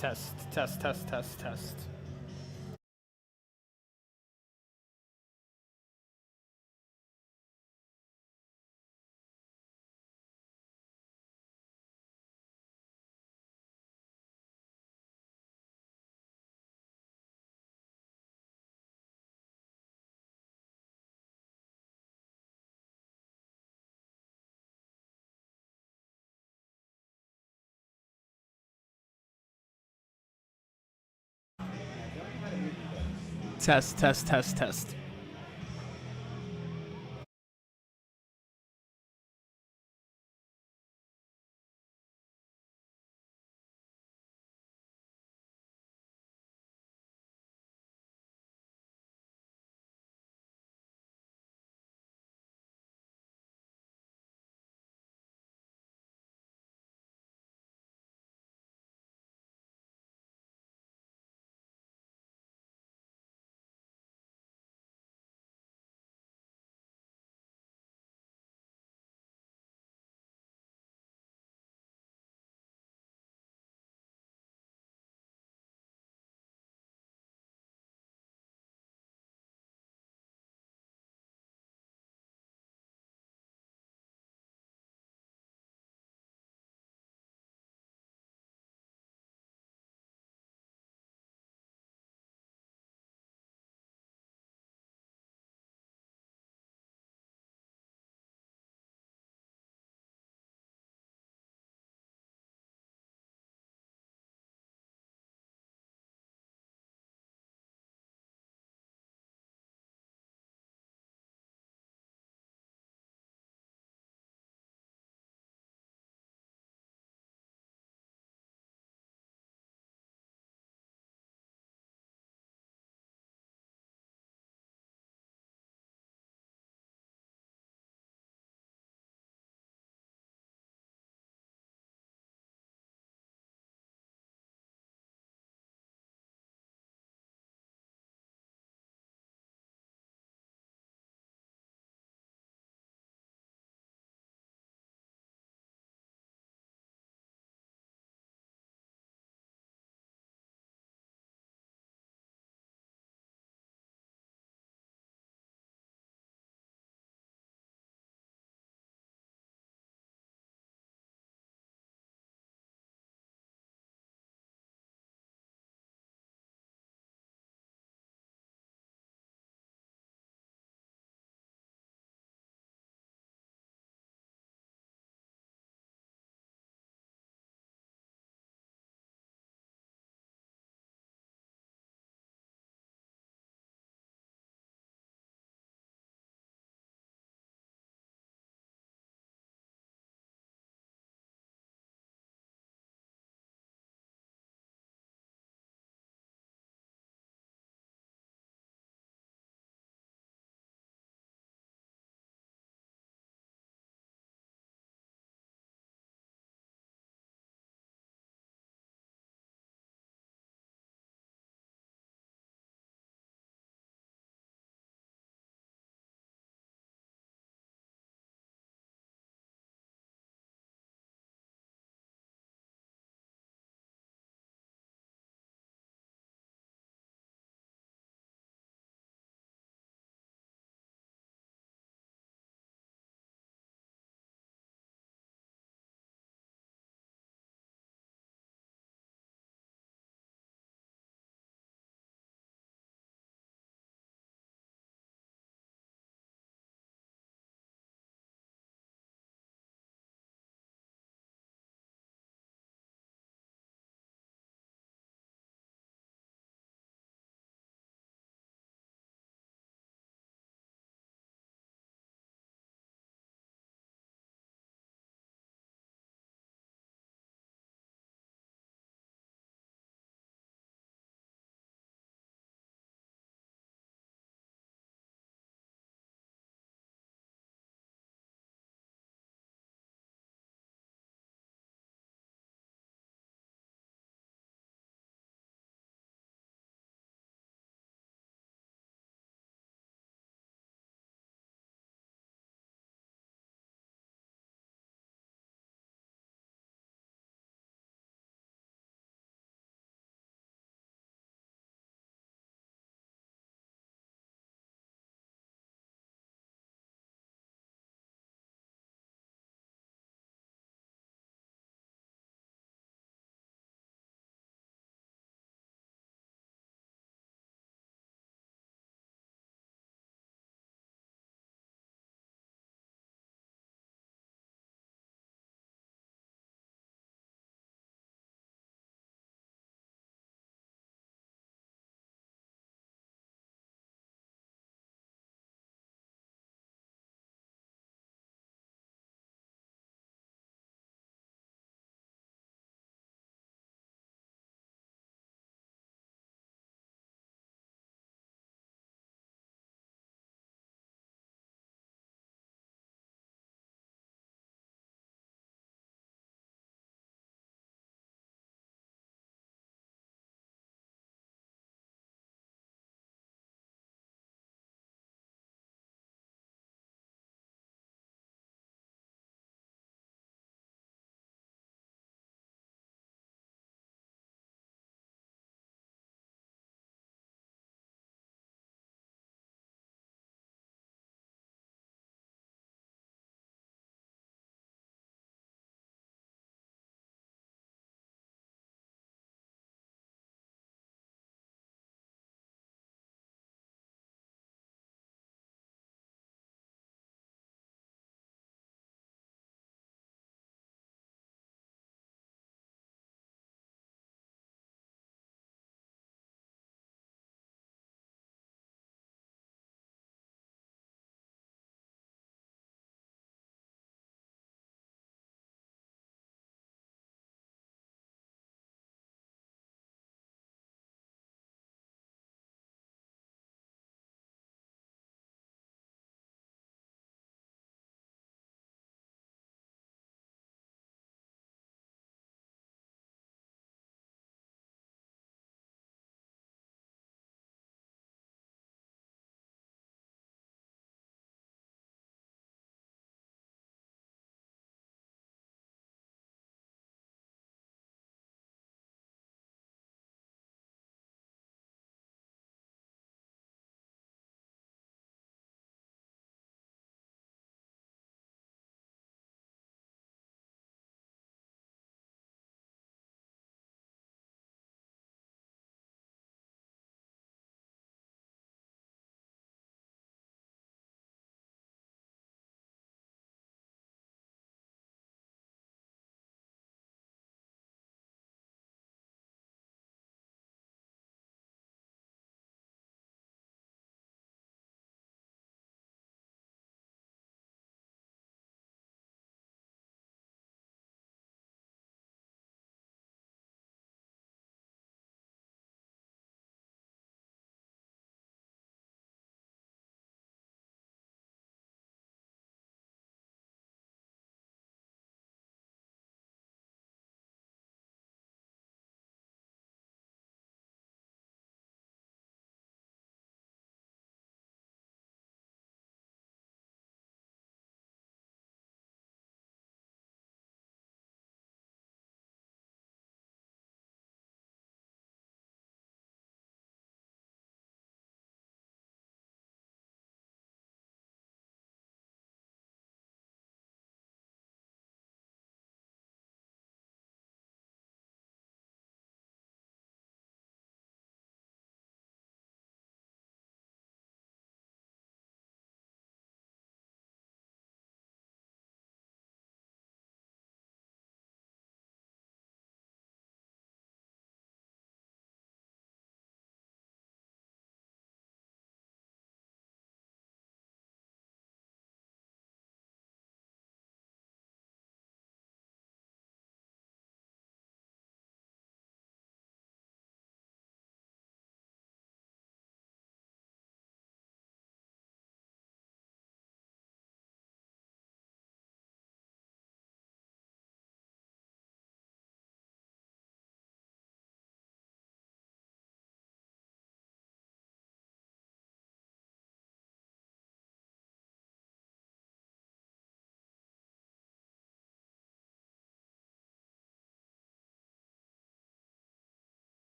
Test, test, test, test, test. Test, test, test, test.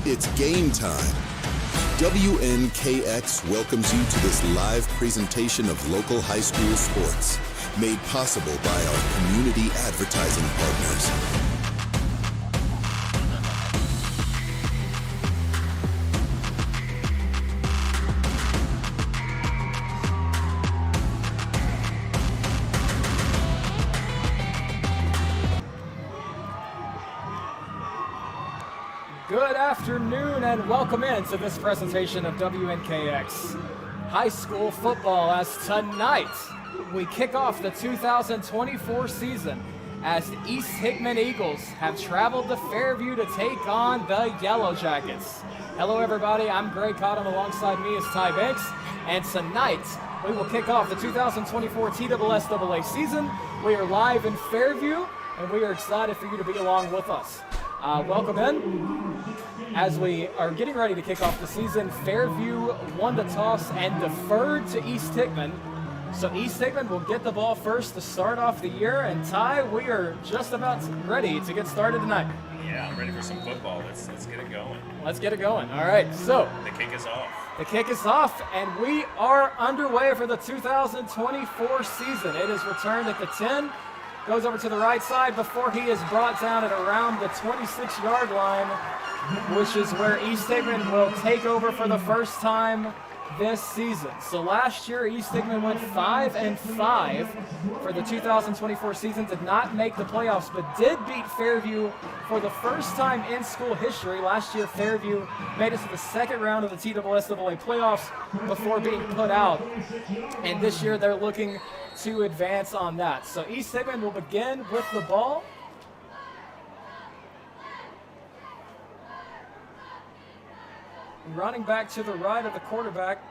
It's game time. WNKX welcomes you to this live presentation of local high school sports, made possible by our community advertising partners. Good afternoon and welcome in to this presentation of WNKX High School Football, as tonight we kick off the 2024 season as the East Hickman Eagles have traveled to Fairview to take on the Yellow Jackets. Hello everybody, I'm Greg Cotton, alongside me is Ty Banks, and tonight we will kick off the 2024 TSSAA season. We are live in Fairview and we are excited for you to be along with us. Welcome in. As we are getting ready to kick off the season, Fairview won the toss and deferred to East Hickman. So East Hickman will get the ball first to start off the year. And Ty, we are just about ready to get started tonight. Yeah, I'm ready for some football. Let's get it going. Let's get it going. All right, so The kick is off. the kick is off, and we are underway for the 2024 season. It is returned at the 10. Goes over to the right side before he is brought down at around the 26-yard line, which is where East Hickman will take over for the first time this season. So last year, East Hickman went 5-5 for the 2024 season, did not make the playoffs, but did beat Fairview for the first time in school history. Last year, Fairview made it to the second round of the TSSAA playoffs before being put out. And this year, they're looking to advance on that. So East Hickman will begin with the ball. Running back to the right of the quarterback.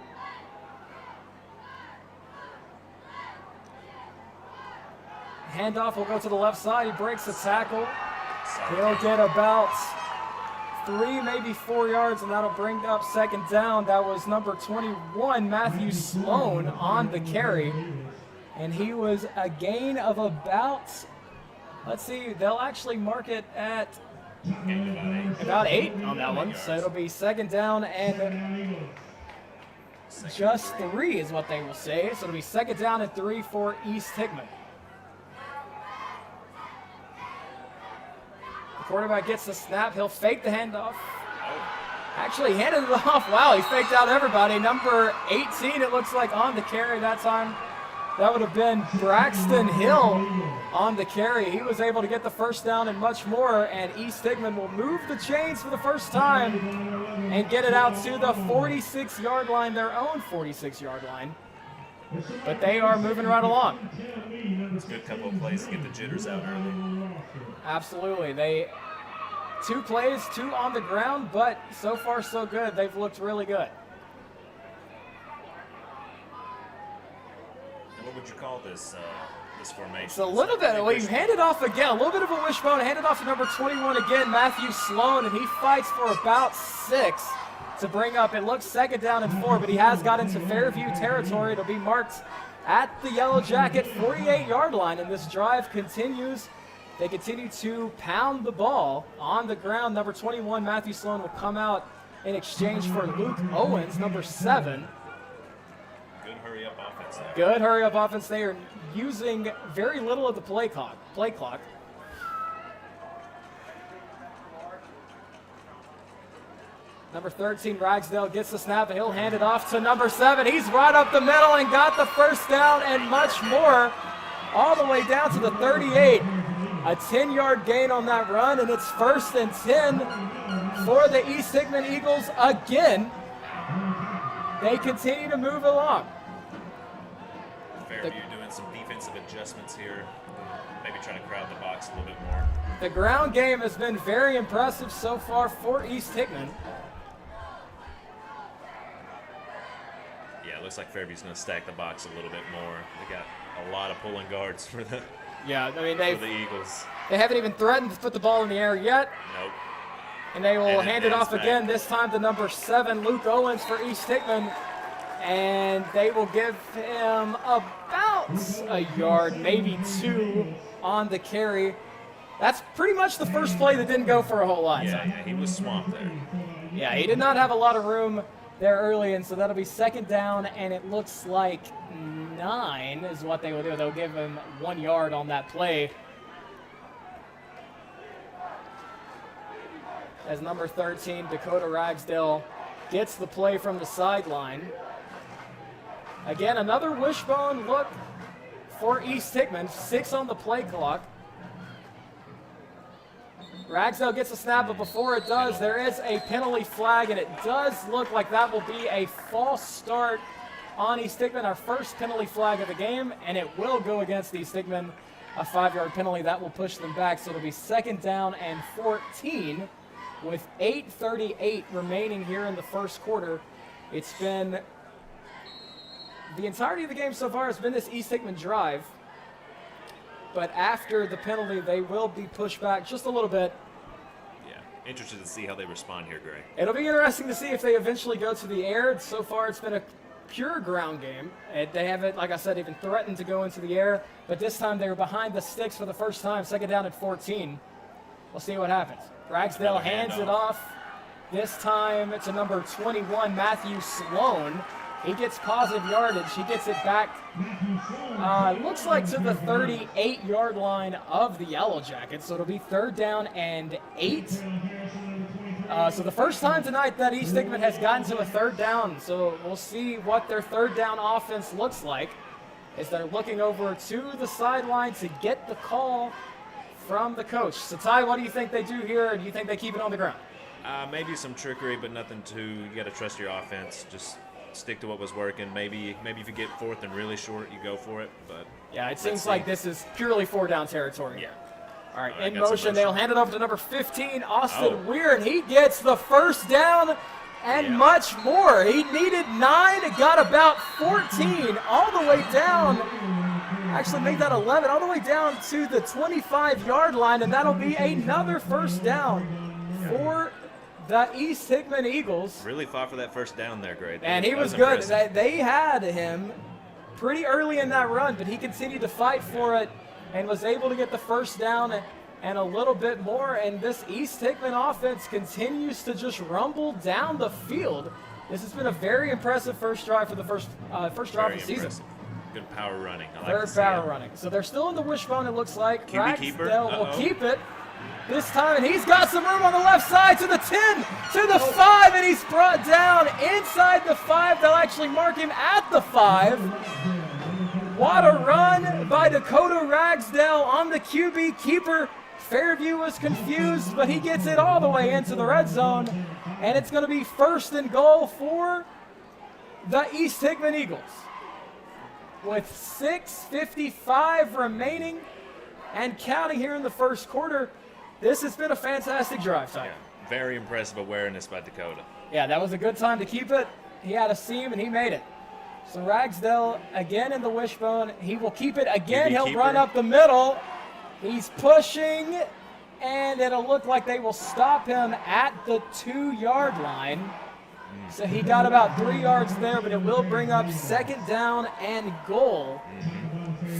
Handoff will go to the left side. He breaks the tackle. He'll get about 3, maybe 4 yards, and that'll bring up second down. That was number 21, Matthew Sloan, on the carry. And he was a gain of about, let's see, they'll actually mark it at about 8 on that one. So it'll be second down and just 3 is what they will say. So it'll be second down and 3 for East Hickman. The quarterback gets the snap. He'll fake the handoff. Actually handed it off. Wow, he faked out everybody. Number 18, it looks like, on the carry that time. That would have been Braxton Hill on the carry. He was able to get the first down and much more, and East Hickman will move the chains for the first time and get it out to the 46-yard line, their own 46-yard line. But they are moving right along. It's a good couple of plays to get the jitters out early. Absolutely. 2 plays, 2 on the ground, but so far so good. They've looked really good. What would you call this formation? It's a little bit, we've handed off again, a little bit of a wishbone, handed off to number 21 again, Matthew Sloan, and he fights for about 6 to bring up, it looks second down and 4, but he has got into Fairview territory. It'll be marked at the Yellow Jacket 48-yard line, and this drive continues. They continue to pound the ball on the ground. Number 21, Matthew Sloan, will come out in exchange for Luke Owens, number 7. Good hurry-up offense. They are using very little of the play clock. Number 13, Ragsdale, gets the snap, and he'll hand it off to number 7. He's right up the middle and got the first down and much more, all the way down to the 38. A 10-yard gain on that run, and it's 1st and 10 for the East Hickman Eagles again. They continue to move along. Fairview doing some defensive adjustments here, maybe trying to crowd the box a little bit more. The ground game has been very impressive so far for East Hickman. Yeah, it looks like Fairview's going to stack the box a little bit more. They got a lot of pulling guards for the Eagles. They haven't even threatened to put the ball in the air yet. Nope. And they will hand it off again, this time to number 7, Luke Owens, for East Hickman. And they will give him about a yard, maybe 2, on the carry. That's pretty much the first play that didn't go for a whole lot. Yeah, he was swamped there. Yeah, he did not have a lot of room there early, and so that'll be second down, and it looks like 9 is what they will do. They'll give him 1 yard on that play. As number 13, Dakota Ragsdale, gets the play from the sideline. Again, another wishbone look for East Hickman, 6 on the play clock. Ragsdale gets a snap, but before it does, there is a penalty flag, and it does look like that will be a false start on East Hickman, our first penalty flag of the game, and it will go against East Hickman, a 5-yard penalty. That will push them back, so it'll be second down and 14 with 8:38 remaining here in the first quarter. It's been the entirety of the game so far has been this East Hickman drive, but after the penalty, they will be pushed back just a little bit. Yeah, interested to see how they respond here, Gray. It'll be interesting to see if they eventually go to the air. So far, it's been a pure ground game. They haven't, like I said, even threatened to go into the air, but this time they were behind the sticks for the first time, second down at 14. We'll see what happens. Ragsdale hands it off. This time it's a number 21, Matthew Sloan. He gets positive yardage. He gets it back, looks like to the 38-yard line of the Yellow Jackets. So it'll be third down and 8. So the first time tonight that East Hickman has gotten to a third down. So we'll see what their third down offense looks like as they're looking over to the sideline to get the call from the coach. So Ty, what do you think they do here? Or do you think they keep it on the ground? Maybe some trickery, but nothing you got to trust your offense. Just stick to what was working. Maybe if you get fourth and really short, you go for it. But yeah, it seems like this is purely 4-down territory. Yeah. All right, in motion, they'll hand it over to number 15, Austin Weir, and he gets the first down and much more. He needed 9, got about 14 all the way down. Actually made that 11 all the way down to the 25-yard line, and that'll be another first down for the East Hickman Eagles. Really fought for that first down there, Gray. And he was good. They had him pretty early in that run, but he continued to fight for it and was able to get the first down and a little bit more. And this East Hickman offense continues to just rumble down the field. This has been a very impressive first drive for the first drive of the season. Good power running. Third power running. So they're still in the wishbone, it looks like. QB keeper. Will keep it this time, and he's got some room on the left side to the 10, to the 5, and he's brought down inside the 5. They'll actually mark him at the 5. What a run by Dakota Ragsdale on the QB keeper. Fairview was confused, but he gets it all the way into the red zone, and it's going to be first and goal for the East Hickman Eagles. With 6:55 remaining and counting here in the first quarter, this has been a fantastic drive time. Yeah, very impressive awareness by Dakota. Yeah, that was a good time to keep it. He had a seam and he made it. So Ragsdale again in the wishbone. He will keep it again. He'll run up the middle. He's pushing, and it'll look like they will stop him at the 2-yard line. So he got about 3 yards there, but it will bring up second down and goal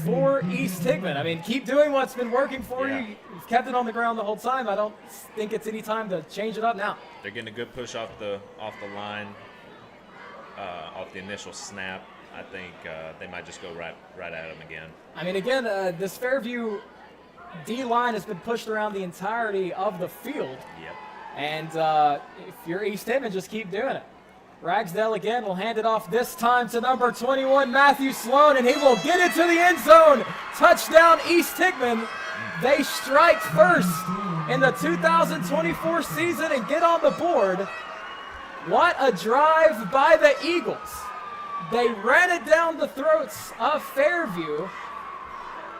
for East Hickman. I mean, keep doing what's been working for you. You've kept it on the ground the whole time. I don't think it's any time to change it up now. They're getting a good push off the line, off the initial snap. I think they might just go right at him again. I mean, again, this Fairview D-line has been pushed around the entirety of the field. Yep. And if you're East Hickman, just keep doing it. Ragsdale again will hand it off this time to number 21, Matthew Sloan, and he will get it to the end zone. Touchdown, East Hickman. They strike first in the 2024 season and get on the board. What a drive by the Eagles. They ran it down the throats of Fairview,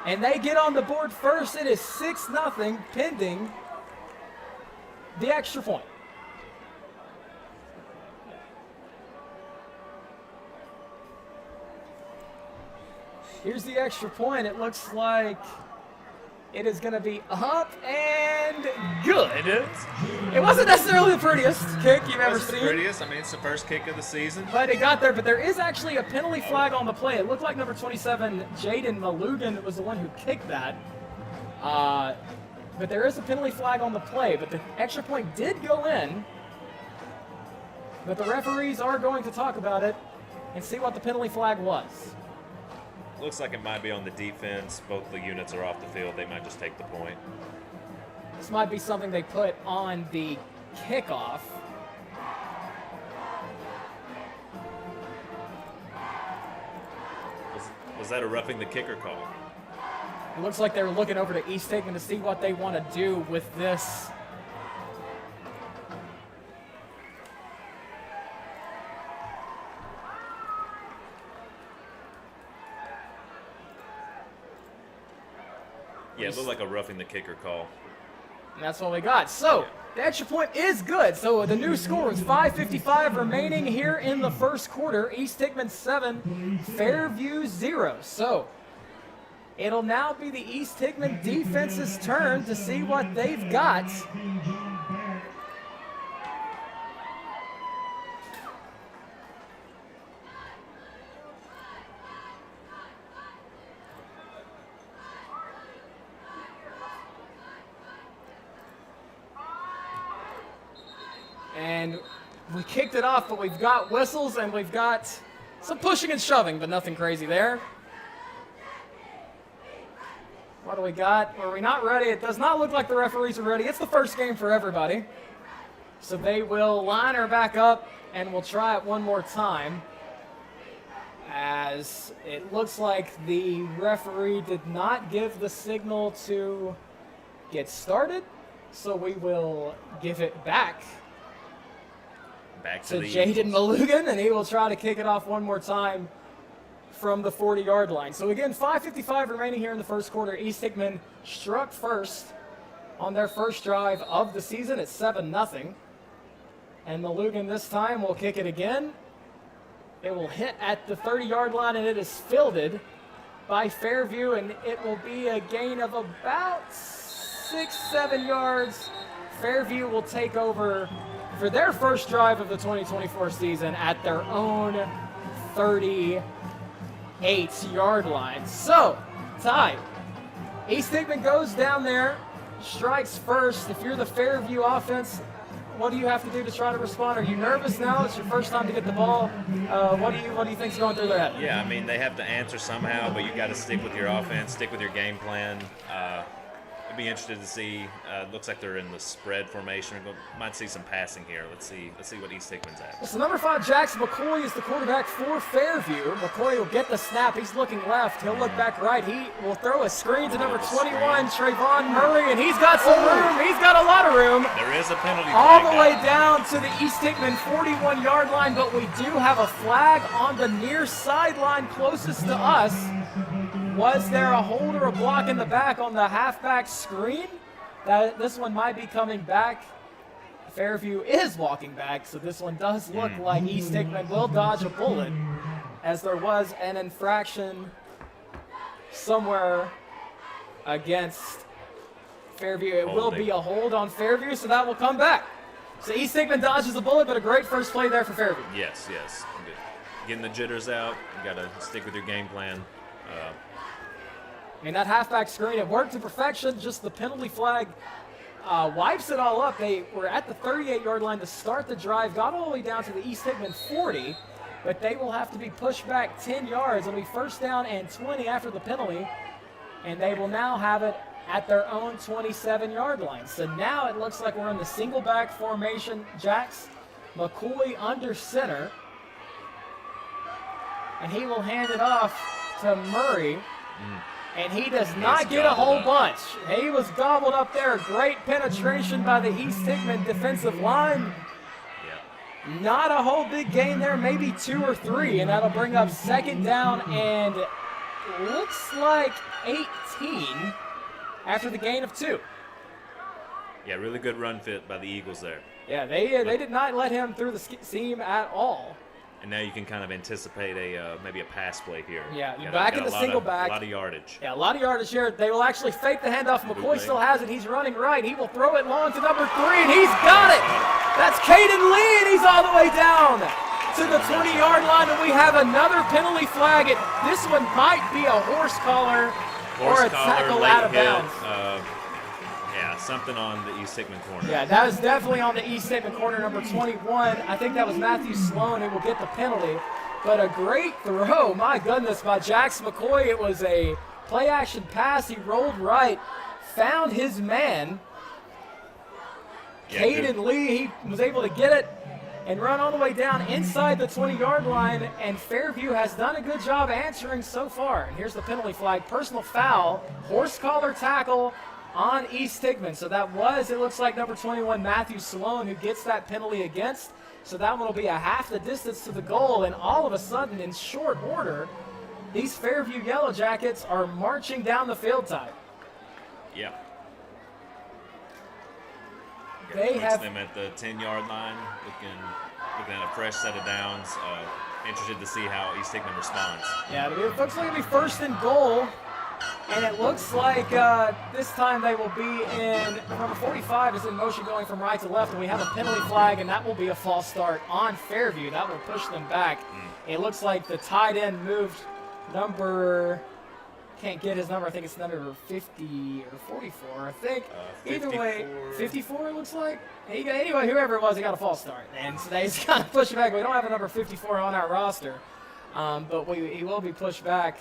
and they get on the board first. It is 6-0 pending the extra point. Here's the extra point. It looks like it is going to be up and good. It wasn't necessarily the prettiest kick you've ever seen. The prettiest. I mean, it's the first kick of the season. But it got there. But there is actually a penalty flag on the play. It looked like number 27, Jaden Malugan, was the one who kicked that. But there is a penalty flag on the play. But the extra point did go in. But the referees are going to talk about it and see what the penalty flag was. Looks like it might be on the defense. Both the units are off the field. They might just take the point. This might be something they put on the kickoff. Was that a roughing the kicker call? It looks like they were looking over to East Hickman to see what they want to do with this. Yeah, it looked like a roughing the kicker call. And that's what we got. So, the extra point is good. So, the new score is 5:55 remaining here in the first quarter. East Hickman 7, Fairview 0. So, it'll now be the East Hickman defense's turn to see what they've got. And we kicked it off, but we've got whistles and we've got some pushing and shoving, but nothing crazy there. What do we got? Are we not ready? It does not look like the referees are ready. It's the first game for everybody. So they will line her back up and we'll try it one more time. As it looks like the referee did not give the signal to get started. So we will give it back to Jaden Malugan, and he will try to kick it off one more time from the 40-yard line. So again, 5:55 remaining here in the first quarter. East Hickman struck first on their first drive of the season at 7-0. And Malugan this time will kick it again. It will hit at the 30-yard line, and it is fielded by Fairview, and it will be a gain of about 6-7 yards. Fairview will take over for their first drive of the 2024 season at their own 38-yard line. So, tied. East Hickman goes down there, strikes first. If you're the Fairview offense, what do you have to do to try to respond? Are you nervous now? It's your first time to get the ball. What do you think's going through their head? Yeah, I mean, they have to answer somehow, but you got to stick with your offense, stick with your game plan. I'd be interested to see. Looks like they're in the spread formation. We might see some passing here. Let's see what East Hickman's at. So number 5, Jackson McCoy is the quarterback for Fairview. McCoy will get the snap. He's looking left. He'll look back right. He will throw a screen to number 21, Trayvon Murray, and he's got some room. He's got a lot of room. There is a penalty all flag the way down to the East Hickman 41-yard line, but we do have a flag on the near sideline closest to us. Was there a hold or a block in the back on the halfback screen? This one might be coming back. Fairview is walking back, so this one does look like East Hickman will dodge a bullet, as there was an infraction somewhere against Fairview. It will be a hold on Fairview, so that will come back. So East Hickman dodges a bullet, but a great first play there for Fairview. Yes. Good. Getting the jitters out. You got to stick with your game plan. I mean, that halfback screen, it worked to perfection. Just the penalty flag wipes it all up. They were at the 38-yard line to start the drive, got all the way down to the East Hickman 40, but they will have to be pushed back 10 yards. It'll be first down and 20 after the penalty, and they will now have it at their own 27-yard line. So now it looks like we're in the single back formation. Jax McCoy under center, and he will hand it off to Murray. And he does not get a whole bunch. He was gobbled up there. Great penetration by the East Hickman defensive line. Yeah. Not a whole big gain there, maybe 2 or 3, and that'll bring up second down and looks like 18 after the gain of 2. Yeah, really good run fit by the Eagles there. Yeah, they did not let him through the seam at all. And now you can kind of anticipate maybe a pass play here. Yeah, back in the single back. A lot of yardage. Yeah, a lot of yardage here. They will actually fake the handoff. McCoy still has it. He's running right. He will throw it long to number 3, and he's got it. That's Caden Lee, and he's all the way down to the 20-yard line, and we have another penalty flag. This one might be a horse collar or a tackle out of bounds. Yeah, Something on the East Hickman corner. Yeah, that was definitely on the East Hickman corner, number 21. I think that was Matthew Sloan who will get the penalty. But a great throw, my goodness, by Jax McCoy. It was a play-action pass. He rolled right, found his man. Yeah, Caden Lee, he was able to get it and run all the way down inside the 20-yard line, and Fairview has done a good job answering so far. And here's the penalty flag, personal foul, horse collar tackle on East Hickman. So that was, it looks like, number 21, Matthew Sloan, who gets that penalty against. So that one will be a half the distance to the goal, and all of a sudden, in short order, these Fairview Yellow Jackets are marching down the field, Ty. Yeah. They have them at the 10-yard line, looking at a fresh set of downs. Interested to see how East Hickman responds. Yeah, it looks like it'll be first and goal, and it looks like this time they will be in, number 45 is in motion going from right to left, and we have a penalty flag, and that will be a false start on Fairview. That will push them back. It looks like the tight end moved number, can't get his number, I think it's number 50 or 44, I think. Either way, 54 it looks like. Anyway, whoever it was, he got a false start. And so they just kind of push it back. We don't have a number 54 on our roster, but he will be pushed back.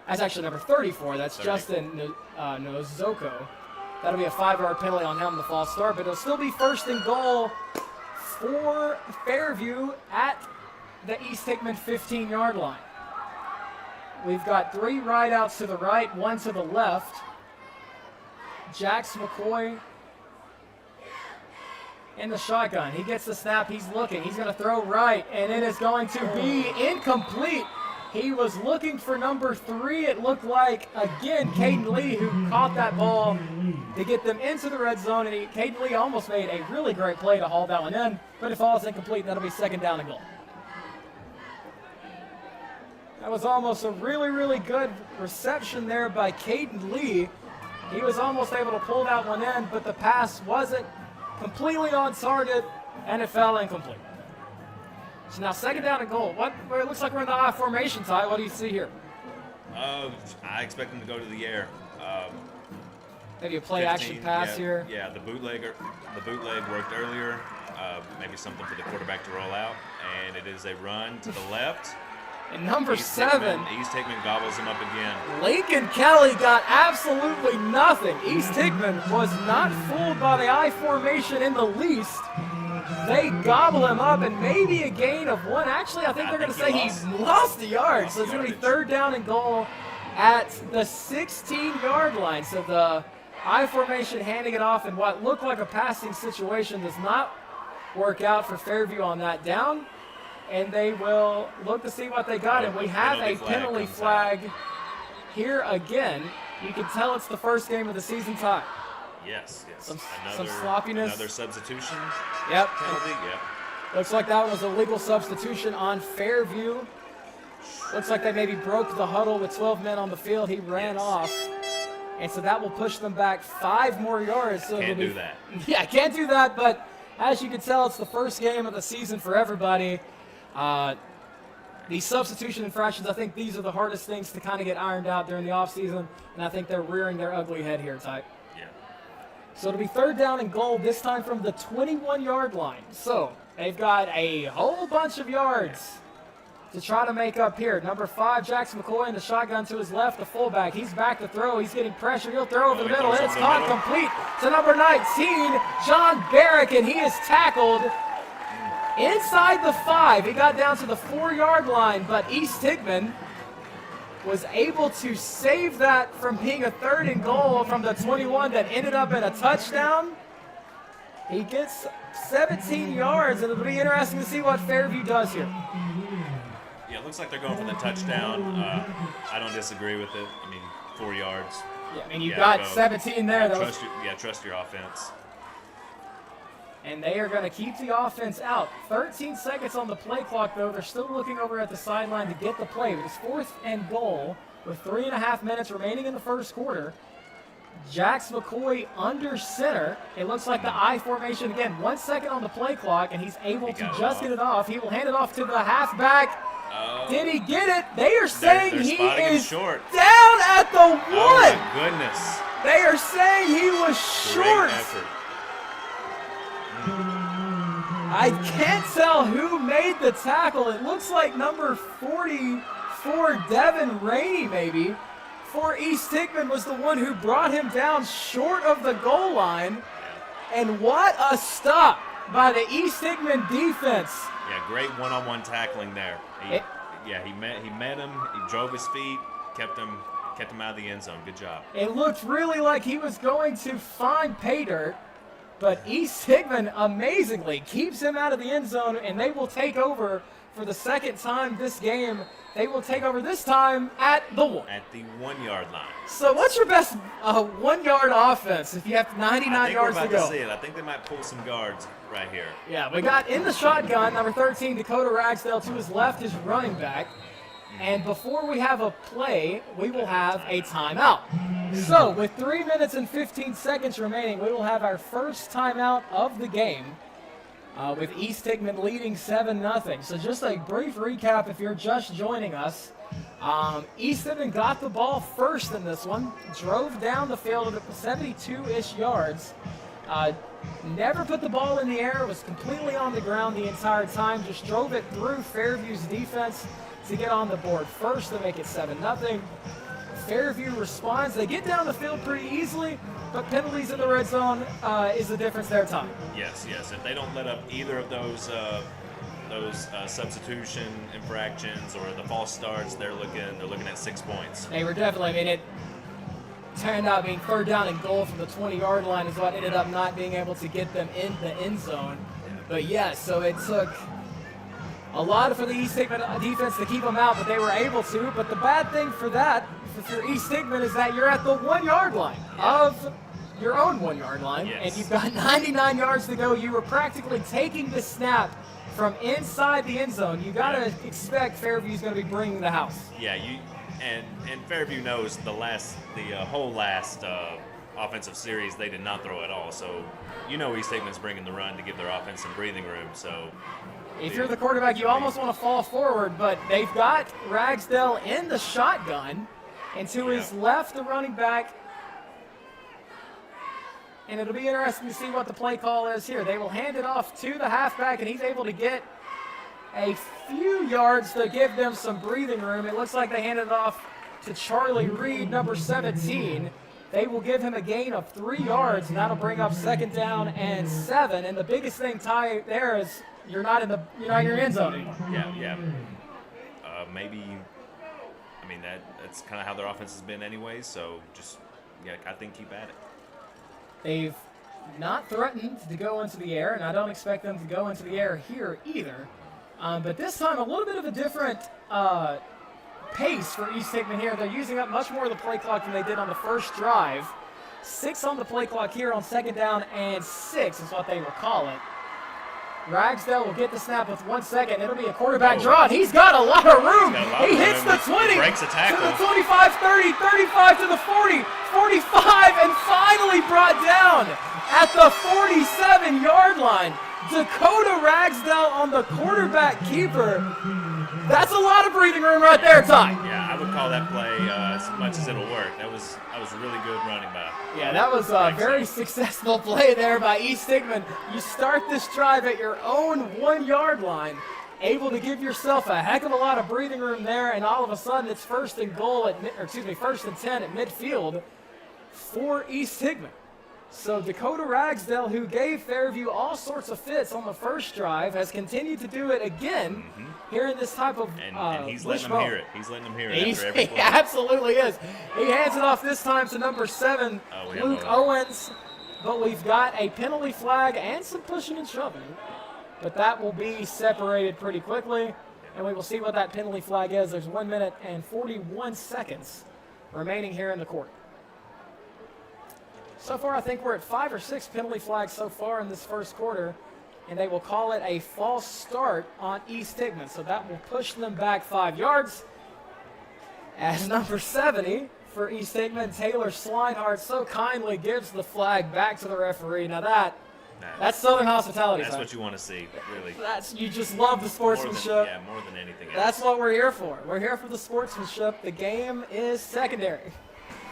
That's actually number 34. That's 30. Justin Nozoko. That'll be a 5-yard penalty on him, the false start, but it'll still be first and goal for Fairview at the East Hickman 15-yard line. We've got 3 rideouts to the right, 1 to the left. Jax McCoy in the shotgun. He gets the snap. He's looking. He's going to throw right, and it is going to be incomplete. He was looking for number 3. It looked like, again, Caden Lee, who caught that ball to get them into the red zone, and Caden Lee almost made a really great play to haul that one in, but it falls incomplete, and that'll be second down and goal. That was almost a really, really good reception there by Caden Lee. He was almost able to pull that one in, but the pass wasn't completely on target, and it fell incomplete. So now second down and goal. It looks like we're in the I formation, Ty. What do you see here? I expect them to go to the air. Maybe a play-action pass yeah, here. Yeah, the bootleg worked earlier. Maybe something for the quarterback to roll out, and it is a run to the left. And number 7. East Hickman gobbles him up again. Lincoln Kelly got absolutely nothing. East Hickman was not fooled by the I formation in the least. They gobble him up, and maybe a gain of 1. Actually, I think they're going to say he lost the yard. So it's going to be third down and goal at the 16-yard line. So the I formation handing it off in what looked like a passing situation does not work out for Fairview on that down. And they will look to see what they got. And we have a penalty flag here again. You can tell it's the first game of the season, Ty. Yes. Some sloppiness. Another substitution. Yep. Penalty. Yep. Looks like that was a legal substitution on Fairview. Looks like they maybe broke the huddle with 12 men on the field. He ran off. And so that will push them back 5 more yards. So Can't do that. Yeah, can't do that. But as you can tell, it's the first game of the season for everybody. These substitution infractions, I think these are the hardest things to kind of get ironed out during the offseason, and I think they're rearing their ugly head here, Ty. Yeah. So it'll be third down and goal, this time from the 21-yard line. So they've got a whole bunch of yards to try to make up here. Number 5, Jax McCoy in the shotgun to his left, the fullback. He's back to throw. He's getting pressure. He'll throw over the middle, and it's caught complete to number 19, John Barrick, and he is tackled inside the 5. He got down to the 4-yard line, but East Hickman was able to save that from being a third and goal from the 21 that ended up in a touchdown. He gets 17 yards, and it'll be interesting to see what Fairview does here. Yeah, it looks like they're going for the touchdown. I don't disagree with it. I mean, 4 yards. Yeah, I mean, you got 17 there. Trust your offense. And they are going to keep the offense out. 13 seconds on the play clock, though. They're still looking over at the sideline to get the play. It is 4th and goal with 3.5 minutes remaining in the first quarter. Jax McCoy under center. It looks like the I formation again. 1 second on the play clock, and he's able to just get it off. He will hand it off to the halfback. Did he get it? They are saying he is short. down at the 1. Oh, my goodness. They are saying he was short. Great effort. I can't tell who made the tackle. It looks like number 44, Devin Rainey, maybe, for East Hickman was the one who brought him down short of the goal line. And what a stop by the East Hickman defense. Yeah, great one-on-one tackling there. He met him. He drove his feet, kept him out of the end zone. Good job. It looked really like he was going to find pay dirt, but East Hickman amazingly keeps him out of the end zone, and they will take over for the second time this game. They will take over this time at the 1. At the 1-yard line. So what's your best 1-yard offense if you have 99 yards to go? I think we're about to see it. I think they might pull some guards right here. Yeah, we got in the shotgun, number 13, Dakota Ragsdale. To his left is running back. And before we have a play, we will have a timeout. So with 3 minutes and 15 seconds remaining, we will have our first timeout of the game. With East Hickman leading 7-0. So just a brief recap if you're just joining us. East Hickman got the ball first in this one, drove down the field at 72-ish yards. Never put the ball in the air, was completely on the ground the entire time, just drove it through Fairview's defense to get on the board first to make it 7-0. Fairview responds. They get down the field pretty easily, but penalties in the red zone is the difference their time. Yes. If they don't let up either of those substitution infractions or the false starts, they're looking at 6 points. They were definitely. I mean, it turned out being 3rd down and goal from the 20-yard line is what ended up not being able to get them in the end zone. But yes, so it took a lot for the East Hickman defense to keep them out, but they were able to. But the bad thing for that, for East Hickman, is that you're at the 1-yard line of your own 1-yard line, yes. And you've got 99 yards to go. You were practically taking the snap from inside the end zone. You got to expect Fairview's going to be bringing the house. Yeah, and Fairview knows the whole last offensive series they did not throw at all. So East Hickman's bringing the run to give their offense some breathing room. So. If you're the quarterback, you almost want to fall forward, but they've got Ragsdale in the shotgun, and to his left, the running back. And it'll be interesting to see what the play call is here. They will hand it off to the halfback, and he's able to get a few yards to give them some breathing room. It looks like they handed it off to Charlie Reed, number 17. They will give him a gain of 3 yards, and that'll bring up 2nd down and 7. And the biggest thing, Ty, there is you're not in your end zone anymore. Yeah. Maybe. I mean that's kind of how their offense has been anyways. So I think keep at it. They've not threatened to go into the air, and I don't expect them to go into the air here either. But this time, a little bit of a different pace for East Hickman here. They're using up much more of the play clock than they did on the first drive. 6 on the play clock here on 2nd down and 6 is what they will call it. Ragsdale will get the snap with 1 second. It'll be a quarterback draw, and he's got a lot of room. He hits the 20 breaks a tackle. to the 25, 30, 35 to the 40, 45, and finally brought down at the 47-yard line. Dakota Ragsdale on the quarterback keeper. That's a lot of breathing room right there, Ty. Yeah, I would call that play as much as it'll work. That was really good running by. Yeah, that was a very successful play there by East Hickman. You start this drive at your own 1-yard line, able to give yourself a heck of a lot of breathing room there, and all of a sudden it's 1st and 10 at midfield for East Hickman. So Dakota Ragsdale, who gave Fairview all sorts of fits on the first drive, has continued to do it again here in this type of and he's letting them hear it. He's letting them hear it after every play. He absolutely is. He hands it off this time to number 7, Luke Owens. But we've got a penalty flag and some pushing and shoving. But that will be separated pretty quickly, and we will see what that penalty flag is. There's 1 minute and 41 seconds remaining here in the court. So far, I think we're at 5 or 6 penalty flags so far in this first quarter, and they will call it a false start on East Hickman. So that will push them back 5 yards. As number 70 for East Hickman, Taylor Slinehart, so kindly gives the flag back to the referee. Now that's Southern hospitality. That's what you want to see, really. You just love the sportsmanship. More than anything else. That's what we're here for. We're here for the sportsmanship. The game is secondary.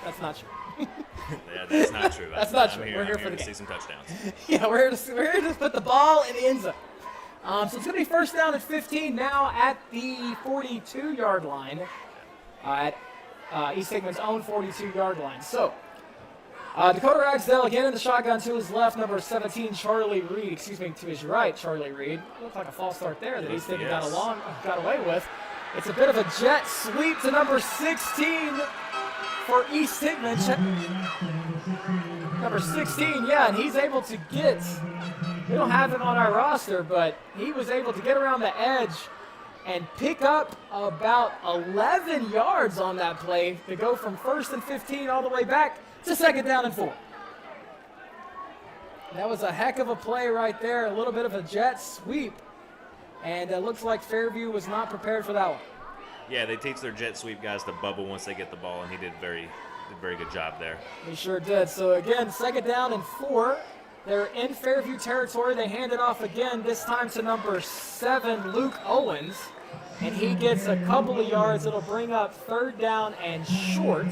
That's not true. Yeah, that's not true. That's not true. We're here for the game. See some touchdowns. Yeah, we're here to put the ball in the end zone. So it's going to be first down at 15 now at the 42-yard line, at East Hickman's own 42-yard line. So Dakota Ragsdale again in the shotgun to his left, number 17, Charlie Reed. Excuse me, to his right, Charlie Reed. Looked like a false start there that East Hickman got away with. It's a bit of a jet sweep to number 16 for East Hickman. Number 16, yeah, and he's able to get, we don't have him on our roster, but he was able to get around the edge and pick up about 11 yards on that play to go from 1st and 15 all the way back to 2nd down and 4. That was a heck of a play right there, a little bit of a jet sweep, and it looks like Fairview was not prepared for that one. Yeah, they teach their jet sweep guys to bubble once they get the ball, and he did very good job there. He sure did. So again, 2nd down and 4. They're in Fairview territory. They hand it off again, this time to number 7, Luke Owens. And he gets a couple of yards. It'll bring up 3rd down and short.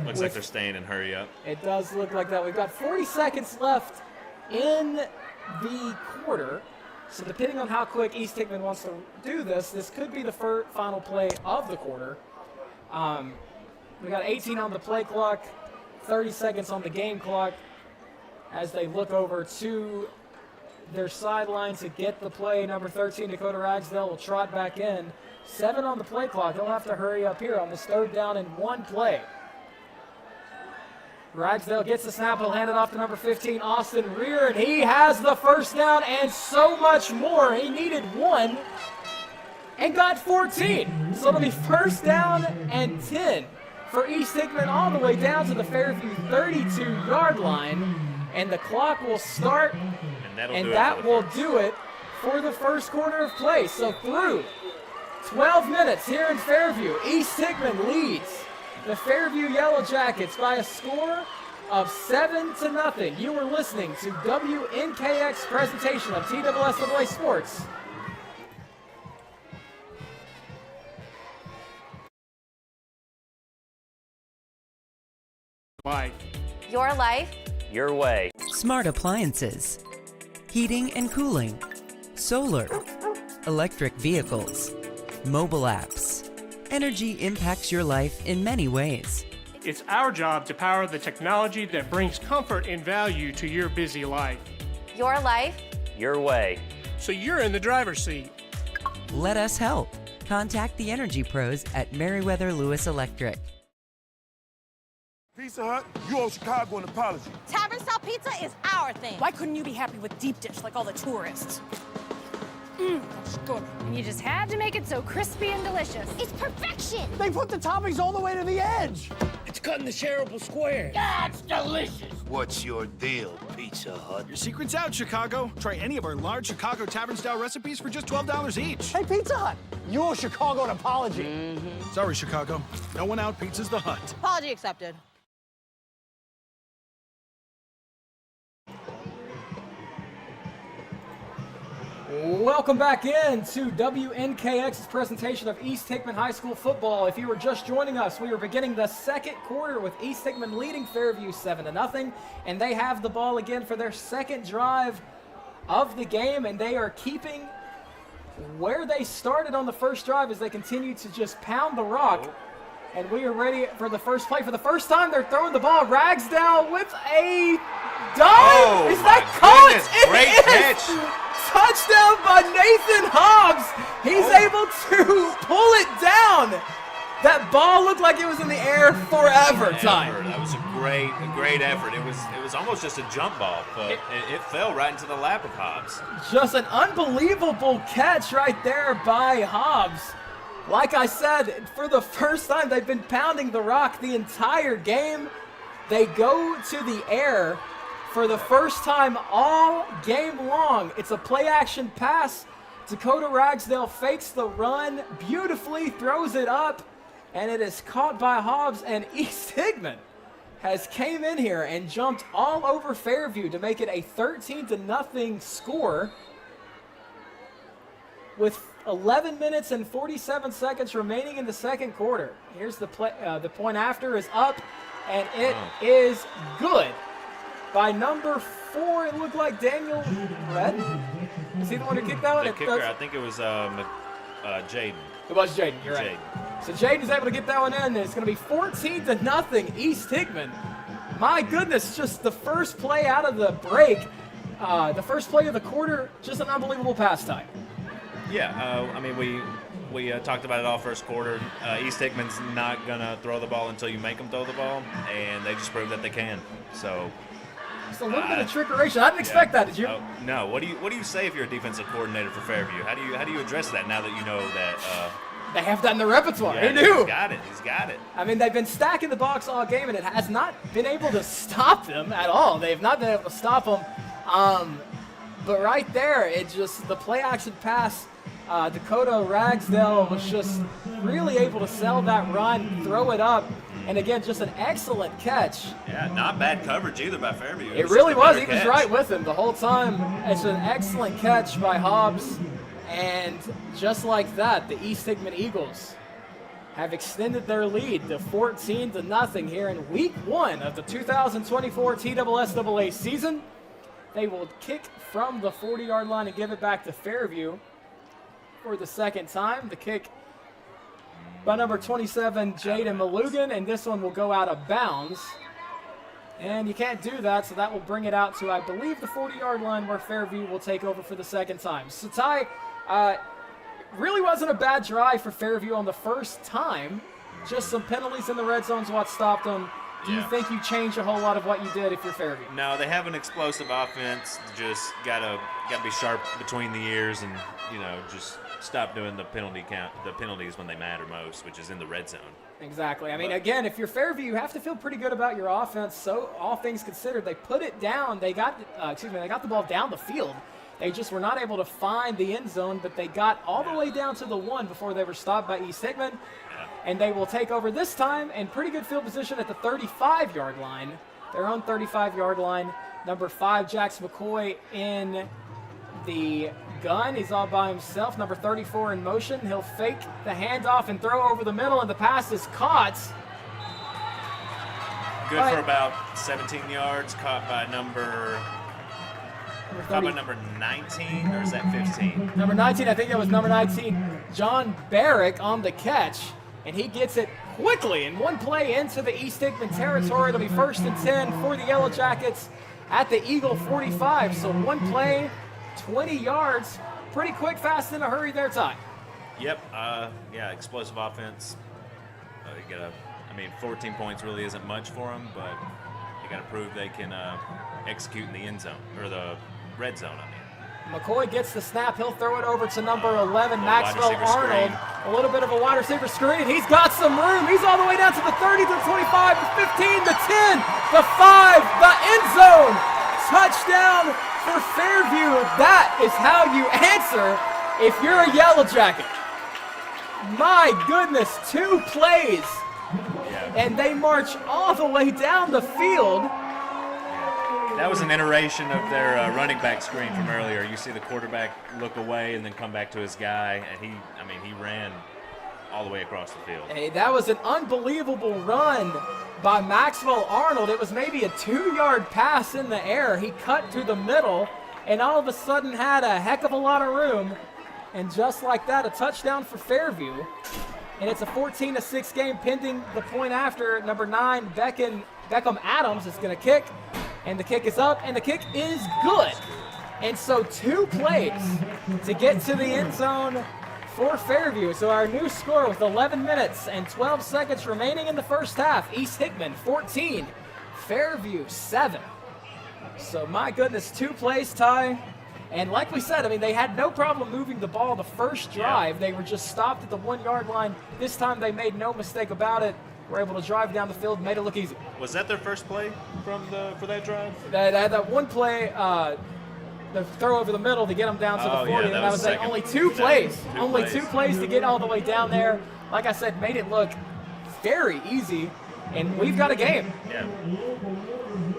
Looks like they're staying in hurry up. It does look like that. We've got 40 seconds left in the quarter. So depending on how quick East Hickman wants to do this, this could be the final play of the quarter. We got 18 on the play clock, 30 seconds on the game clock as they look over to their sideline to get the play. Number 13, Dakota Ragsdale, will trot back in. 7 on the play clock. They'll have to hurry up here on this 3rd down and 1 play. Ragsdale gets the snap. He'll hand it off to number 15, Austin Rear, and he has the 1st down and so much more. He needed 1 and got 14. So it'll be 1st down and 10 for East Hickman all the way down to the Fairview 32-yard line. And the clock will start, and that will do it for the first quarter of play. So through 12 minutes here in Fairview, East Hickman leads the Fairview Yellow Jackets by a score of 7-0. You are listening to WNKX presentation of TSSAA Sports. Life. Your life. Your way. Smart appliances, heating and cooling, solar, electric vehicles, mobile apps. Energy impacts your life in many ways. It's our job to power the technology that brings comfort and value to your busy life. Your life. Your way. So you're in the driver's seat. Let us help. Contact the energy pros at Meriwether Lewis Electric. Pizza Hut, you owe Chicago an apology. Tavern style pizza is our thing. Why couldn't you be happy with deep dish like all the tourists? That's good. And you just had to make it so crispy and delicious. It's perfection. They put the toppings all the way to the edge. It's cut in the shareable square. That's delicious. What's your deal, Pizza Hut? Your secret's out, Chicago. Try any of our large Chicago tavern-style recipes for just $12 each. Hey, Pizza Hut, you owe Chicago an apology. Sorry, Chicago. No one out pizzas the Hut. Apology accepted. Welcome back in to WNKX's presentation of East Hickman High School football. If you were just joining us, we are beginning the 2nd quarter with East Hickman leading Fairview 7-0, and they have the ball again for their 2nd drive of the game, and they are keeping where they started on the 1st drive as they continue to just pound the rock. And we are ready for the first play. For the first time, they're throwing the ball. Ragsdale with a dive. Is that caught? Great catch. Touchdown by Nathan Hobbs. He's able to pull it down. That ball looked like it was in the air forever. Time. That was a great effort. It was almost just a jump ball, but it fell right into the lap of Hobbs. Just an unbelievable catch right there by Hobbs. Like I said, for the first time, they've been pounding the rock the entire game. They go to the air for the first time all game long. It's a play-action pass. Dakota Ragsdale fakes the run beautifully, throws it up, and it is caught by Hobbs, and East Hickman has came in here and jumped all over Fairview to make it a 13-0 score with 11 minutes and 47 seconds remaining in the second quarter. Here's the play. The point after is up, and it is good. By number 4, it looked like Daniel Red. Is he the one who kicked that one? The kicker, I think it was Jaden. It was Jaden, you're right. So Jaden's able to get that one in, and it's going to be 14-0 East Hickman. My goodness, just the first play out of the break, the first play of the quarter, just an unbelievable pastime. Yeah, I mean, we talked about it all first quarter. East Hickman's not going to throw the ball until you make them throw the ball, and they just proved that they can. So just a little bit of trickeration. I didn't expect that, did you? No. What do you say if you're a defensive coordinator for Fairview? How do you address that now that you know that they have that in the repertoire? Yeah, they do. He's got it. I mean, they've been stacking the box all game, and it has not been able to stop them at all. They've not been able to stop them. But right there, it just the play action pass. Dakota Ragsdale was just really able to sell that run, throw it up, and again, just an excellent catch. Yeah, not bad coverage either by Fairview. It really was. He was right with him the whole time. It's an excellent catch by Hobbs, and just like that, the East Hickman Eagles have extended their lead to 14-0 here in Week 1 of the 2024 TSSAA season. They will kick from the 40-yard line and give it back to Fairview for the second time. The kick by number 27, Jaden Malugan, and this one will go out of bounds. And you can't do that, so that will bring it out to, I believe, the 40-yard line where Fairview will take over for the second time. So, Ty, really wasn't a bad drive for Fairview on the first time. Just some penalties in the red zone is what stopped them. Do you think you change a whole lot of what you did if you're Fairview? No, they have an explosive offense. Just gotta be sharp between the ears, and just stop doing the penalties when they matter most, which is in the red zone. Exactly. I mean, again, if you're Fairview, you have to feel pretty good about your offense. So, all things considered, they put it down. They got the ball down the field. They just were not able to find the end zone, but they got all the way down to the 1 before they were stopped by East Hickman. And they will take over this time in pretty good field position at the 35-yard line, their own 35-yard line. Number 5, Jax McCoy in the gun. He's all by himself. Number 34 in motion. He'll fake the handoff and throw over the middle, and the pass is caught. Good for about 17 yards. Caught by number 19, or is that 15? Number 19, I think that was number 19, John Barrick on the catch. And he gets it quickly in one play into the East Hickman territory. It'll be 1st and 10 for the Yellow Jackets at the Eagle 45. So one play, 20 yards. Pretty quick, fast, in a hurry there, Ty. Yep. Explosive offense. 14 points really isn't much for them, but you got to prove they can execute in the end zone, or the red zone, McCoy gets the snap. He'll throw it over to number 11, Maxwell Arnold. A little bit of a wide receiver screen. He's got some room. He's all the way down to the 30, to the 25, the 15, the 10, the 5, the end zone. Touchdown for Fairview. That is how you answer if you're a Yellow Jacket. My goodness, 2 plays. And they march all the way down the field. That was an iteration of their running back screen from earlier. You see the quarterback look away and then come back to his guy, and he ran all the way across the field. Hey, that was an unbelievable run by Maxwell Arnold. It was maybe a 2-yard pass in the air. He cut through the middle and all of a sudden had a heck of a lot of room. And just like that, a touchdown for Fairview. And it's a 14-6 game pending the point after. Number 9, Beckham Adams is going to kick. And the kick is up, and the kick is good. And so 2 plays to get to the end zone for Fairview. So our new score with 11 minutes and 12 seconds remaining in the first half. East Hickman 14, Fairview 7. So my goodness, 2 plays, Ty. And like we said, they had no problem moving the ball the first drive. They were just stopped at the 1-yard line. This time they made no mistake about it. Were able to drive down the field, made it look easy. Was that their first play for that drive? They had that one play, the throw over the middle to get them down to the 40. Yeah, and that was like only 2 plays. Only 2 plays to get all the way down there. Like I said, made it look very easy. And we've got a game. Yeah.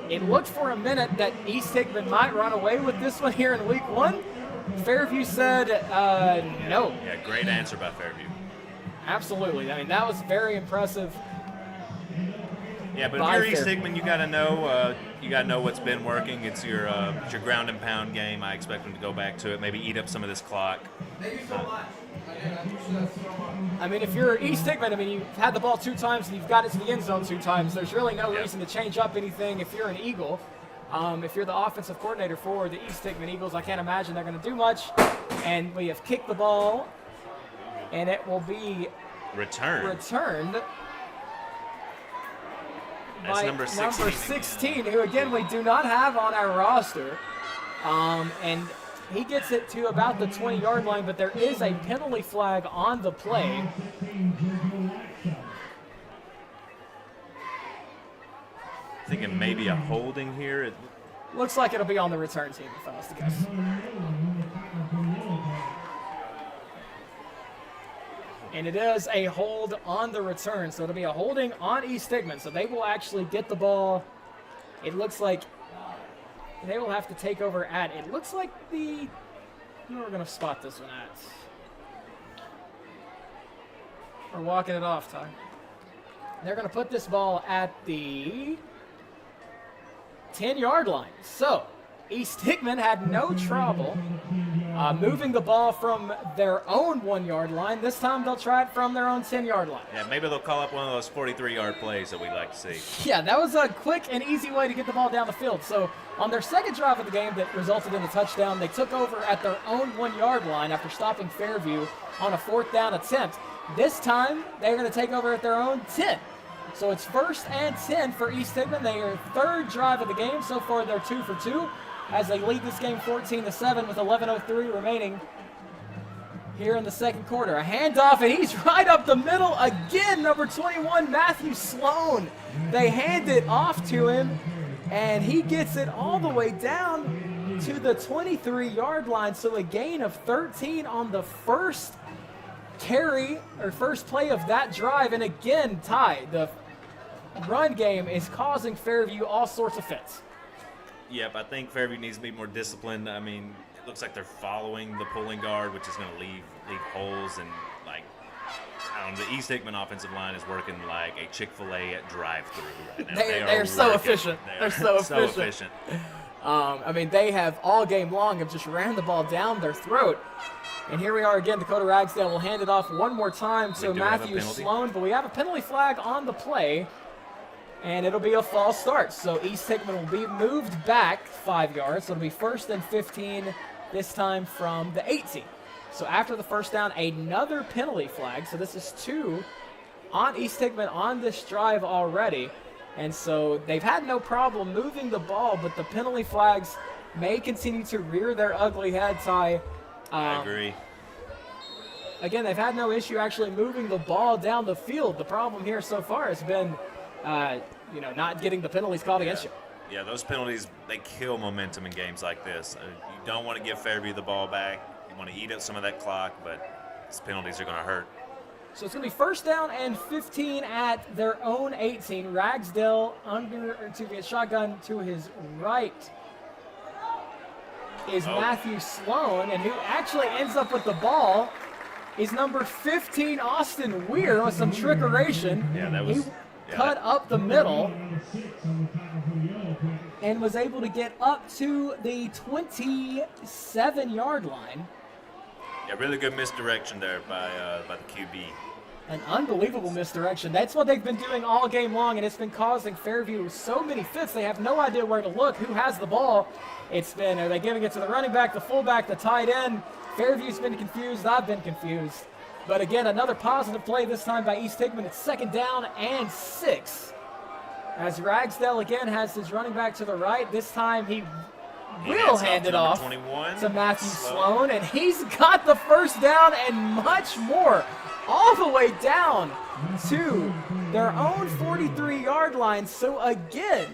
It looked for a minute that East Hickman might run away with this one here in Week 1. Fairview said no. Yeah, great answer by Fairview. Absolutely. I mean, that was very impressive. Yeah, but if you're East Hickman, you gotta know what's been working. It's your ground and pound game. I expect them to go back to it. Maybe eat up some of this clock. I mean, if you're East Hickman, I mean, you've had the ball 2 times and you've got it to the end zone 2 times. There's really no reason to change up anything. If you're an Eagle, if you're the offensive coordinator for the East Hickman Eagles, I can't imagine they're going to do much. And we have kicked the ball, and it will be returned. That's by number 16, who again we do not have on our roster. And he gets it to about the 20-yard line, but there is a penalty flag on the play. Thinking maybe a holding here. Looks like it'll be on the return team, if I was to guess. And it is a hold on the return, so it'll be a holding on East Hickman. So they will actually get the ball. It looks like they will have to take over at. It looks like the. Who are we going to spot this one at? We're walking it off, Ty. They're going to put this ball at the 10-yard line. So East Hickman had no trouble moving the ball from their own 1-yard line. This time they'll try it from their own 10-yard line. Yeah, maybe they'll call up one of those 43-yard plays that we like to see. Yeah, that was a quick and easy way to get the ball down the field. So on their second drive of the game that resulted in a touchdown, they took over at their own 1-yard line after stopping Fairview on a 4th down attempt. This time, they're going to take over at their own 10. So it's 1st and 10 for East Hickman. Their 3rd drive of the game. So far, they're 2 for 2 as they lead this game 14-7 with 11:03 remaining here in the second quarter. A handoff, and he's right up the middle again. Number 21, Matthew Sloan. They hand it off to him, and he gets it all the way down to the 23-yard line. So a gain of 13 on the first carry or first play of that drive. And again, Ty, the run game is causing Fairview all sorts of fits. Yep, I think Fairview needs to be more disciplined. I mean, it looks like they're following the pulling guard, which is going to leave holes. And, like, I don't know, the East Hickman offensive line is working like a Chick-fil-A at drive-through right now. They're so efficient. They're so efficient. So efficient. I mean, they have all game long have just ran the ball down their throat. And here we are again. Dakota Ragsdale will hand it off one more time to Matthew Sloan, but we have a penalty flag on the play, and it'll be a false start. So East Hickman will be moved back 5 yards. So it'll be 1st and 15, this time from the 18. So after the first down, another penalty flag. So this is 2 on East Hickman on this drive already. And so they've had no problem moving the ball, but the penalty flags may continue to rear their ugly head, Ty. I agree. Again, they've had no issue actually moving the ball down the field. The problem here so far has been, not getting the penalties called against you. Yeah, those penalties, they kill momentum in games like this. You don't want to give Fairview the ball back. You want to eat up some of that clock, but these penalties are going to hurt. So it's going to be 1st down and 15 at their own 18. Ragsdale shotgun to his right is Matthew Sloan, and who actually ends up with the ball is number 15, Austin Weir, with some trickeration. Yeah, that was... He cut up the middle and was able to get up to the 27-yard line. Yeah, really good misdirection there by the QB. An unbelievable misdirection. That's what they've been doing all game long, and it's been causing Fairview so many fits. They have no idea where to look, who has the ball. It's been, are they giving it to the running back, the fullback, the tight end? Fairview's been confused. I've been confused. But again, another positive play this time by East Hickman. It's 2nd down and 6. As Ragsdale again has his running back to the right. This time he will hand it off to Matthew Sloan, and he's got the 1st down and much more, all the way down to their own 43-yard line. So again,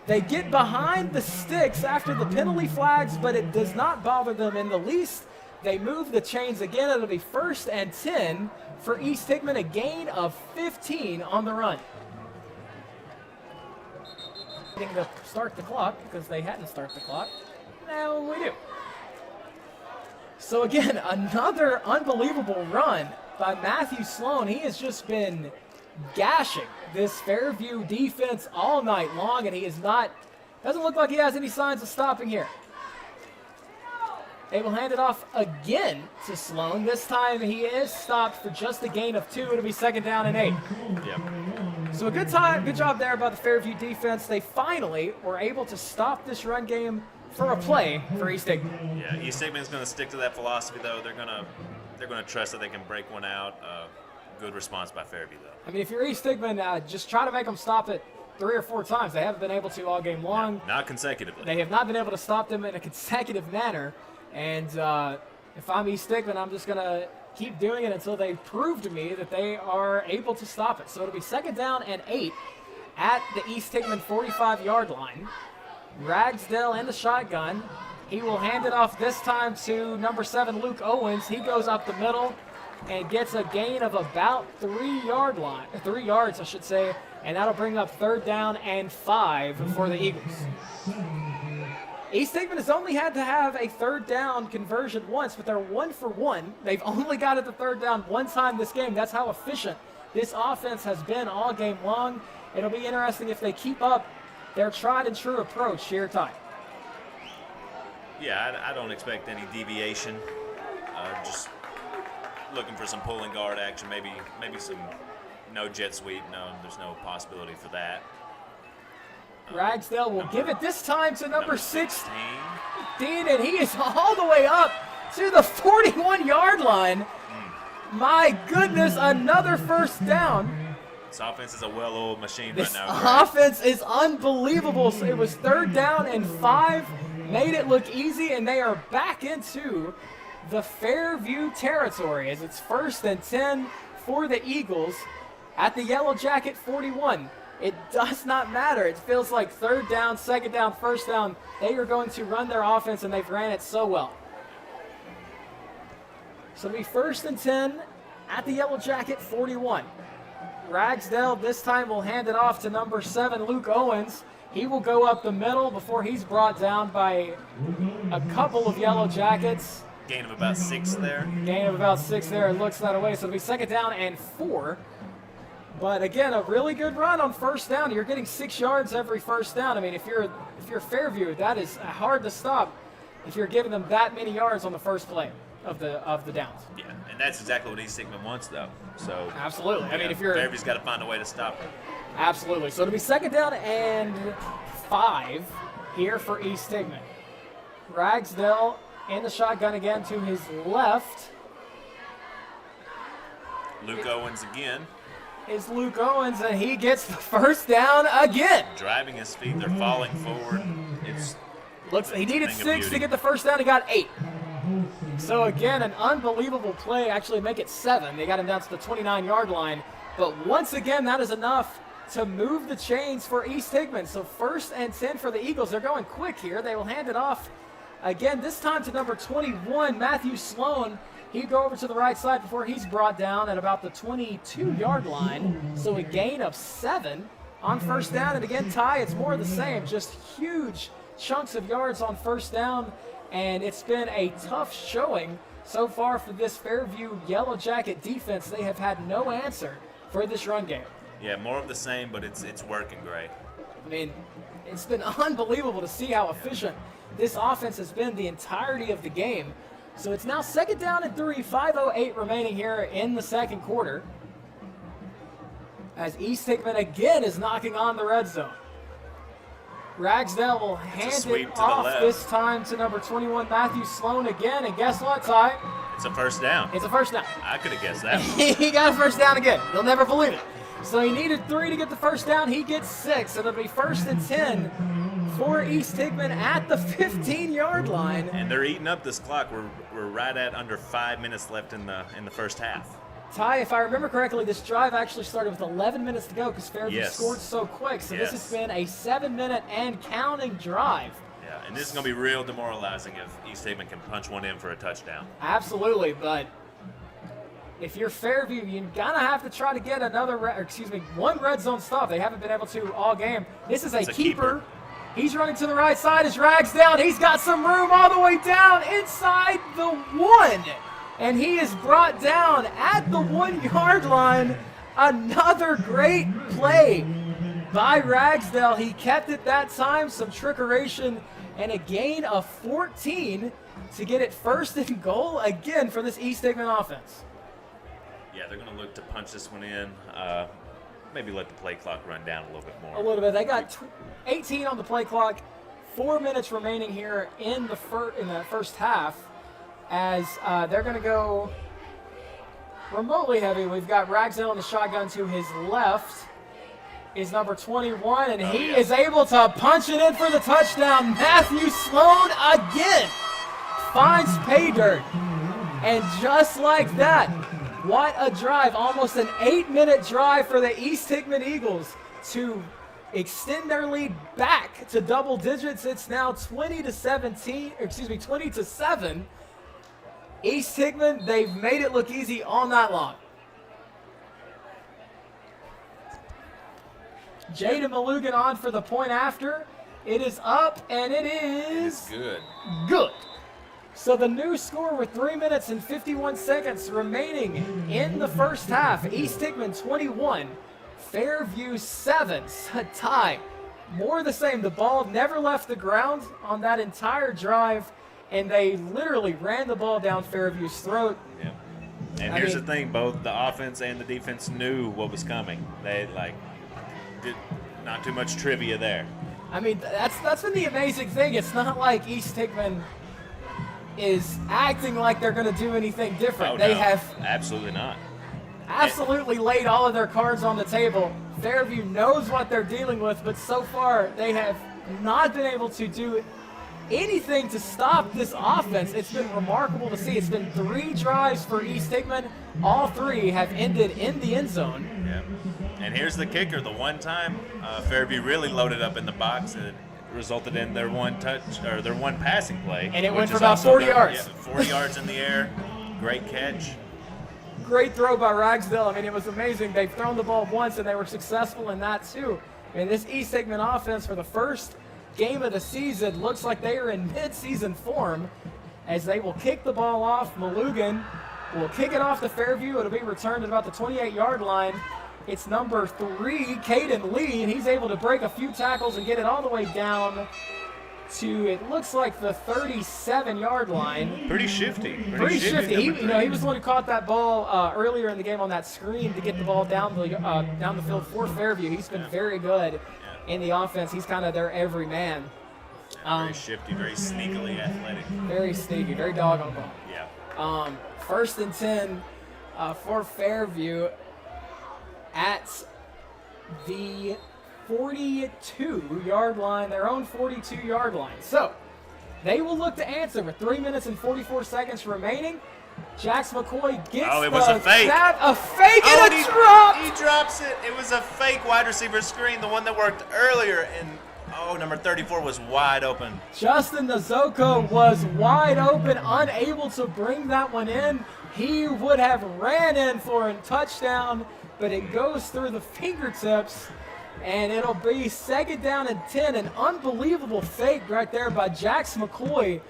they get behind the sticks after the penalty flags, but it does not bother them in the least. They move the chains again. It'll be 1st and 10 for East Hickman, a gain of 15 on the run. To start the clock because they hadn't started the clock. Now we do. So again, another unbelievable run by Matthew Sloan. He has just been gashing this Fairview defense all night long, and he is not, doesn't look like he has any signs of stopping here. They will hand it off again to Sloan. This time he is stopped for just a gain of 2. It'll be 2nd down and 8. Yep. So a good job there by the Fairview defense. They finally were able to stop this run game for a play for East Hickman. Yeah, East Hickman's going to stick to that philosophy, though. They're going to trust that they can break one out. Good response by Fairview, though. I mean, if you're East Hickman, just try to make them stop it 3 or 4 times. They haven't been able to all game long. Yeah, not consecutively. They have not been able to stop them in a consecutive manner. And if I'm East Hickman, I'm just going to keep doing it until they prove to me that they are able to stop it. So it'll be 2nd down and 8 at the East Hickman 45-yard line. Ragsdale in the shotgun. He will hand it off this time to number 7, Luke Owens. He goes up the middle and gets a gain of about 3 yards, I should say, and that'll bring up 3rd down and 5 for the Eagles. East Hickman has only had to have a 3rd down conversion once, but they're 1 for 1. They've only got it to 3rd down one time this game. That's how efficient this offense has been all game long. It'll be interesting if they keep up their tried and true approach here, Ty. Yeah, I don't expect any deviation. Just looking for some pulling guard action, maybe some no jet sweep. No, there's no possibility for that. Ragsdale will give it this time to number 16, and he is all the way up to the 41-yard line. My goodness, another 1st down. This offense is a well-oiled machine this right now. Offense is unbelievable. So it was 3rd down and 5, made it look easy, and they are back into the Fairview territory as it's 1st and 10 for the Eagles at the Yellow Jacket 41. It does not matter. It feels like 3rd down, 2nd down, 1st down. They are going to run their offense, and they've ran it so well. So it'll be 1st and 10 at the Yellow Jacket 41. Ragsdale this time will hand it off to number 7, Luke Owens. He will go up the middle before he's brought down by a couple of Yellow Jackets. Gain of about 6 there. Gain of about 6 there. It looks that way. So it'll be 2nd down and 4. But again, a really good run on 1st down. You're getting 6 yards every 1st down. I mean, if you're Fairview, that is hard to stop if you're giving them that many yards on the first play of the downs. Yeah, and that's exactly what East Hickman wants, though. So absolutely. I mean, if you're Fairview's got to find a way to stop it. Absolutely. So it'll be 2nd down and 5 here for East Hickman. Ragsdale in the shotgun again to his left. Luke Owens again. Is Luke Owens, and he gets the 1st down again. Driving his feet, they're falling forward. He needed 6 to get the 1st down. He got 8. So again, an unbelievable play. Actually, make it 7. They got him down to the 29-yard line. But once again, that is enough to move the chains for East Hickman. So 1st and 10 for the Eagles. They're going quick here. They will hand it off again, this time to number 21, Matthew Sloan. He'd go over to the right side before he's brought down at about the 22-yard line. So a gain of 7 on 1st down. And again, Ty, it's more of the same. Just huge chunks of yards on 1st down. And it's been a tough showing so far for this Fairview Yellow Jacket defense. They have had no answer for this run game. Yeah, more of the same, but it's working great. I mean, it's been unbelievable to see how efficient this offense has been the entirety of the game. So it's now 2nd down and 3, 5:08 remaining here in the 2nd quarter. As East Hickman again is knocking on the red zone. Ragsdale will hand it off this time to number 21, Matthew Sloan again. And guess what, Ty? It's a 1st down. It's a 1st down. I could have guessed that. He got a 1st down again. You'll never believe it. So he needed 3 to get the 1st down. He gets 6. So it'll be 1st and 10 for East Hickman at the 15-yard line. And they're eating up this clock. We're right at under 5 minutes left in the 1st half. Ty, if I remember correctly, this drive actually started with 11 minutes to go because Fairview scored so quick. So this has been a 7-minute and counting drive. Yeah, and this is going to be real demoralizing if East Hickman can punch one in for a touchdown. Absolutely, but if you're Fairview, you're going to have to try to get one red zone stop. They haven't been able to all game. This is a keeper. He's running to the right side as Ragsdale. He's got some room all the way down inside the 1. And he is brought down at the 1-yard line. Another great play by Ragsdale. He kept it that time, some trickeration, and a gain of 14 to get it 1st and goal again for this East Hickman offense. Yeah, they're going to look to punch this one in. Maybe let the play clock run down a little bit more. A little bit. They got 18 on the play clock. 4 minutes remaining here in the first half, as they're going to go remotely heavy. We've got Ragsdale in the shotgun to his left. Is number 21, and he is able to punch it in for the touchdown. Matthew Sloan again finds pay dirt. And just like that, what a drive. Almost an 8-minute drive for the East Hickman Eagles to extend their lead back to double digits. It's now 20 to 7. East Hickman, they've made it look easy all night long. Jaden Malugan on for the point after. It is up, and it is good. Good. So the new score with 3 minutes and 51 seconds remaining in the first half. East Hickman 21, Fairview 7, a tie. More of the same. The ball never left the ground on that entire drive, and they literally ran the ball down Fairview's throat. Yeah. And here's the thing, both the offense and the defense knew what was coming. They did not too much trivia there. I mean, that's been the amazing thing. It's not like East Hickman is acting like they're going to do anything different. They have absolutely not. Absolutely laid all of their cards on the table. Fairview knows what they're dealing with, but so far they have not been able to do anything to stop this offense. It's been remarkable to see. It's been 3 drives for East Hickman. All 3 have ended in the end zone. Yeah. And here's the kicker. The one time Fairview really loaded up in the box, and it resulted in their one passing play. And it went for about 40 yards. Yeah, 40 yards in the air. Great catch. Great throw by Ragsdale. I mean, it was amazing. They've thrown the ball once, and they were successful in that too. And this East Hickman offense, for the first game of the season, looks like they are in mid-season form, as they will kick the ball off. Malugan will kick it off to Fairview. It'll be returned at about the 28-yard line. It's number 3, Caden Lee, and he's able to break a few tackles and get it all the way down to, it looks like, the 37-yard line. Pretty shifty. Pretty shifty. He was the one who caught that ball earlier in the game on that screen to get the ball down the field for Fairview. He's been very good in the offense. He's kind of their every man. Very shifty, very sneakily athletic. Very sneaky, very dog on the ball. Yeah. 1st and 10 for Fairview at the 42-yard line, their own 42-yard line. So they will look to answer with 3 minutes and 44 seconds remaining. Jax McCoy gets it was a fake. A fake and a drop. He drops it. It was a fake wide receiver screen, the one that worked earlier, and number 34 was wide open. Justin Nzoko was wide open, unable to bring that one in. He would have ran in for a touchdown, but it goes through the fingertips, and it'll be 2nd down and 10. An unbelievable fake right there by Jax McCoy,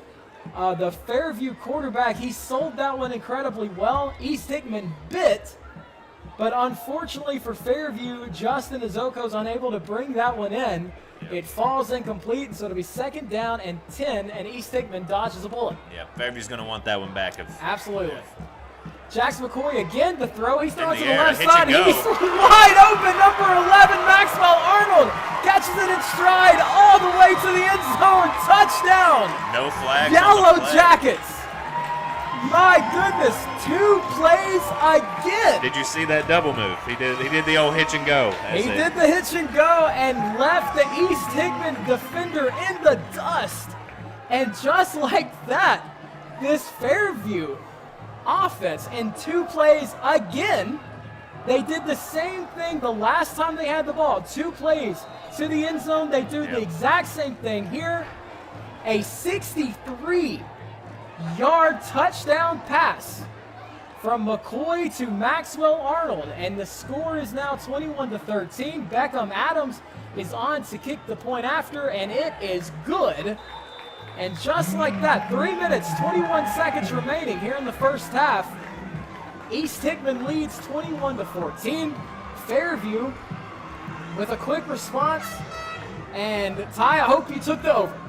the Fairview quarterback. He sold that one incredibly well. East Hickman bit, but unfortunately for Fairview, Justin Nzoko's unable to bring that one in. It falls incomplete, so it'll be 2nd down and 10, and East Hickman dodges a bullet. Yeah, Fairview's going to want that one back. Absolutely. Jax McCoy again, the throw. He's throwing to the air, left side. He's wide open. Number 11, Maxwell Arnold, catches it in stride all the way to the end zone. Touchdown. No flag. Yellow Jackets. My goodness, 2 plays again. Did you see that double move? He did the old hitch and go. He did the hitch and go and left the East Hickman defender in the dust. And just like that, this Fairview offense in 2 plays again. They did the same thing the last time they had the ball. 2 plays to the end zone. They do the exact same thing here. A 63-yard touchdown pass from McCoy to Maxwell Arnold, and the score is now 21-13. Beckham Adams is on to kick the point after, and it is good. And just like that, 3 minutes, 21 seconds remaining here in the first half. East Hickman leads 21-14. Fairview with a quick response. And Ty, I hope you took the over.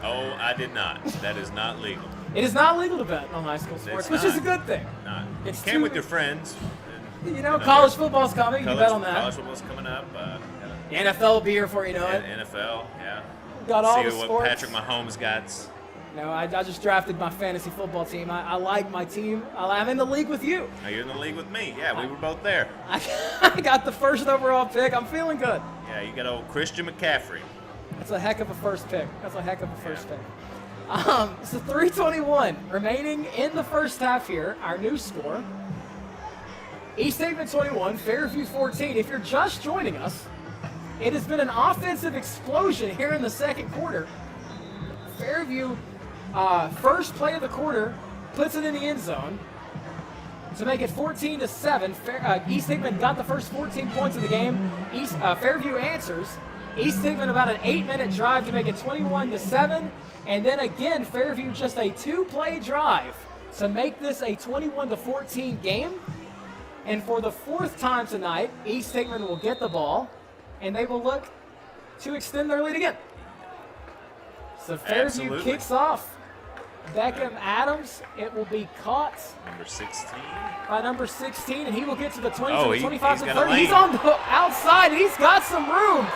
Oh, I did not. That is not legal. It is not legal to bet on high school sports, which is a good thing. Not. It's you can with your friends. You know, college football's coming. You bet on that. College football's coming up. The NFL will be here for you know it. NFL, yeah. Got all the See sports. what Patrick Mahomes got. No, I just drafted my fantasy football team. I like my team. I'm in the league with you. Oh, you're in the league with me. Yeah, we were both there. I got the first overall pick. I'm feeling good. Yeah, you got old Christian McCaffrey. That's a heck of a first pick. That's a heck of a first pick. So 3:21 remaining in the first half here. Our new score. East Hickman 21, Fairview 14. If you're just joining us, it has been an offensive explosion here in the second quarter. Fairview, first play of the quarter, puts it in the end zone to make it 14-7. East Hickman got the first 14 points of the game. Fairview answers. East Hickman about an 8-minute drive to make it 21-7. And then again, Fairview just a 2-play drive to make this a 21-14 game. And for the fourth time tonight, East Hickman will get the ball, and they will look to extend their lead again. So Fairview kicks off. Beckham Adams, it will be caught. Number 16. By number 16, and he will get to the 20, to the 25, he's to 30. He's on the outside, and he's got some room.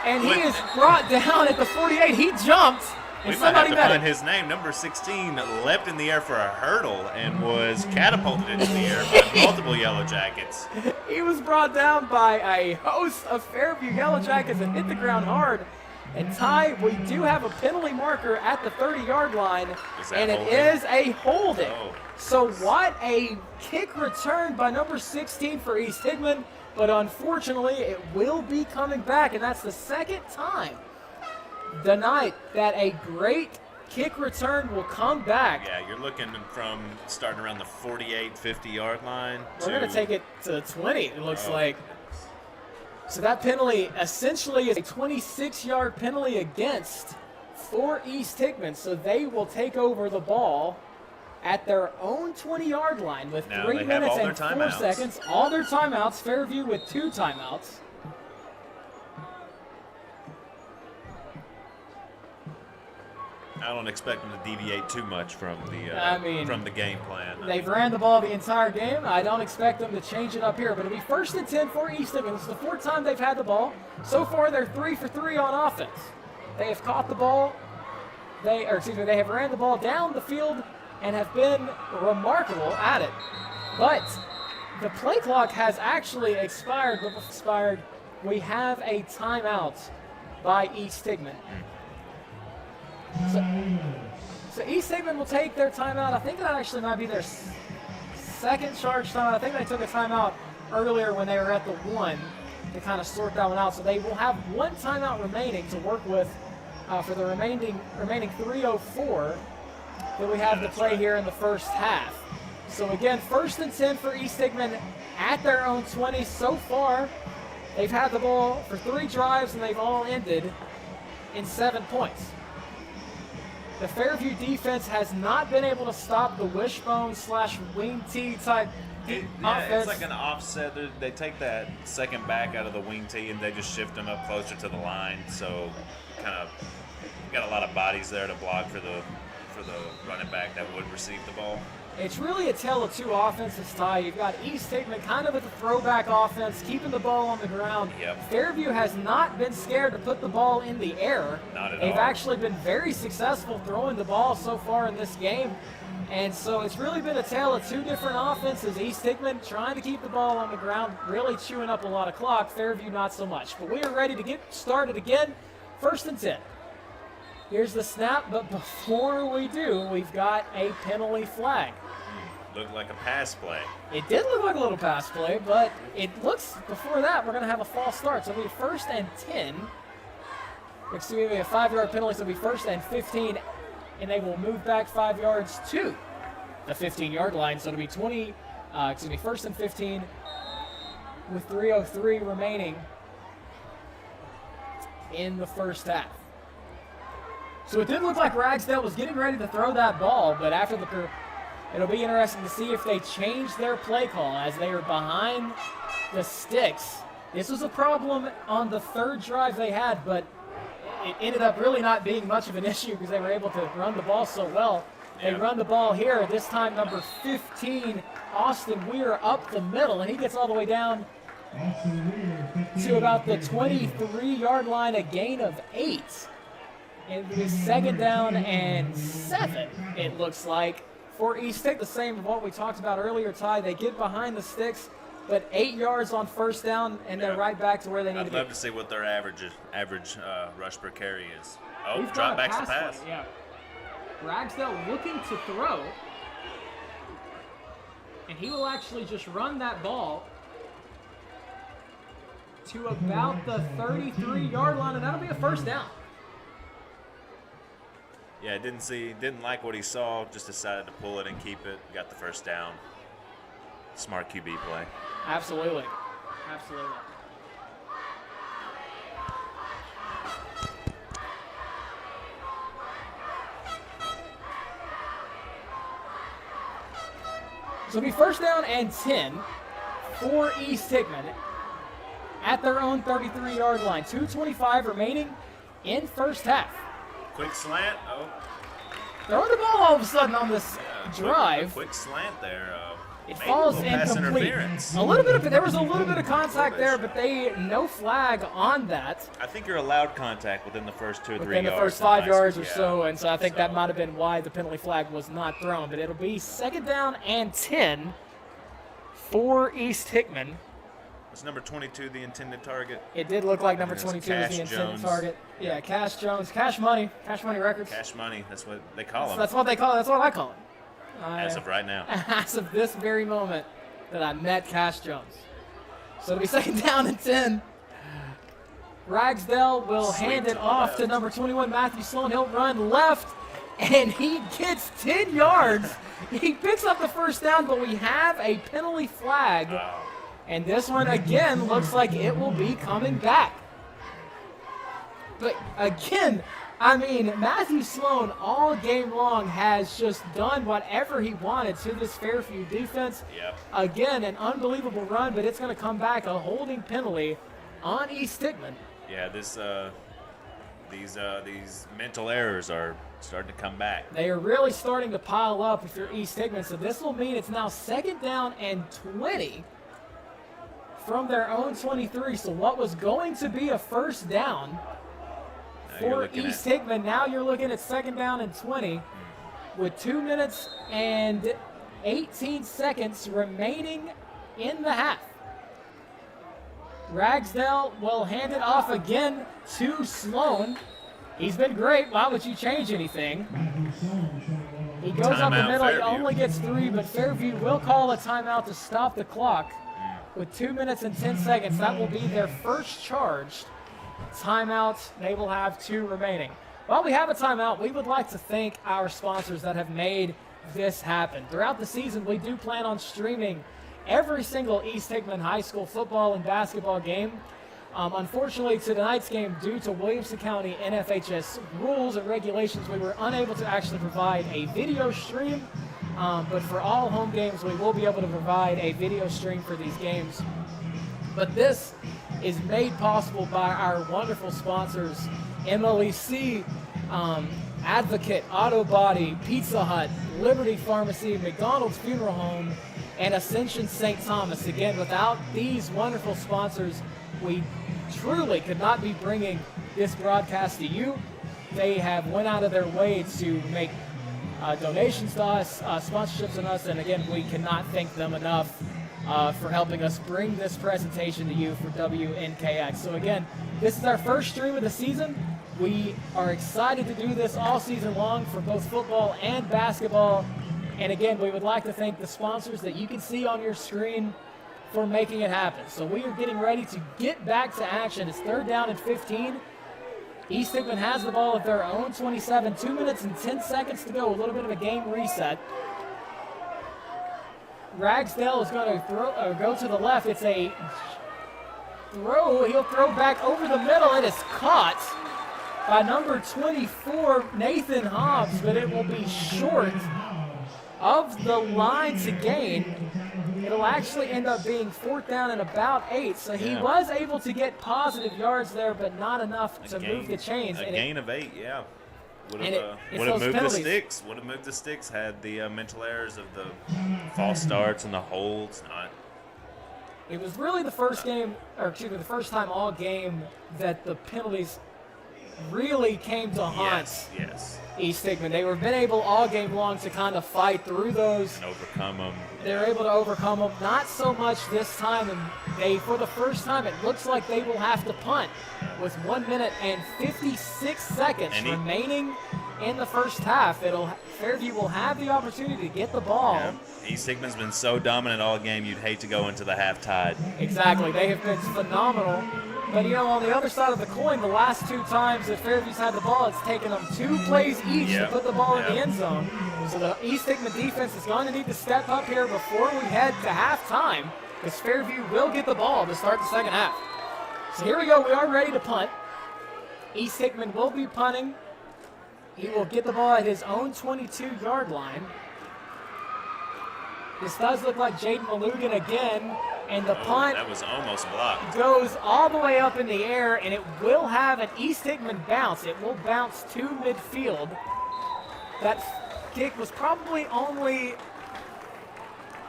And he is brought down at the 48. He jumped, and we might have somebody to met find him. his name. Number 16 leapt in the air for a hurdle and was catapulted into the air by multiple Yellow Jackets. He was brought down by a host of Fairview Yellow Jackets and hit the ground hard. And Ty, we do have a penalty marker at the 30-yard line, and it is a holding. Oh. So what a kick return by number 16 for East Hickman, but unfortunately it will be coming back, and that's the second time tonight that a great kick return will come back. Yeah, you're looking from starting around the 48, 50-yard line. We're going to take it to the 20, it looks like. So that penalty essentially is a 26-yard penalty against for East Hickman. So they will take over the ball at their own 20-yard line with Now 3 they have minutes all and their 4 timeouts. seconds. All their timeouts. Fairview with 2 timeouts. I don't expect them to deviate too much from the game plan. They've ran the ball the entire game. I don't expect them to change it up here, but it'll be 1st and 10 for East Hickman. This is the 4th time they've had the ball. So far, they're 3 for 3 on offense. They have caught the ball. They have ran the ball down the field and have been remarkable at it. But the play clock has actually expired. But before expired, we have a timeout by East Hickman. So East Hickman will take their timeout. I think that actually might be their second charge timeout. I think they took a timeout earlier when they were at the 1 to kind of sort that one out. So they will have 1 timeout remaining to work with for the remaining 3:04 that we have to play here in the first half. So again, 1st and 10 for East Hickman at their own 20 so far. They've had the ball for 3 drives and they've all ended in 7 points. The Fairview defense has not been able to stop the wishbone / wing T type offense. It's like an offset. They take that second back out of the wing tee and they just shift them up closer to the line. So kind of got a lot of bodies there to block for the running back that would receive the ball. It's really a tale of 2 offenses, Ty. You've got East Hickman kind of with a throwback offense, keeping the ball on the ground. Yep. Fairview has not been scared to put the ball in the air. Not at all. They've actually been very successful throwing the ball so far in this game. And so it's really been a tale of 2 different offenses. East Hickman trying to keep the ball on the ground, really chewing up a lot of clock. Fairview not so much. But we are ready to get started again. 1st and 10. Here's the snap, but before we do, we've got a penalty flag. Looked like a pass play. It did look like a little pass play, but it looks, before that, we're going to have a false start. So it'll be 1st and 10. Excuse me, a 5-yard penalty, so it'll be 1st and 15, and they will move back 5 yards to the 15-yard line. So it'll be 1st and 15 with 3:03 remaining in the first half. So it did look like Ragsdale was getting ready to throw that ball, but after it'll be interesting to see if they change their play call as they are behind the sticks. This was a problem on the third drive they had, but it ended up really not being much of an issue because they were able to run the ball so well. They run the ball here, this time number 15, Austin Weir, up the middle, and he gets all the way down to about the 23-yard line, a gain of 8. It'll be 2nd down and 7, it looks like, for East Hick. The same as what we talked about earlier, Ty. They get behind the sticks, but 8 yards on 1st down, and they're right back to where they need to be. I'd love to see what their average rush per carry is. Oh, We've drop got a back's the pass. play, yeah. Ragsdale looking to throw, and he will actually just run that ball to about the 33-yard line, and that'll be a 1st down. Yeah, didn't like what he saw, just decided to pull it and keep it. Got the 1st down. Smart QB play. Absolutely. Absolutely. So it'll be 1st down and 10 for East Hickman at their own 33-yard line. 2:25 remaining in first half. Quick slant. Oh. Throwing the ball all of a sudden on this drive. Quick slant there. It falls incomplete. There was a little bit of contact there, but no flag on that. I think you're allowed contact within the first 2 or 3 yards. Within the first 5 yards or so, and so I think that might have been why the penalty flag was not thrown. But it'll be 2nd down and 10 for East Hickman. Was number 22 the intended target? It did look like number 22 was the intended target. Yeah, Cash Jones, Cash Money Records. Cash Money, that's what they call him. That's what they call it. That's what I call it. As of right now. As of this very moment that I met Cash Jones. So it'll be 2nd down and 10. Ragsdale will hand it off to number 21, Matthew Sloan. He'll run left, and he gets 10 yards. He picks up the 1st down, but we have a penalty flag. And this one, again, looks like it will be coming back. But, again, I mean, Matthew Sloan all game long has just done whatever he wanted to this Fairview defense. Yep. Again, an unbelievable run, but it's going to come back a holding penalty on East Hickman. Yeah, these mental errors are starting to come back. They are really starting to pile up if you're East Hickman. So this will mean it's now 2nd down and 20 from their own 23. So what was going to be a 1st down for East Hickman, now you're looking at 2nd down and 20 with 2 minutes and 18 seconds remaining in the half. Ragsdale will hand it off again to Sloan. He's been great. Why would you change anything? He goes up the middle. Fairview. He only gets 3, but Fairview will call a timeout to stop the clock with 2 minutes and 10 seconds. That will be their first charged timeout. They will have 2 remaining. While we have a timeout, we would like to thank our sponsors that have made this happen. Throughout the season, we do plan on streaming every single East Hickman High School football and basketball game. Unfortunately, tonight's game, due to Williamson County NFHS rules and regulations, we were unable to actually provide a video stream. But for all home games, we will be able to provide a video stream for these games. But this is made possible by our wonderful sponsors, MLEC, Advocate, Auto Body, Pizza Hut, Liberty Pharmacy, McDonald's Funeral Home, and Ascension St. Thomas. Again, without these wonderful sponsors, we truly could not be bringing this broadcast to you. They have went out of their way to make donations to us, sponsorships on us, and again, we cannot thank them enough for helping us bring this presentation to you for WNKX. So again, this is our first stream of the season. We are excited to do this all season long for both football and basketball. And again, we would like to thank the sponsors that you can see on your screen for making it happen. So we are getting ready to get back to action. It's 3rd down and 15. East Hickman has the ball at their own 27. 2 minutes and 10 seconds to go. A little bit of a game reset. Ragsdale is going to go to the left. It's a throw. He'll throw back over the middle. It is caught by number 24, Nathan Hobbs, but it will be short of the line to gain. It'll actually end up being 4th down and about 8. So he was able to get positive yards there, but not enough to move the chains. A gain of 8, yeah. Would have moved penalties. the sticks. Would have moved the sticks had the mental errors of the false starts and the holds not. It was really the first game, or excuse me, the first time all game that the penalties really came to haunt East Hickman. They were been able all game long to kind of fight through those and overcome them. They were able to overcome them. Not so much this time, and they, for the first time, it looks like they will have to punt with 1 minute and 56 seconds remaining in the first half. Fairview will have the opportunity to get the ball. Yeah. East Hickman's been so dominant all game, you'd hate to go into the half tied. Exactly. They have been phenomenal. But, on the other side of the coin, the last 2 times that Fairview's had the ball, it's taken them 2 plays each to put the ball in the end zone. So the East Hickman defense is going to need to step up here before we head to halftime, because Fairview will get the ball to start the second half. So here we go. We are ready to punt. East Hickman will be punting. He will get the ball at his own 22-yard line. This does look like Jaden Malugan again, and the punt that was almost blocked. Goes all the way up in the air, and it will have an East Hickman bounce. It will bounce to midfield. That kick was probably only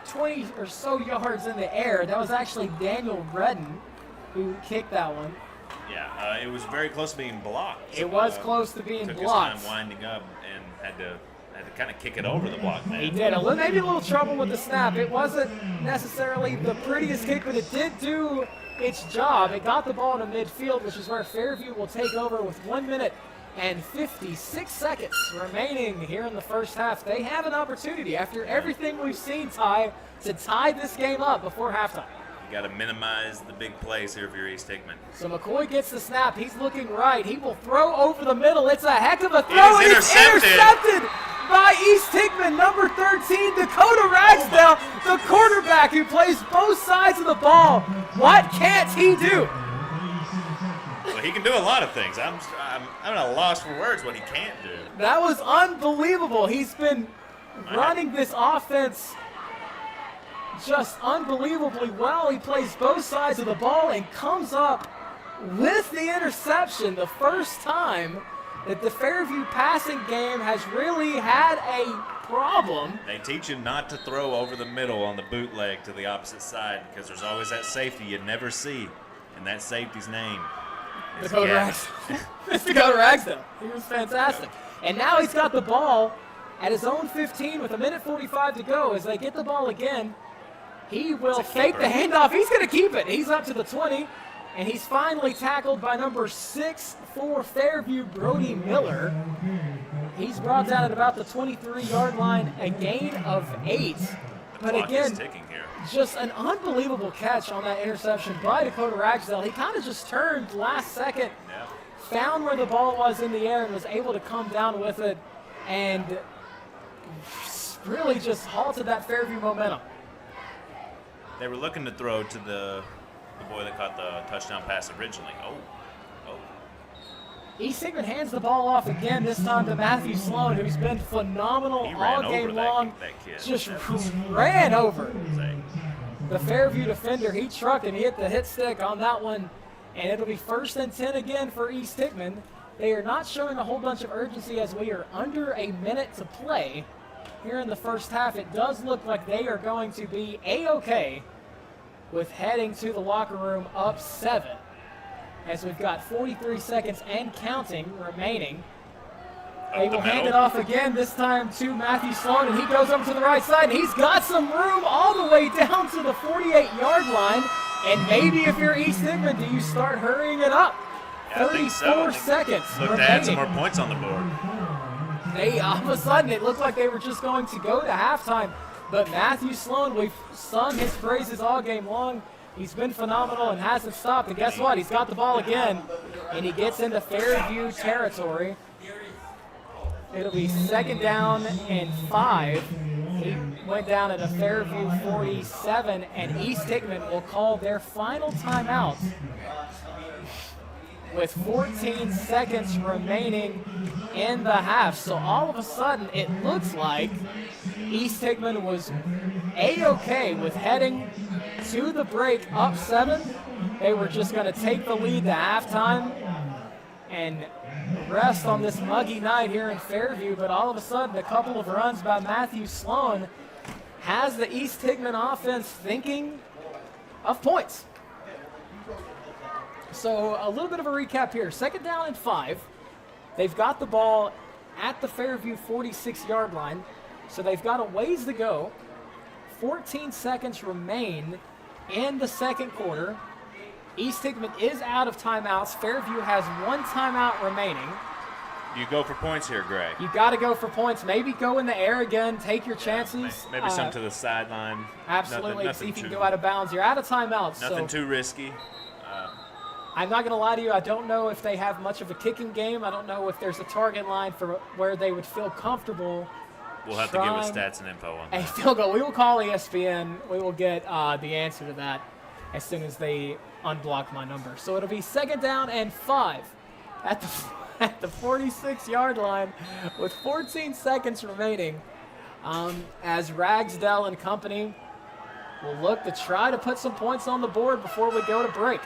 20 or so yards in the air. That was actually Daniel Redden who kicked that one. Yeah, it was very close to being blocked. It was close to being blocked. Took his time winding up and had to kind of kick it over the block man. He did. Maybe a little trouble with the snap. It wasn't necessarily the prettiest kick, but it did do its job. It got the ball to midfield, which is where Fairview will take over with 1 minute and 56 seconds remaining here in the first half. They have an opportunity, after everything we've seen, Ty, to tie this game up before halftime. You got to minimize the big plays here for your East Hickman. So McCoy gets the snap. He's looking right. He will throw over the middle. It's a heck of a throw. It's intercepted by East Hickman, number 13, Dakota Ragsdale, the quarterback who plays both sides of the ball. What can't he do? Well, he can do a lot of things. I'm at a loss for words what he can't do. That was unbelievable. He's been running this offense just unbelievably well. He plays both sides of the ball and comes up with the interception, the first time that the Fairview passing game has really had a problem. They teach you not to throw over the middle on the bootleg to the opposite side, because there's always that safety you never see, and that safety's name is Dakota Ragsdale. It's Dakota Ragsdale. He was fantastic. And now he's got the ball at his own 15 with 1:45 to go. As they get the ball again, he will fake the handoff. He's going to keep it. He's up to the 20. And he's finally tackled by number 6 for Fairview, Brody Miller. He's brought down at about the 23-yard line, a gain of 8. But again, just an unbelievable catch on that interception by Dakota Ragsdale. He kind of just turned last second, found where the ball was in the air, and was able to come down with it and really just halted that Fairview momentum. They were looking to throw to the boy that caught the touchdown pass originally. East Hickman hands the ball off again, this time to Matthew Sloan, who's been phenomenal all game long. Just ran over the Fairview defender. He trucked and he hit the hit stick on that one, and it'll be 1st and 10 again for East Hickman. They are not showing a whole bunch of urgency as we are under a minute to play here in the first half. It does look like they are going to be A-okay with heading to the locker room up 7, as we've got 43 seconds and counting remaining. They will hand it off again, this time to Matthew Sloan, and he goes over to the right side, and he's got some room all the way down to the 48-yard line. And maybe if you're East Hickman, do you start hurrying it up? 34 seconds Look to add some more points on the board. They, all of a sudden, it looked like they were just going to go to halftime. But Matthew Sloan, we've sung his praises all game long. He's been phenomenal and hasn't stopped. And guess what? He's got the ball again, and he gets into Fairview territory. It'll be 2nd down and 5. went down at a Fairview 47, and East Hickman will call their final timeout with 14 seconds remaining in the half. So all of a sudden, it looks like East Hickman was A-okay with heading to the break up 7. They were just going to take the lead to halftime and rest on this muggy night here in Fairview, but all of a sudden, a couple of runs by Matthew Sloan has the East Hickman offense thinking of points. So a little bit of a recap here. 2nd down and 5. They've got the ball at the Fairview 46-yard line, so they've got a ways to go. 14 seconds remain in the second quarter. East Hickman is out of timeouts. Fairview has 1 timeout remaining. You go for points here, Gray. You got to go for points. Maybe go in the air again. Take your chances. Maybe some to the sideline. Absolutely. See if you can go out of bounds. You're out of timeouts. Nothing too risky. I'm not going to lie to you. I don't know if they have much of a kicking game. I don't know if there's a target line for where they would feel comfortable. We'll have to give us stats and info on that. A field goal. We will call ESPN. We will get the answer to that as soon as they unblock my number. So it'll be 2nd down and 5 at the 46-yard line with 14 seconds remaining, as Ragsdale and company will look to try to put some points on the board before we go to break.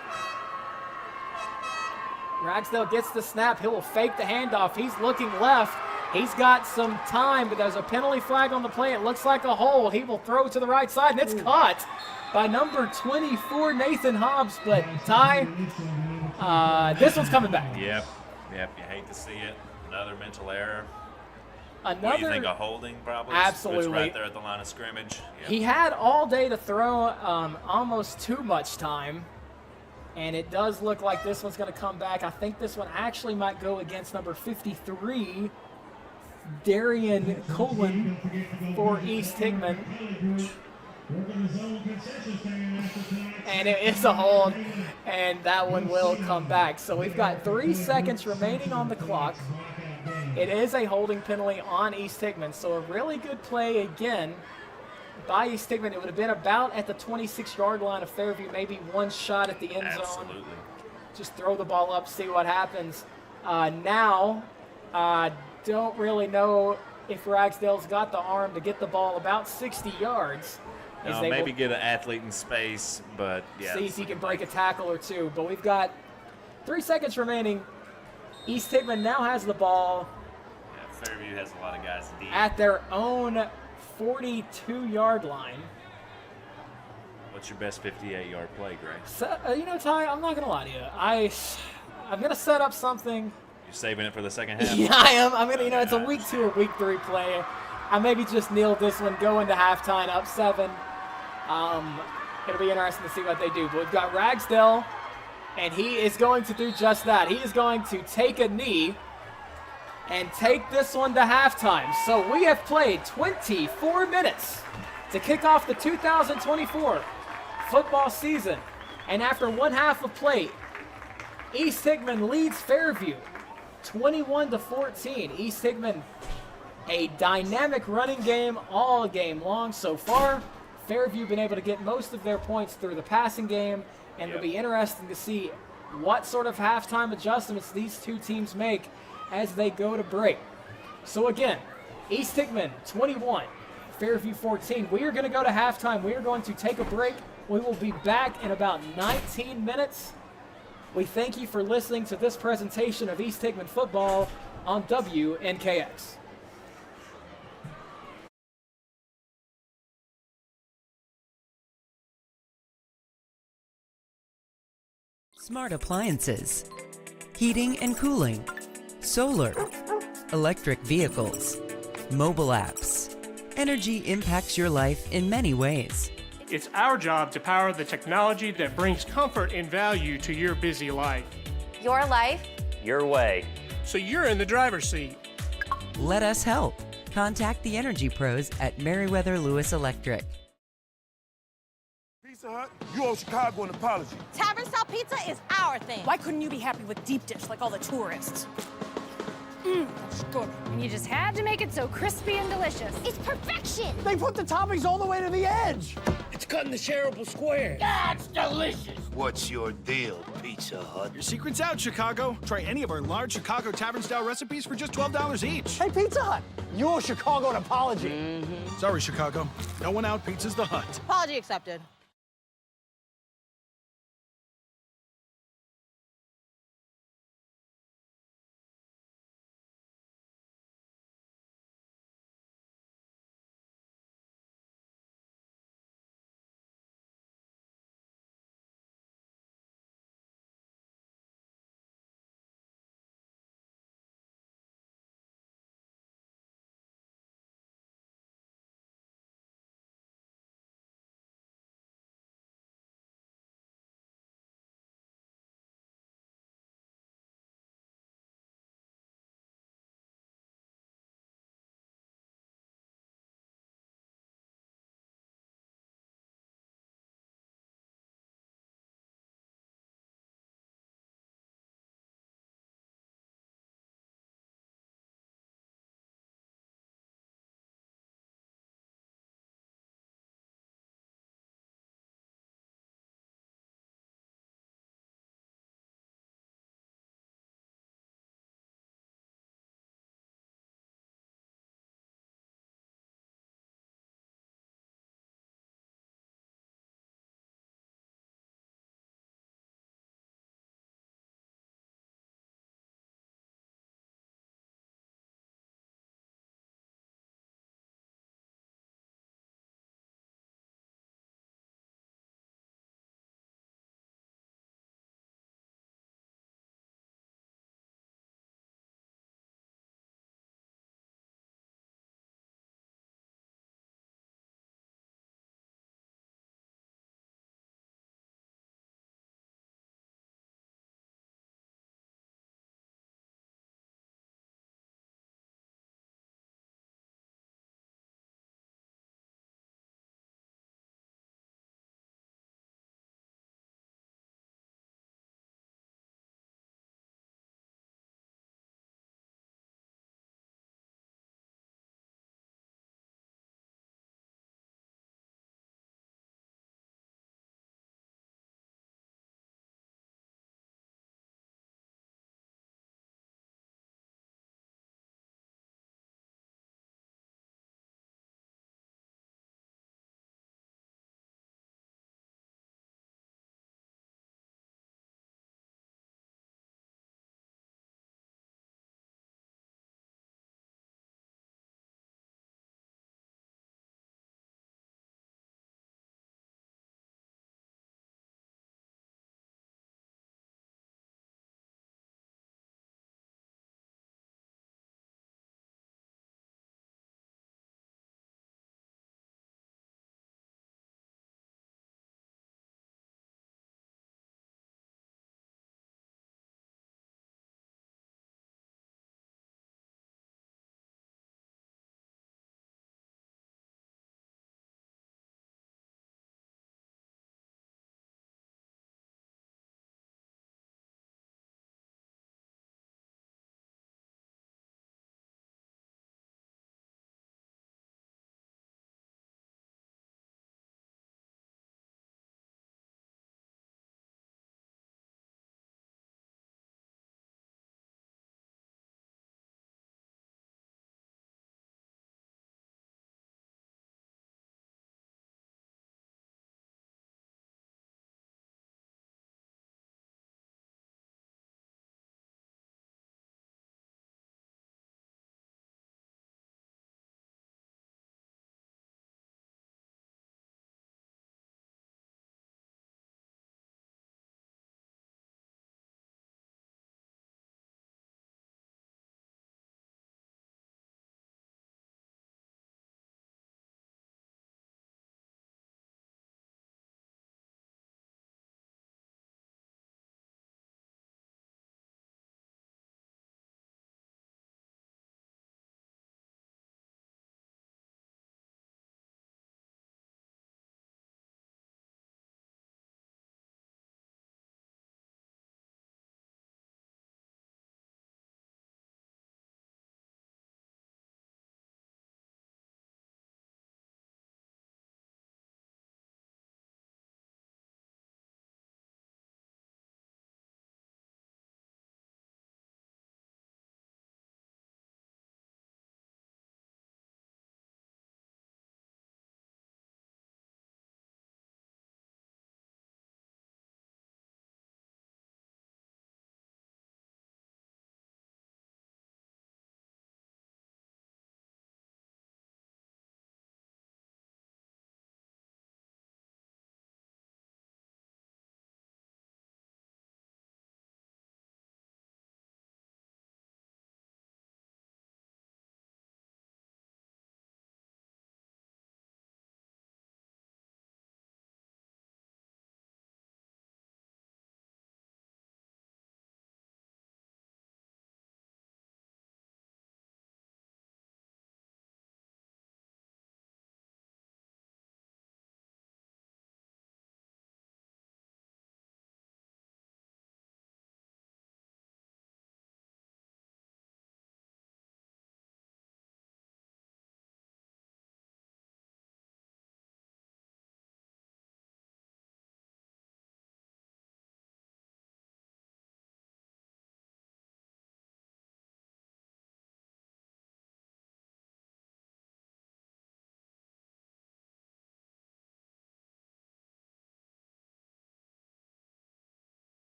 Ragsdale gets the snap. He will fake the handoff. He's looking left. He's got some time, but there's a penalty flag on the play. It looks like a hole. He will throw to the right side, and it's caught by number 24, Nathan Hobbs. But Ty, this one's coming back. Yep. You hate to see it. Another mental error. What do you think, a holding probably? Absolutely. It's right there at the line of scrimmage. Yep. He had all day to throw, almost too much time. And it does look like this one's going to come back. I think this one actually might go against number 53, Darian Colin for East Hickman. And it is a hold, and that one will come back. So we've got 3 seconds remaining on the clock. It is a holding penalty on East Hickman, so a really good play again by East Hickman. It would have been about at the 26-yard line of Fairview, maybe one shot at the end zone. Absolutely. Just throw the ball up, see what happens. Don't really know if Ragsdale's got the arm to get the ball about 60 yards. Maybe get an athlete in space, but yeah. See if he can break a tackle or two. But we've got 3 seconds remaining. East Hickman now has the ball. Yeah, Fairview has a lot of guys deep. At their own 42-yard line. What's your best 58-yard play, Gray? So, Ty, I'm not going to lie to you. I'm going to set up something. You're saving it for the second half? Yeah, I am. I'm going to, it's a week 2 or week 3 play. I maybe just nailed this one, go into halftime, up 7. It'll be interesting to see what they do. But we've got Ragsdale, and he is going to do just that. He is going to take a knee and take this one to halftime. So we have played 24 minutes to kick off the 2024 football season. And after one half of play, East Hickman leads Fairview 21-14. East Hickman, a dynamic running game all game long so far. Fairview been able to get most of their points through the passing game, and it'll be interesting to see what sort of halftime adjustments these two teams make as they go to break. So again, East Hickman 21, Fairview 14. We are going to go to halftime. We are going to take a break. We will be back in about 19 minutes. We thank you for listening to this presentation of East Hickman football on WNKX. Smart appliances, heating and cooling, solar, electric vehicles, mobile apps. Energy impacts your life in many ways. It's our job to power the technology that brings comfort and value to your busy life. Your life, your way. So you're in the driver's seat. Let us help. Contact the energy pros at Meriwether Lewis Electric. Pizza Hut, you owe Chicago an apology. Tavern style pizza is our thing. Why couldn't you be happy with deep dish like all the tourists? That's good. And you just had to make it so crispy and delicious. It's perfection! They put the toppings all the way to the edge. It's cutting the shareable square. That's delicious! What's your deal, Pizza Hut? Your secret's out, Chicago. Try any of our large Chicago Tavern-style recipes for just $12 each. Hey, Pizza Hut, your Chicago apology. Sorry, Chicago. No one out pizzas the Hut. Apology accepted.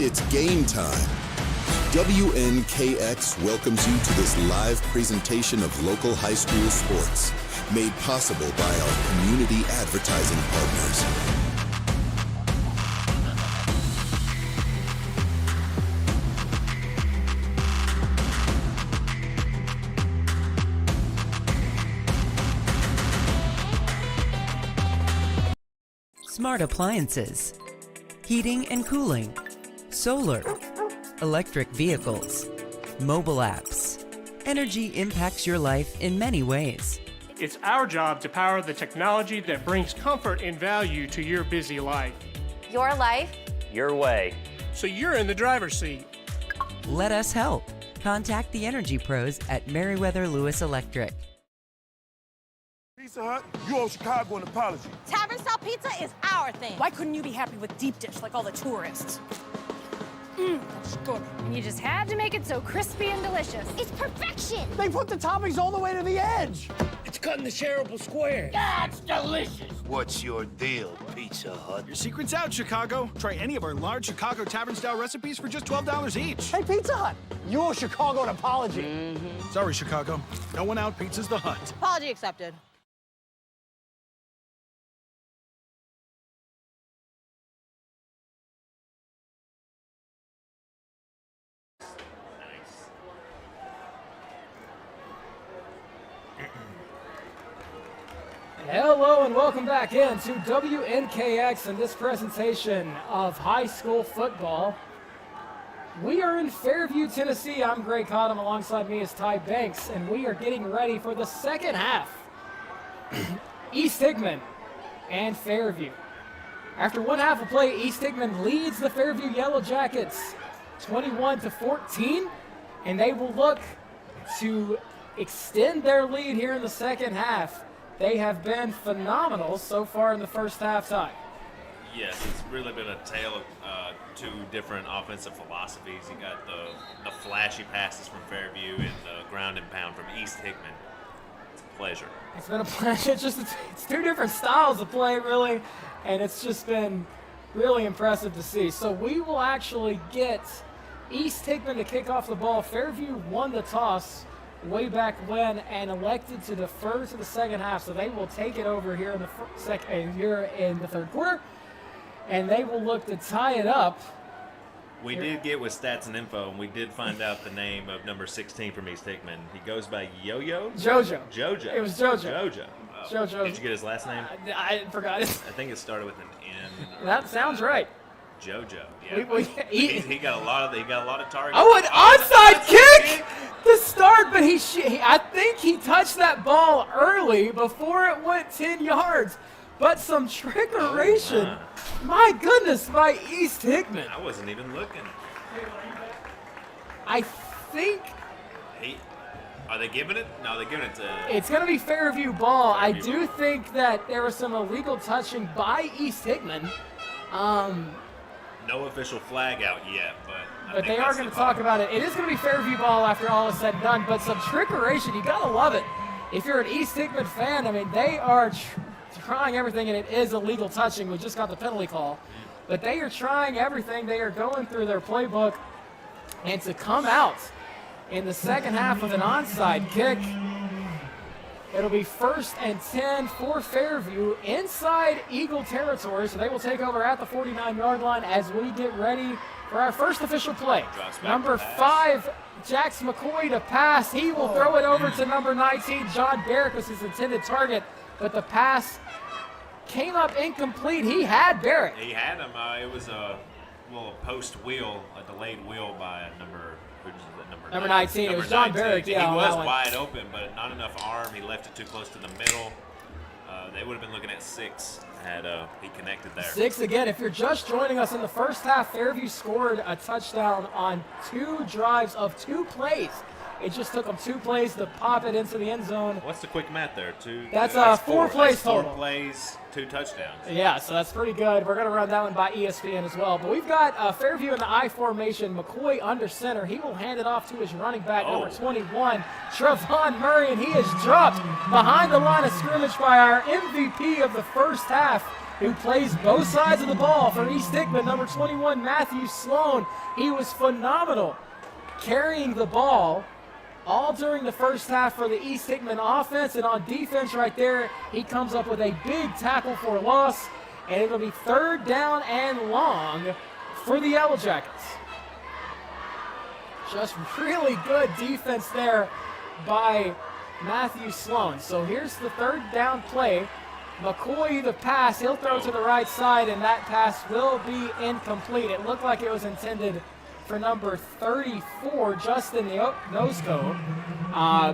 It's game time. WNKX welcomes you to this live presentation of local high school sports, made possible by our community advertising partners. Smart appliances, heating and cooling, solar, electric vehicles, mobile apps. Energy impacts your life in many ways. It's our job to power the technology that brings comfort and value to your busy life. Your life, Your way. So you're in the driver's seat. Let us help. Contact the energy pros at Meriwether Lewis Electric. Pizza Hut, you owe Chicago an apology. Tavern style pizza is our thing. Why couldn't you be happy with deep dish like all the tourists? That's good. and you just had to make it so crispy and delicious. It's perfection. They put the toppings all the way to the edge. It's cut in the shareable square. That's delicious. What's your deal, Pizza Hut? Your secret's out, Chicago. Try any of our large Chicago tavern-style recipes for just $12 each. Hey, Pizza Hut, you owe Chicago an apology. Sorry, Chicago. No one out pizza's the Hut. Apology accepted. Hello and welcome back in to WNKX and this presentation of high school football. We are in Fairview, Tennessee. I'm Greg Cottom. Alongside me is Ty Banks, and we are getting ready for the second half. East Hickman and Fairview. After one half of play, East Hickman leads the Fairview Yellow Jackets 21-14, and they will look to extend their lead here in the second half. They have been phenomenal so far in the first half time. Yes, it's really been a tale of two different offensive philosophies. You got the flashy passes from Fairview and the ground and pound from East Hickman. It's a pleasure. It's been a pleasure. It's two different styles of play, really, and it's just been really impressive to see. So we will actually get East Hickman to kick off the ball. Fairview won the toss way back when and elected to defer to the second half, so they will take it over here in the third quarter, and they will look to tie it up. We did get with stats and info, and we did find out the name of number 16 from East Hickman. He goes by Yo-Yo? Jojo. Jojo. It was Jojo. Jojo. Oh. Jojo. Did you get his last name? I forgot it. I think it started with an N. That sounds right. Jojo. Yeah. He got a lot of targets. Oh, an onside kick to start, but I think he touched that ball early before it went 10 yards. But some trickeration. Oh, my goodness, by East Hickman. I wasn't even looking. I think Are they giving it? No, they're giving it to. it's going to be Fairview ball. I Fairview do ball. think that there was some illegal touching by East Hickman. No official flag out yet, but But they are going to talk about it. It is going to be Fairview ball after all is said and done, but some trickeration. You got to love it. If you're an East Hickman fan, I mean, they are trying everything, and it is illegal touching. We just got the penalty call. But they are trying everything. They are going through their playbook. And to come out in the second half with an onside kick, it'll be 1st and 10 for Fairview inside Eagle territory. So they will take over at the 49-yard line as we get ready for our first official play. Number 5, Jax McCoy to pass. He will throw it over to number 19. John Barrett was his intended target, but the pass came up incomplete. He had Barrett. He had him. It was a little post wheel, a delayed wheel by number 19. It was John Barrett. Yeah, he was wide open, but not enough arm. He left it too close to the middle. They would have been looking at 6 had he connected there. 6 again. If you're just joining us in the first half, Fairview scored a touchdown on 2 drives of 2 plays. It just took them 2 plays to pop it into the end zone. What's the quick math there? That's 4 plays total. 4 plays, 2 touchdowns. Yeah, so that's pretty good. We're going to run that one by ESPN as well. But we've got Fairview in the I formation. McCoy under center. He will hand it off to his running back, number 21, Trevon Murray, and he is dropped behind the line of scrimmage by our MVP of the first half. who plays both sides of the ball for East Hickman, number 21, Matthew Sloan. He was phenomenal carrying the ball all during the first half for the East Hickman offense, and on defense right there, he comes up with a big tackle for loss, and it'll be 3rd down and long for the Yellow Jackets. Just really good defense there by Matthew Sloan. So here's the 3rd down play. McCoy, the pass, he'll throw to the right side, and that pass will be incomplete. It looked like it was intended for number 34, Justin Nosco.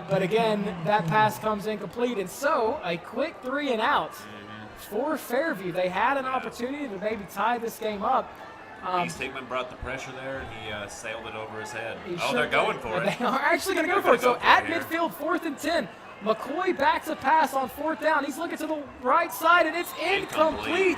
But again, that pass comes incomplete. And so a quick 3 and out for Fairview. They had an opportunity to maybe tie this game up. East Hickman brought the pressure there, and he sailed it over his head. They're going for it. They are actually going to go for it. So at midfield, 4th and 10. McCoy backs a pass on 4th down. He's looking to the right side, and it's incomplete.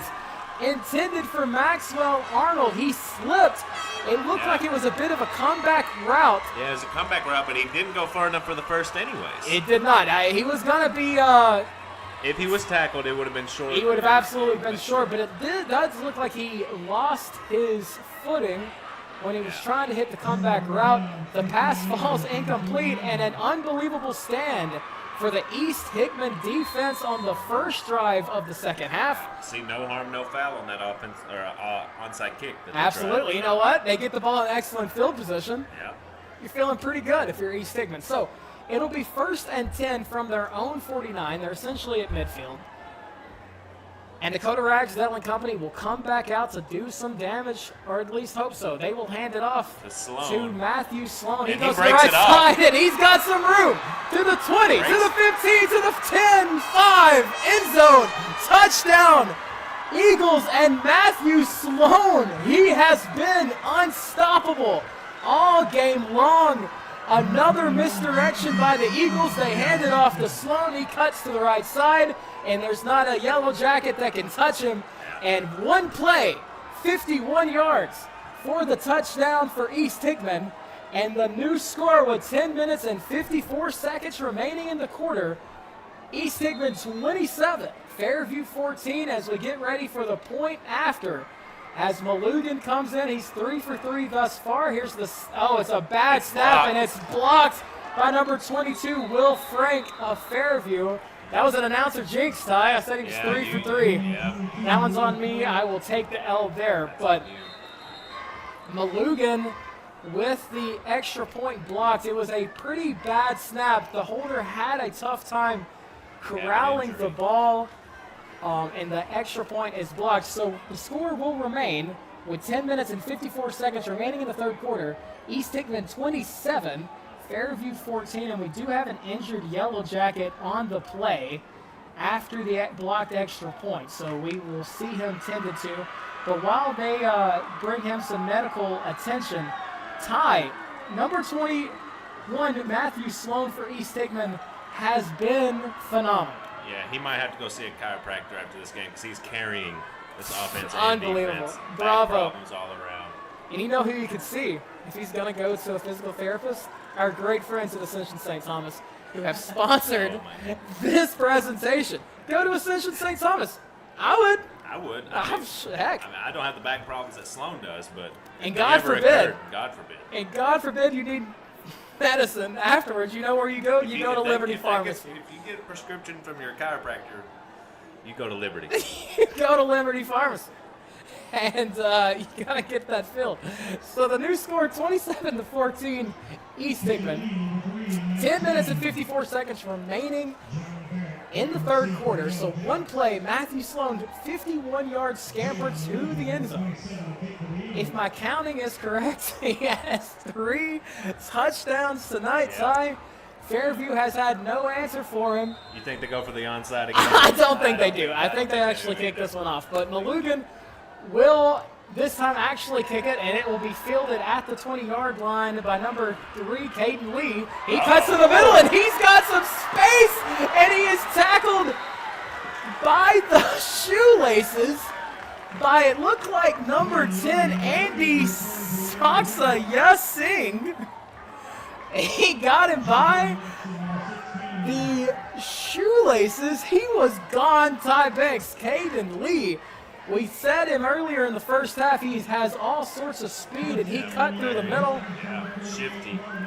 Intended for Maxwell Arnold. He slipped. It looked like it was a bit of a comeback route. Yeah, it was a comeback route, but he didn't go far enough for the first anyways. It did not. He was going to be... if he was tackled, it would have been short. He would have absolutely been short, but it does look like he lost his footing when he was trying to hit the comeback route. The pass falls incomplete, and an unbelievable stand for the East Hickman defense on the first drive of the second half. See, no harm, no foul on that offense or onside kick. Absolutely. You know what? They get the ball in excellent field position. Yeah. You're feeling pretty good if you're East Hickman. So it'll be 1st and 10 from their own 49. They're essentially at midfield. And Dakota Rags Detling Company will come back out to do some damage, or at least hope so. They will hand it off to Matthew Sloan. He goes to the right side, and he's got some room. To the 20, to the 15, to the 10, 5, end zone, touchdown. Eagles and Matthew Sloan. He has been unstoppable all game long. Another misdirection by the Eagles. They hand it off to Sloan. He cuts to the right side, and there's not a Yellow Jacket that can touch him. And one play, 51 yards for the touchdown for East Hickman. And the new score with 10 minutes and 54 seconds remaining in the quarter. East Hickman 27, Fairview 14 as we get ready for the point after. As Malugan comes in, he's 3 for 3 thus far. Here's the, it's a bad snap, and it's blocked by number 22, Will Frank of Fairview. That was an announcer jinx, Ty. I said he was 3 for 3. That one's on me. I will take the L there. But Malugan with the extra point blocked. It was a pretty bad snap. The holder had a tough time corralling the ball. And the extra point is blocked. So the score will remain with 10 minutes and 54 seconds remaining in the third quarter. East Hickman 27, Fairview 14, and we do have an injured Yellow Jacket on the play after the blocked extra point. So we will see him tended to. But while they bring him some medical attention, Ty, number 21, Matthew Sloan for East Hickman, has been phenomenal. Yeah, he might have to go see a chiropractor after this game because he's carrying this offense. Unbelievable. And defense. Bravo. Back problems all around. And you know who you could see if he's going to go to a physical therapist? Our great friends at Ascension St. Thomas, who have sponsored this presentation. Go to Ascension St. Thomas. I would. Heck. I mean, I don't have the back problems that Sloan does, but and God forbid. God forbid. And God forbid you need medicine afterwards. You know where you go? You go to Liberty Pharmacy. If you get a prescription from your chiropractor, you go to Liberty. You go to Liberty Pharmacy. And you got to get that filled. So the new score, 27-14, East Hickman. 10 minutes and 54 seconds remaining in the third quarter. So one play, Matthew Sloan, 51-yard scamper to the end zone. If my counting is correct, he has 3 touchdowns tonight, Ty. Fairview has had no answer for him. You think they go for the onside again? I don't think they do. I think they actually kick this one off. But Malugan will this time actually kick it, and it will be fielded at the 20-yard line by number 3, Caden Lee. He cuts to the middle, and he's got some space, and he is tackled by the shoelaces by, it looked like, number 10, Andy Saksa Yasing. He got him by the shoelaces. He was gone, Ty Banks. Caden Lee We said him earlier in the first half, he has all sorts of speed, and he cut through the middle. Yeah,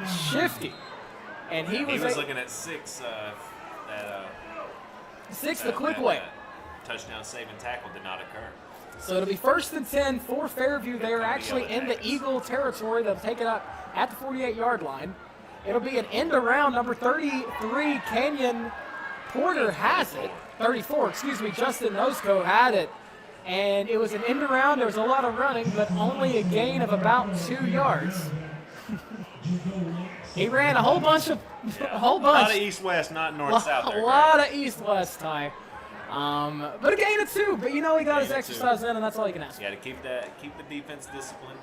Shifty. And he was looking at 6. Six the quick way. Touchdown saving tackle did not occur. So it'll be 1st and 10 for Fairview. They're actually in the Eagle territory. They'll take it up at the 48-yard line. It'll be an end around. Number 33, Canyon Porter has it. 34, excuse me, Justin Nosco had it. And it was an end around. There was a lot of running, but only a gain of about 2 yards. He ran a whole bunch. A lot of east-west, not north-south. A lot of east-west, Ty. But a gain of 2. But he got his exercise in, and that's all you can ask. You got to keep the defense disciplined.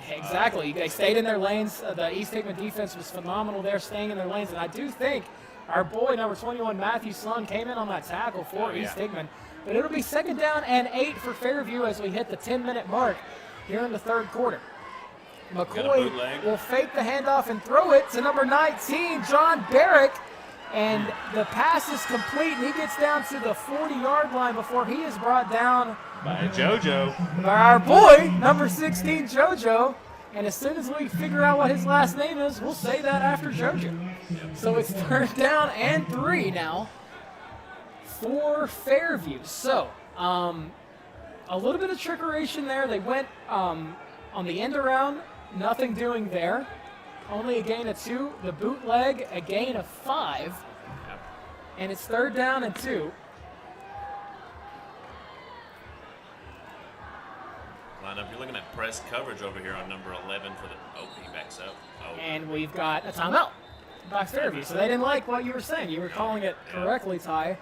Exactly. They stayed in their lanes. The East Hickman defense was phenomenal there, staying in their lanes. And I do think our boy, number 21, Matthew Slun, came in on that tackle for East Hickman. But it'll be 2nd down and 8 for Fairview as we hit the 10-minute mark here in the 3rd quarter. McCoy will fake the handoff and throw it to number 19, John Barrick. And the pass is complete, and he gets down to the 40-yard line before he is brought down by JoJo. By our boy, number 16, JoJo. And as soon as we figure out what his last name is, we'll say that after JoJo. So it's 3rd down and 3 now for Fairview. So a little bit of trickeration there. They went on the end around, nothing doing there. Only a gain of 2. The bootleg, a gain of 5. And it's 3rd down and 2. Lineup, you're looking at press coverage over here on number 11 for the he backs up. And we've got a timeout by Fairview. So they didn't like what you were saying. You were calling it correctly, Ty.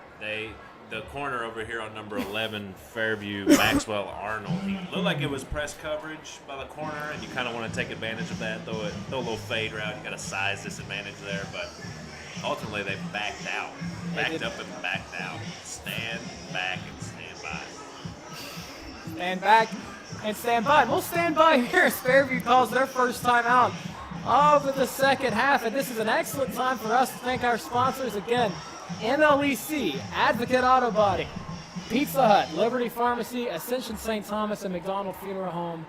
The corner over here on number 11, Fairview, Maxwell Arnold. He looked like it was press coverage by the corner, and you kind of want to take advantage of that. Throw a little fade route. You got a size disadvantage there, but ultimately they backed out. Backed up and backed out. Stand back and stand by. Stand back and stand by. We'll stand by here as Fairview calls their first time out of the 2nd half, and this is an excellent time for us to thank our sponsors again. MLEC, Advocate Auto Body, Pizza Hut, Liberty Pharmacy, Ascension St. Thomas, and McDonald Funeral Home.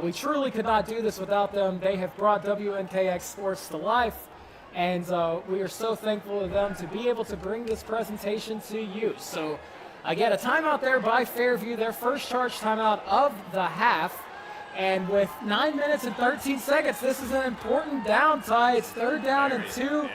We truly could not do this without them. They have brought WNKX Sports to life, and we are so thankful to them to be able to bring this presentation to you. So, again, a timeout there by Fairview, their first charge timeout of the half. And with 9 minutes and 13 seconds, this is an important down, Ty. It's 3rd down and 2.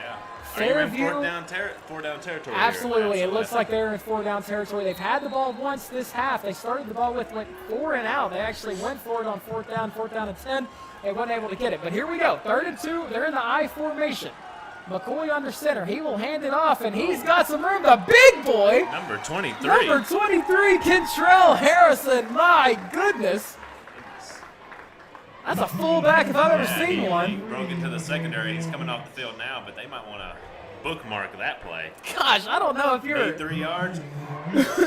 Fairview. 4 down territory. Absolutely. It looks like they're in 4 down territory. They've had the ball once this half. They started the ball went 4 and out. They actually went for it on 4th down and 10. They weren't able to get it. But here we go. 3rd and 2. They're in the I formation. McCoy under center. He will hand it off, and he's got some room. The big boy. Number 23. Number 23, Kentrell Harrison. My goodness. That's a fullback if I've ever seen one. He broke into the secondary. He's coming off the field now, but they might want to bookmark that play. Gosh, I don't know if you're... 3 yards.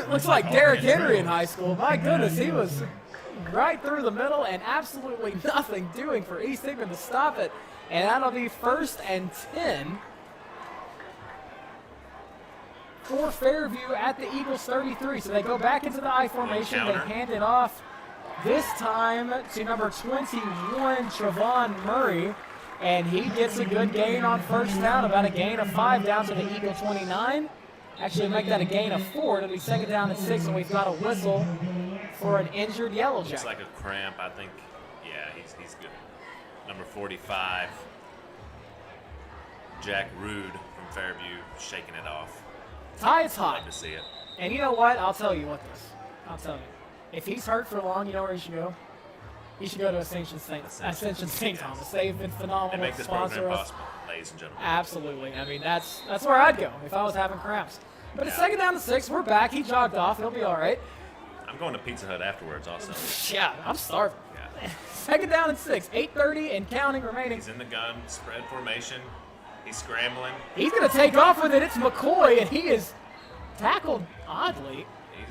Looks like Derrick Henry in high school. My goodness, he was right through the middle and absolutely nothing doing for East Hickman to stop it. And that'll be 1st and 10 for Fairview at the Eagles 33. So they go back into the I formation. They hand it off. This time to number 21, Trevon Murray, and he gets a good gain on 1st down, about a gain of 5 down to the Eagle 29. Actually, make that a gain of 4. It'll be 2nd down and 6, and we've got a whistle for an injured Yellow Jacket. Looks like a cramp, I think. Yeah, he's good. Number 45, Jack Rude from Fairview, shaking it off. Ty, it's hot. Love to see it. And you know what? I'll tell you. If he's hurt for long, you know where he should go? He should go to Ascension St. Thomas. They've been phenomenal. They make this program possible, ladies and gentlemen. Absolutely. I mean, that's where I'd go if I was having cramps. But it's 2nd down and 6. We're back. He jogged off. He'll be all right. I'm going to Pizza Hut afterwards also. Yeah, I'm starving. Yeah. 2nd down and 6. 8:30 and counting remaining. He's in the gun, spread formation. He's scrambling. He's going to take off with it. It's McCoy, and he is tackled oddly.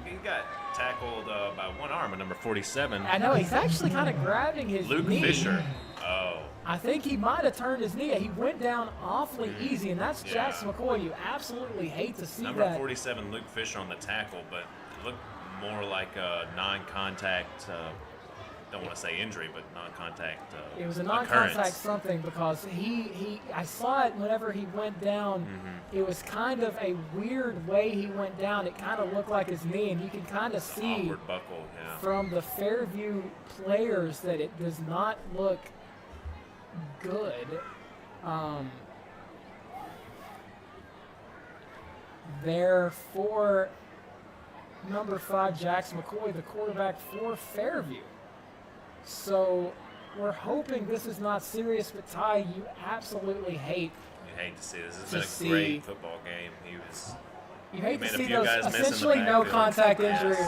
He got tackled by one arm at number 47. I know, he's actually kind of grabbing his Luke knee. Fisher. Oh. I think he might have turned his knee. He went down awfully easy, and that's Jackson McCoy. You absolutely hate to see number that. Number 47, Luke Fisher on the tackle, but look more like a non-contact. Don't want to say injury, but non-contact. It was a non-contact occurrence. something because I saw it whenever he went down. It was kind of a weird way he went down. It kind of looked like his knee, and you can kind of see Awkward buckle, yeah. from the Fairview players that it does not look good. There for number 5, Jax McCoy, the quarterback for Fairview. So we're hoping this is not serious, but Ty, you absolutely hate. You hate to see this. It's been a great football game. You hate to made a see few those guys miss in the essentially no backfield. contact Yes. injury,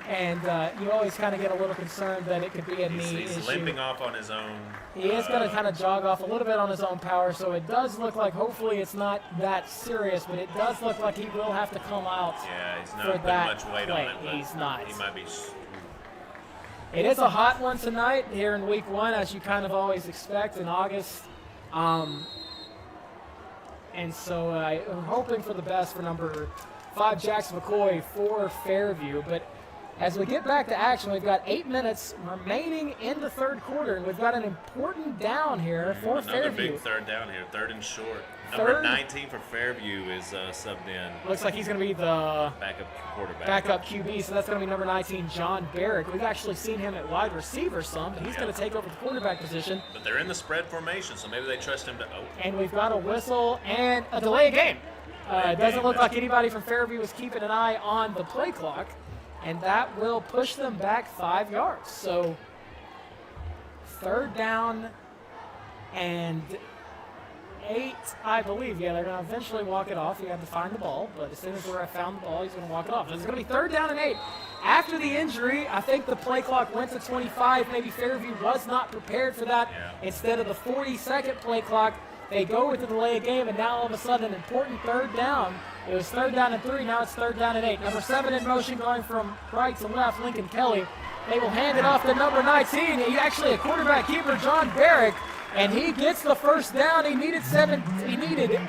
and you always kind of get a little concerned that it could be a knee He's issue. limping off on his own. He is going to kind of jog off a little bit on his own power, so it does look like hopefully it's not that serious, but it does look like he will have to come out Yeah, he's for not putting that much weight play. on it, but He's not. he might be. It is a hot one tonight here in week 1, as you kind of always expect in August. And so I'm hoping for the best for number 5, Jax McCoy for Fairview. But as we get back to action, we've got 8 minutes remaining in the third quarter, and we've got an important down here for Another Fairview. big third down here, 3rd and short. Third. Number 19 for Fairview is subbed in. Looks like he's going to be the backup quarterback. backup QB, so that's going to be number 19, John Barrick. We've actually seen him at wide receiver some, but he's going to take over the quarterback position. But they're in the spread formation, so maybe they trust him to. And we've got a whistle and a delay of game. It doesn't look like anybody from Fairview was keeping an eye on the play clock, and that will push them back 5 yards. So 3rd down and 8, I believe. Yeah, they're going to eventually walk it off. He had to find the ball, but as soon as I found the ball, he's going to walk it off. It's going to be 3rd down and 8. After the injury, I think the play clock went to 25. Maybe Fairview was not prepared for that. Yeah. Instead of the 40-second play clock, they go with the delay of game, and now all of a sudden an important 3rd down. It was 3rd down and 3, now it's 3rd down and 8. Number 7 in motion going from right to left, Lincoln Kelly. They will hand it off to number 19. He's actually a quarterback keeper, John Barrick, and he gets the first down. He needed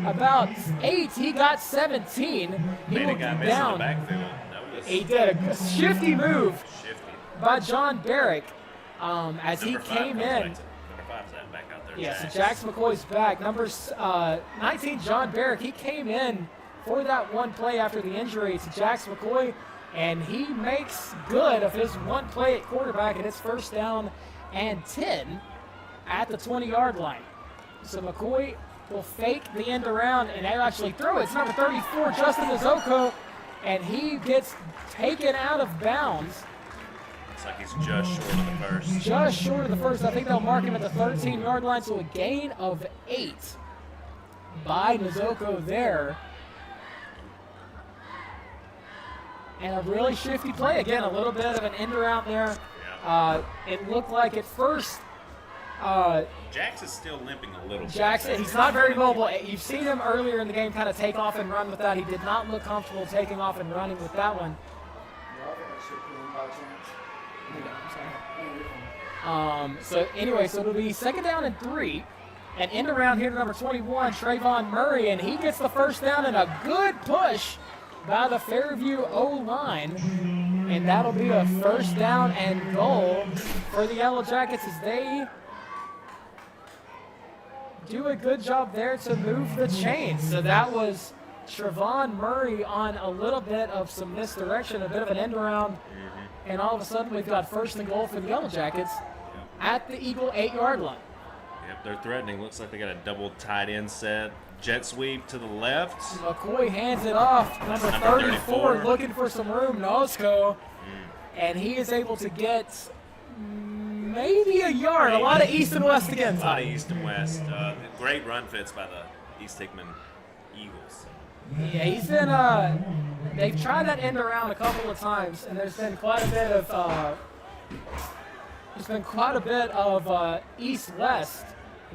about 8. He got 17. He Made a will guy be miss in the down. backfield. He did a shifty move Shifty. by John Barrick as he Number 5 came comes in. back number 5's that back out there. Yeah, so Jax McCoy's back. Number 19, John Barrick, he came in for that one play after the injury to Jax McCoy, and he makes good of his one play at quarterback, and it's 1st down and 10 at the 20-yard line. So McCoy will fake the end around, and they'll actually throw it. It's number 34, Justin Izoko, and he gets taken out of bounds. Looks like he's just short of the first. Just short of the first. I think they'll mark him at the 13-yard line, so a gain of 8 by Nzoko there. And a really shifty play. Again, a little bit of an end around there. It looked like at first Jax is still limping a little bit. Jackson, he's not very mobile. You've seen him earlier in the game kind of take off and run with that. He did not look comfortable taking off and running with that one. So anyway, so it'll be 2nd down and 3. And end around here to number 21, Trayvon Murray, and he gets the 1st down and a good push by the Fairview O-line. And that'll be a 1st down and goal for the Yellow Jackets as they do a good job there to move the chains. So that was Trayvon Murray on a little bit of some misdirection, a bit of an end around. And all of a sudden we've got 1st and goal for the Yellow Jackets at the Eagle 8-yard line. Yep, they're threatening. Looks like they got a double tight end set. Jet sweep to the left. McCoy hands it off. Number 34 looking for some room. Nosko. And he is able to get maybe a yard. A lot of east and west again. A lot of east and west. Great run fits by the East Hickman Eagles. Yeah, he's been. They've tried that end around a couple of times, and there's been quite a bit of east-west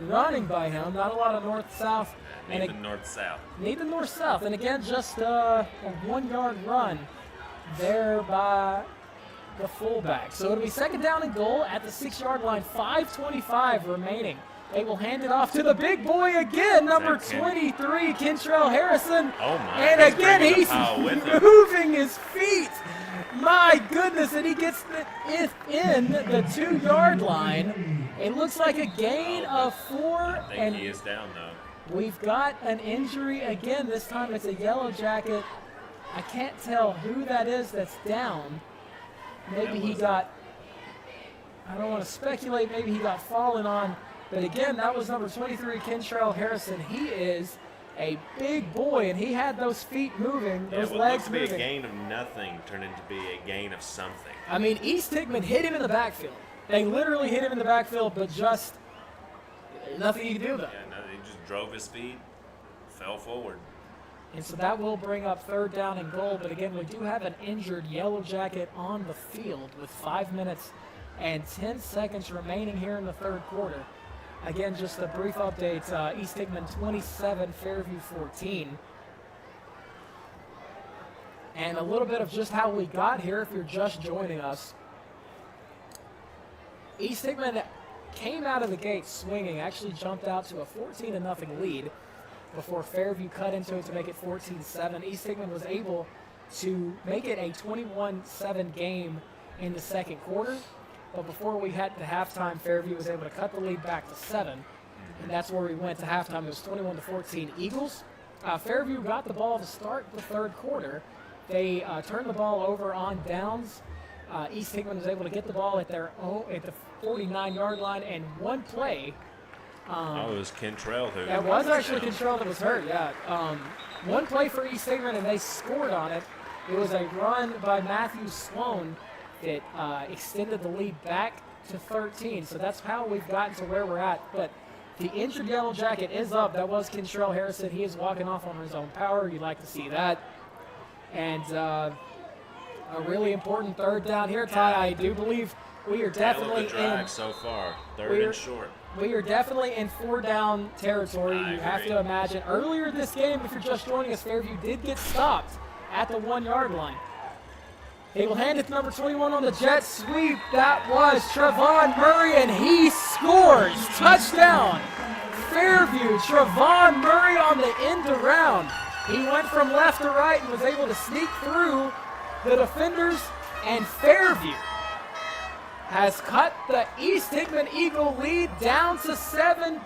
running by him. Not a lot of north-south. Need the north-south. Need the north-south, and again, just a 1-yard run there by the fullback. So it'll be 2nd down and goal at the 6-yard line. 5:25 remaining They will hand it off to the big boy again, number 23, Kentrell Harrison. Oh, my. And again, he's moving his feet. My goodness, and he gets it in the 2-yard line. It looks like a gain of 4. I think he is down, though. We've got an injury again. This time it's a Yellow Jacket. I can't tell who that is that's down. Maybe he got, I don't want to speculate, maybe he got fallen on. But again, that was number 23, Kentrell Harrison. He is a big boy, and he had those feet moving, those legs moving. What looks to be a gain of nothing turned into be a gain of something. I mean, East Hickman hit him in the backfield. They literally hit him in the backfield, but just nothing you can do about it. Yeah, no, he just drove his feet, fell forward. And so that will bring up 3rd down and goal. But again, we do have an injured Yellow Jacket on the field with 5 minutes and 10 seconds remaining here in the 3rd quarter. Again, just a brief update. East Hickman 27, Fairview 14. And a little bit of just how we got here if you're just joining us. East Hickman came out of the gate swinging, actually jumped out to a 14-0 lead before Fairview cut into it to make it 14-7. East Hickman was able to make it a 21-7 game in the 2nd quarter. But before we head to halftime, Fairview was able to cut the lead back to 7. And that's where we went to halftime. It was 21-14 Eagles. Fairview got the ball to start the 3rd quarter. They turned the ball over on downs. East Hickman was able to get the ball at the 49-yard line, and one play. It was Kentrell who. That was actually Kentrell that was hurt, yeah. One play for East Hickman, and they scored on it. It was a run by Matthew Sloan that extended the lead back to 13. So that's how we've gotten to where we're at. But the injured Yellow Jacket is up. That was Kentrell Harrison. He is walking off on his own power. You'd like to see that. And a really important 3rd down here, Ty. I do believe we are definitely in so far. 3rd and short. We are definitely in 4-down territory. You have to imagine. Earlier this game, if you're just joining us, Fairview did get stopped at the 1-yard line. He will hand it to number 21 on the jet sweep. That was Trevon Murray, and he scores. Touchdown. Fairview, Trevon Murray on the end around. He went from left to right and was able to sneak through the defenders, and Fairview has cut the East Hickman Eagle lead down to 7.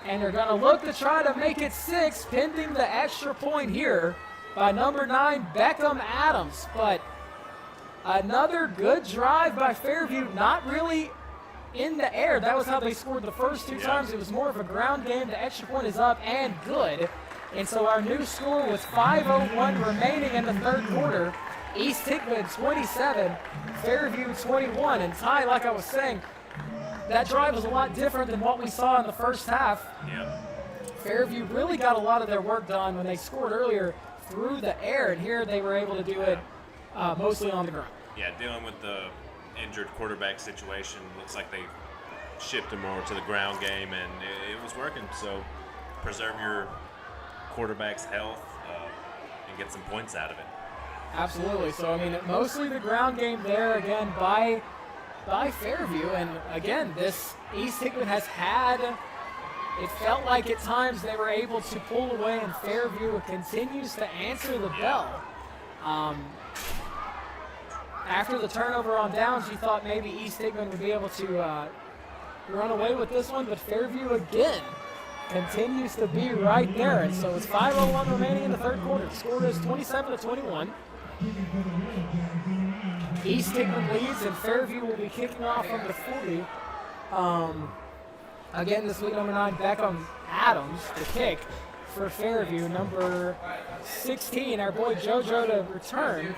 And they're going to look to try to make it 6, pending the extra point here by number 9, Beckham Adams. But another good drive by Fairview, not really in the air. That was how they scored the first 2 times. It was more of a ground game. The extra point is up and good. And so our new score was 5:01 remaining in the 3rd quarter. East Hickman 27, Fairview 21. And Ty, like I was saying, that drive was a lot different than what we saw in the first half. Yeah. Fairview really got a lot of their work done when they scored earlier through the air, and here they were able to do it mostly on the ground. Yeah, dealing with the injured quarterback situation, looks like they shifted more to the ground game, and it was working. So preserve your quarterback's health and get some points out of it. Absolutely. So, I mean, mostly the ground game there, again, by Fairview. And, again, this East Hickman has had, it felt like at times they were able to pull away, and Fairview continues to answer the bell. After the turnover on downs, you thought maybe East Hickman would be able to run away with this one, but Fairview again continues to be right there. And so it's 5:01 remaining in the 3rd quarter. The score is 27-21. East Hickman leads, and Fairview will be kicking off from the 40. Again, this week, number 9, Beckham Adams, the kick for Fairview. Number 16, our boy JoJo to return.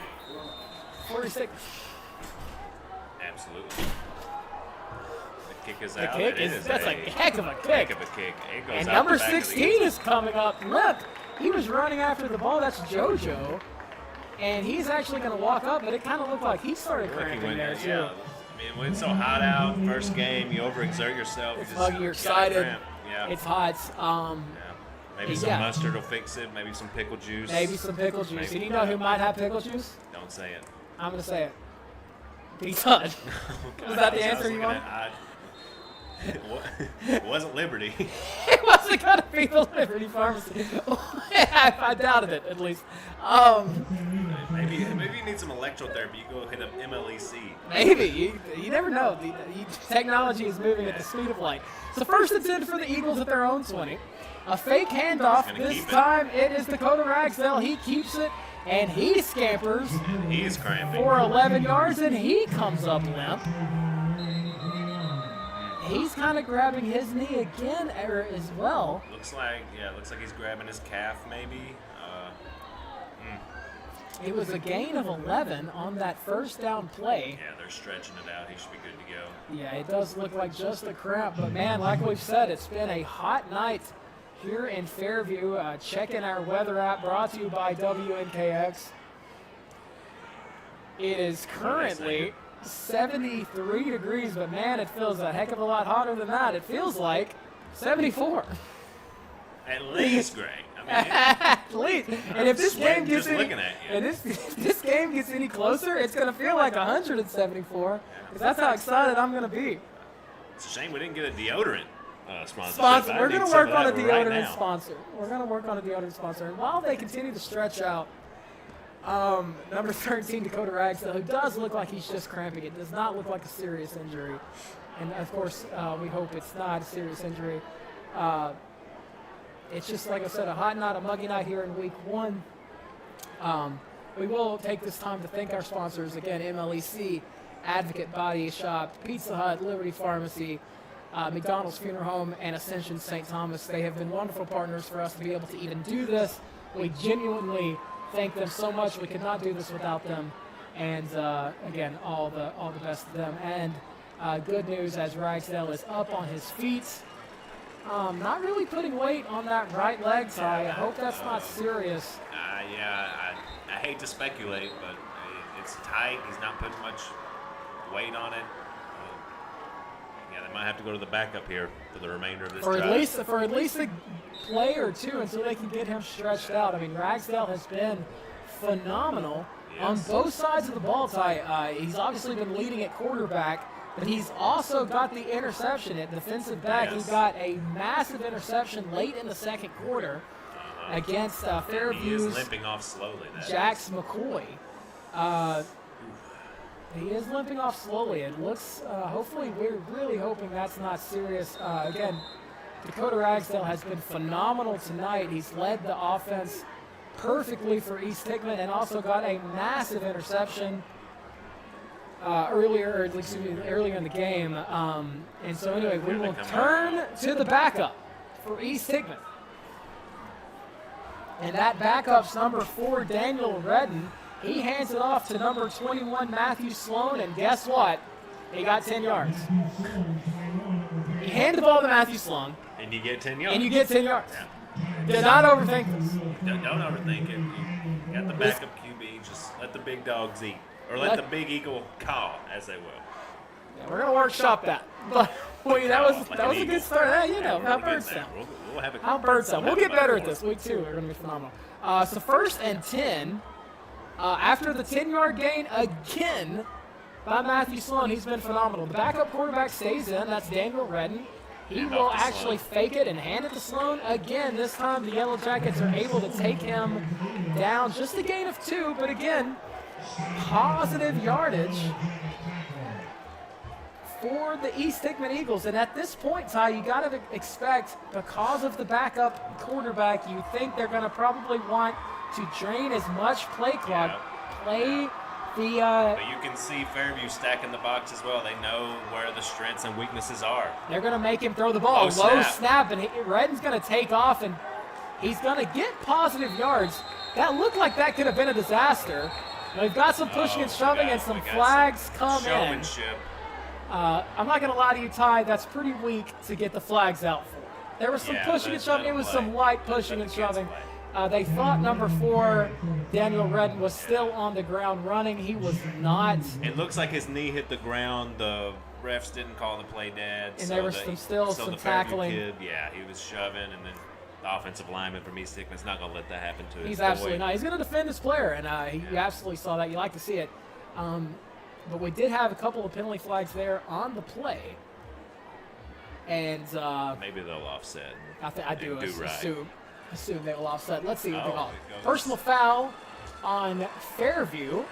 46. Absolutely. The kick is The out. kick is, that's a heck of a kick. Heck of a kick. It goes And out number the back of the 16 is coming up. Look, he was running after the ball. That's JoJo. And he's actually going to walk up, but it kind of looked like he started cramping there, too. Yeah. I mean, when it's so hot out, first game, you overexert yourself. It's you muggy, you're excited. Yeah. It's hot. Maybe some mustard will fix it. Maybe some pickle juice. Maybe some pickle juice. And you know who might have pickle juice? Don't say it. I'm going to say it. Pete Todd. Was that the answer you want? It wasn't Liberty. It wasn't going to be the Liberty Pharmacy. I doubted it, at least. Maybe you need some electrotherapy. You go hit up MLEC. Maybe. You never know. The technology is moving at the speed of light. So first and 10 for the Eagles at their own 20. A fake handoff. This time it is Dakota Ragsdale. He keeps it, and he scampers. He is cramping. For 11 yards, and he comes up limp. He's kind of grabbing his knee again as well. Looks like he's grabbing his calf maybe. It was a gain of 11 on that first down play. Yeah, they're stretching it out. He should be good to go. Yeah, it does look like just a cramp, but man, like we've said, it's been a hot night here in Fairview. Checking our weather app, brought to you by WNKX. It is currently 73 degrees, but man, it feels a heck of a lot hotter than that. It feels like 74. At least, Greg. I mean, at least. And if this game gets if this game gets any closer, it's going to feel like 174. Because that's how excited I'm going to be. It's a shame we didn't get a deodorant sponsor. We're going to work on a deodorant sponsor. We're going to work on a deodorant sponsor. And while they continue to stretch out, number 13, Dakota Ragsdale, who does look like he's just cramping. It does not look like a serious injury. And, of course, we hope it's not a serious injury. It's just, like I said, a hot night, a muggy night here in week 1. We will take this time to thank our sponsors. Again, MLEC, Advocate Body Shop, Pizza Hut, Liberty Pharmacy, McDonald's Funeral Home, and Ascension St. Thomas. They have been wonderful partners for us to be able to even do this. We genuinely thank them so much. We could not do this without them. And, again, all the best to them. And good news as Ragsdale is up on his feet. Not really putting weight on that right leg, Ty. I hope that's not serious. I hate to speculate, but it's tight. He's not putting much weight on it. They might have to go to the backup here for the remainder of this drive. For at least a play or two until they can get him stretched out. I mean, Ragsdale has been phenomenal on both sides of the ball, Ty. He's obviously been leading at quarterback. But he's also got the interception at defensive back. He got a massive interception late in the second quarter against Fairview's He is limping off slowly. Jax McCoy. He is limping off slowly. It looks, hopefully, we're really hoping that's not serious. Again, Dakota Ragsdale has been phenomenal tonight. He's led the offense perfectly for East Hickman and also got a massive interception earlier in the game. And so anyway, we will turn to the backup for East Hickman. And that backup's number 4, Daniel Redden. He hands it off to number 21, Matthew Sloan, and guess what? He got 10 yards. He handed the ball to Matthew Sloan. And you get 10 yards. And you get 10 yards. Yeah. Do not overthink this. Don't overthink it. You got the backup QB. Just let the big dogs eat. Or let the big eagle caw, as they will. Yeah, we're going to workshop that. But that was a good start. How birds sound. We'll have how birds sound. We'll get better at this. Week 2, we're going to be phenomenal. So first and 10. After the 10-yard gain again by Matthew Sloan, he's been phenomenal. The backup quarterback stays in. That's Daniel Redden. He will actually fake it and hand it to Sloan. Again, this time the Yellow Jackets are able to take him down. Just a gain of 2, but again, positive yardage for the East Hickman Eagles. And at this point, Ty, you got to expect, because of the backup quarterback, you think they're going to probably want to drain as much play clock. But you can see Fairview stacking the box as well. They know where the strengths and weaknesses are. They're going to make him throw the ball. Low snap, and Redden's going to take off, and he's going to get positive yards. That looked like that could have been a disaster. We've got some pushing and shoving, and some flags come in. I'm not going to lie to you, Ty. That's pretty weak to get the flags out for. There was some pushing and shoving. It was some light pushing and shoving. They thought number 4, Daniel Redden, was still on the ground running. He was not. It looks like his knee hit the ground. The refs didn't call the play dead. And there was some tackling. Kid, he was shoving, and then the offensive lineman from East Hickman's not going to let that happen to him. He's absolutely not. He's going to defend his player, and you absolutely saw that. You like to see it. But we did have a couple of penalty flags there on the play. And maybe they'll offset. I do right. assume they will offset. Let's see what they call. it goes. Personal foul on Fairview.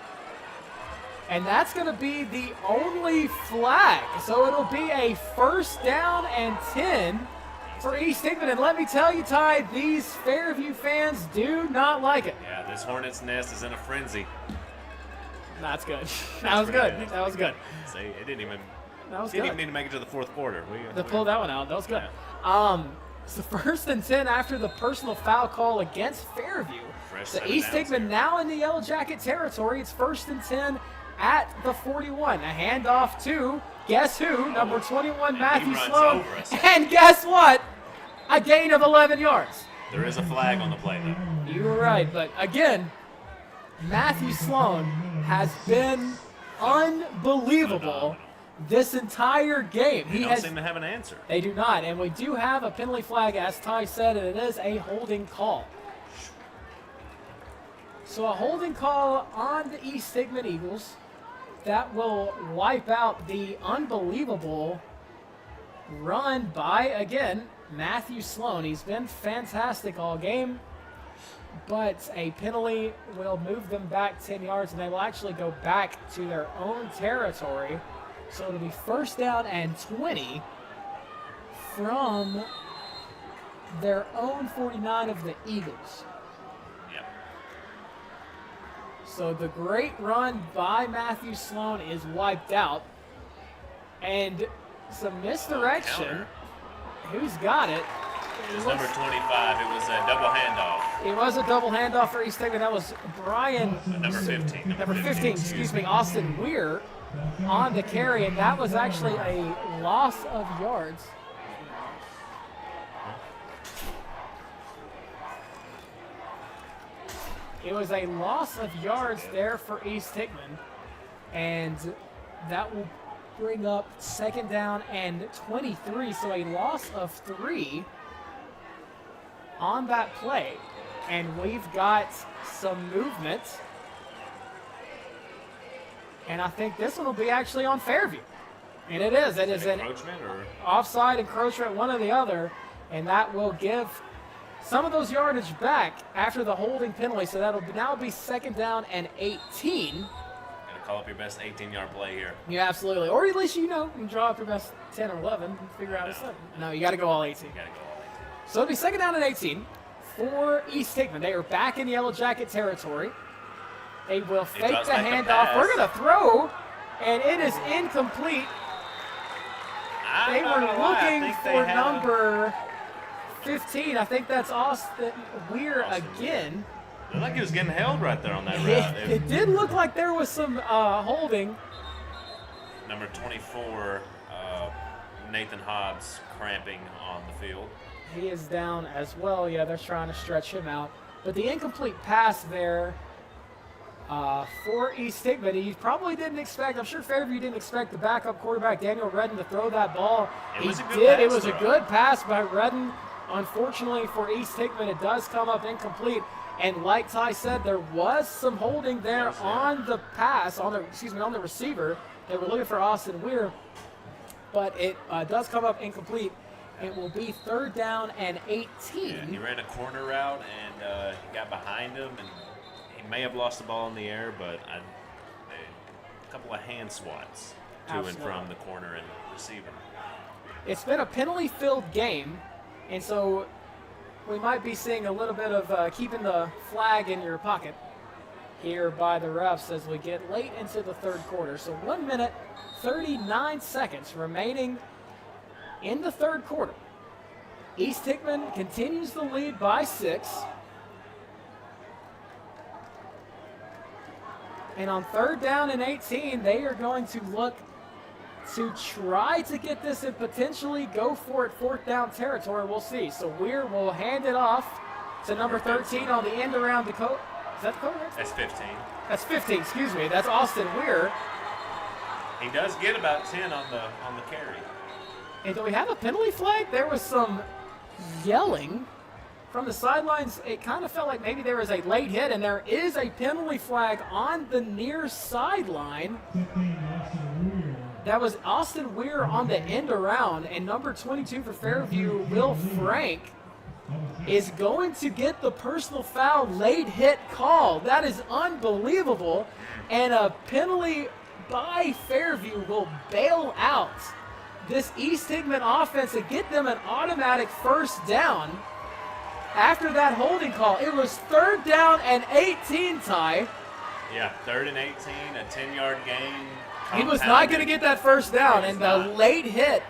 And that's going to be the only flag. So it'll be a 1st down and 10 for East Hickman. And let me tell you, Ty, these Fairview fans do not like it. Yeah, this hornet's nest is in a frenzy. That's good. That was good. That was good. See, it didn't even. That was didn't good. even need to make it to the 4th quarter. They pulled that one out. That was good. Yeah. So 1st and 10 after the personal foul call against Fairview. So East Hickman now in the Yellow Jacket territory. It's 1st and 10 at the 41. A handoff to, guess who? Number 21, Matthew Sloan. And guess what? A gain of 11 yards. There is a flag on the play, though. You were right, but again, Matthew Sloan has been unbelievable this entire game. They don't seem to have an answer. They do not, and we do have a penalty flag, as Ty said, and it is a holding call. So a holding call on the East Hickman Eagles that will wipe out the unbelievable run by, again, Matthew Sloan. He's been fantastic all game, but a penalty will move them back 10 yards, and they will actually go back to their own territory. So it'll be 1st down and 20 from their own 49 of the Eagles. So the great run by Matthew Sloan is wiped out. And some misdirection. Who's got it? It was number 25. It was a double handoff. It was a double handoff for East Hickman. That was Brian. Number 15. Number 15, excuse me, Austin Weir on the carry. And that was actually a loss of yards. It was a loss of yards there for East Hickman, and that will bring up 2nd down and 23, so a loss of 3 on that play. And we've got some movement, and I think this one will be actually on Fairview. And it is. It is an encroachment or offside, encroachment, one or the other, and that will give some of those yardage back after the holding penalty, so that'll now be 2nd down and 18. Gotta call up your best 18-yard play here. Yeah, absolutely. Or at least, you can draw up your best 10 or 11 and figure out No, you got to go all 18. You gotta go all 18. So it'll be 2nd down and 18 for East Hickman. They are back in Yellow Jacket territory. They will fake the handoff. We're going to throw, and it is incomplete. They were looking for number 15. I think that's Austin Weir again. Looked like he was getting held right there on that route. It did look like there was some holding. Number 24, Nathan Hobbs, cramping on the field. He is down as well. Yeah, they're trying to stretch him out. But the incomplete pass there for East Hickman, he probably didn't expect, I'm sure Fairview didn't expect the backup quarterback, Daniel Redden, to throw that ball. He did. It was a good pass by Redden. Unfortunately for East Hickman, it does come up incomplete. And like Ty said, there was some holding there on the pass, on the receiver. They were looking for Austin Weir, but it does come up incomplete. It will be 3rd down and 18. Yeah, he ran a corner route, and he got behind him, and he may have lost the ball in the air, but a couple of hand swats to and from the corner and receiver. It's been a penalty-filled game, and so we might be seeing a little bit of keeping the flag in your pocket here by the refs as we get late into the 3rd quarter. So 1 minute, 39 seconds remaining in the 3rd quarter. East Hickman continues the lead by 6. And on 3rd down and 18, they are going to look to try to get this and potentially go for it 4th down territory. We'll see. So Weir will hand it off to number 13 on the end around Dakota. Is that Dakota? That's 15. That's 15, excuse me. That's Austin Weir. He does get about 10 on the carry. And do we have a penalty flag? There was some yelling from the sidelines. It kind of felt like maybe there was a late hit, and there is a penalty flag on the near sideline. That was Austin Weir on the end around, and number 22 for Fairview, Will Frank, is going to get the personal foul late hit call. That is unbelievable, and a penalty by Fairview will bail out this East Hickman offense and get them an automatic first down. After that holding call, it was 3rd down and 18, Ty. Yeah, 3rd and 18, a 10-yard gain. He was not going to get that first down, and the late hit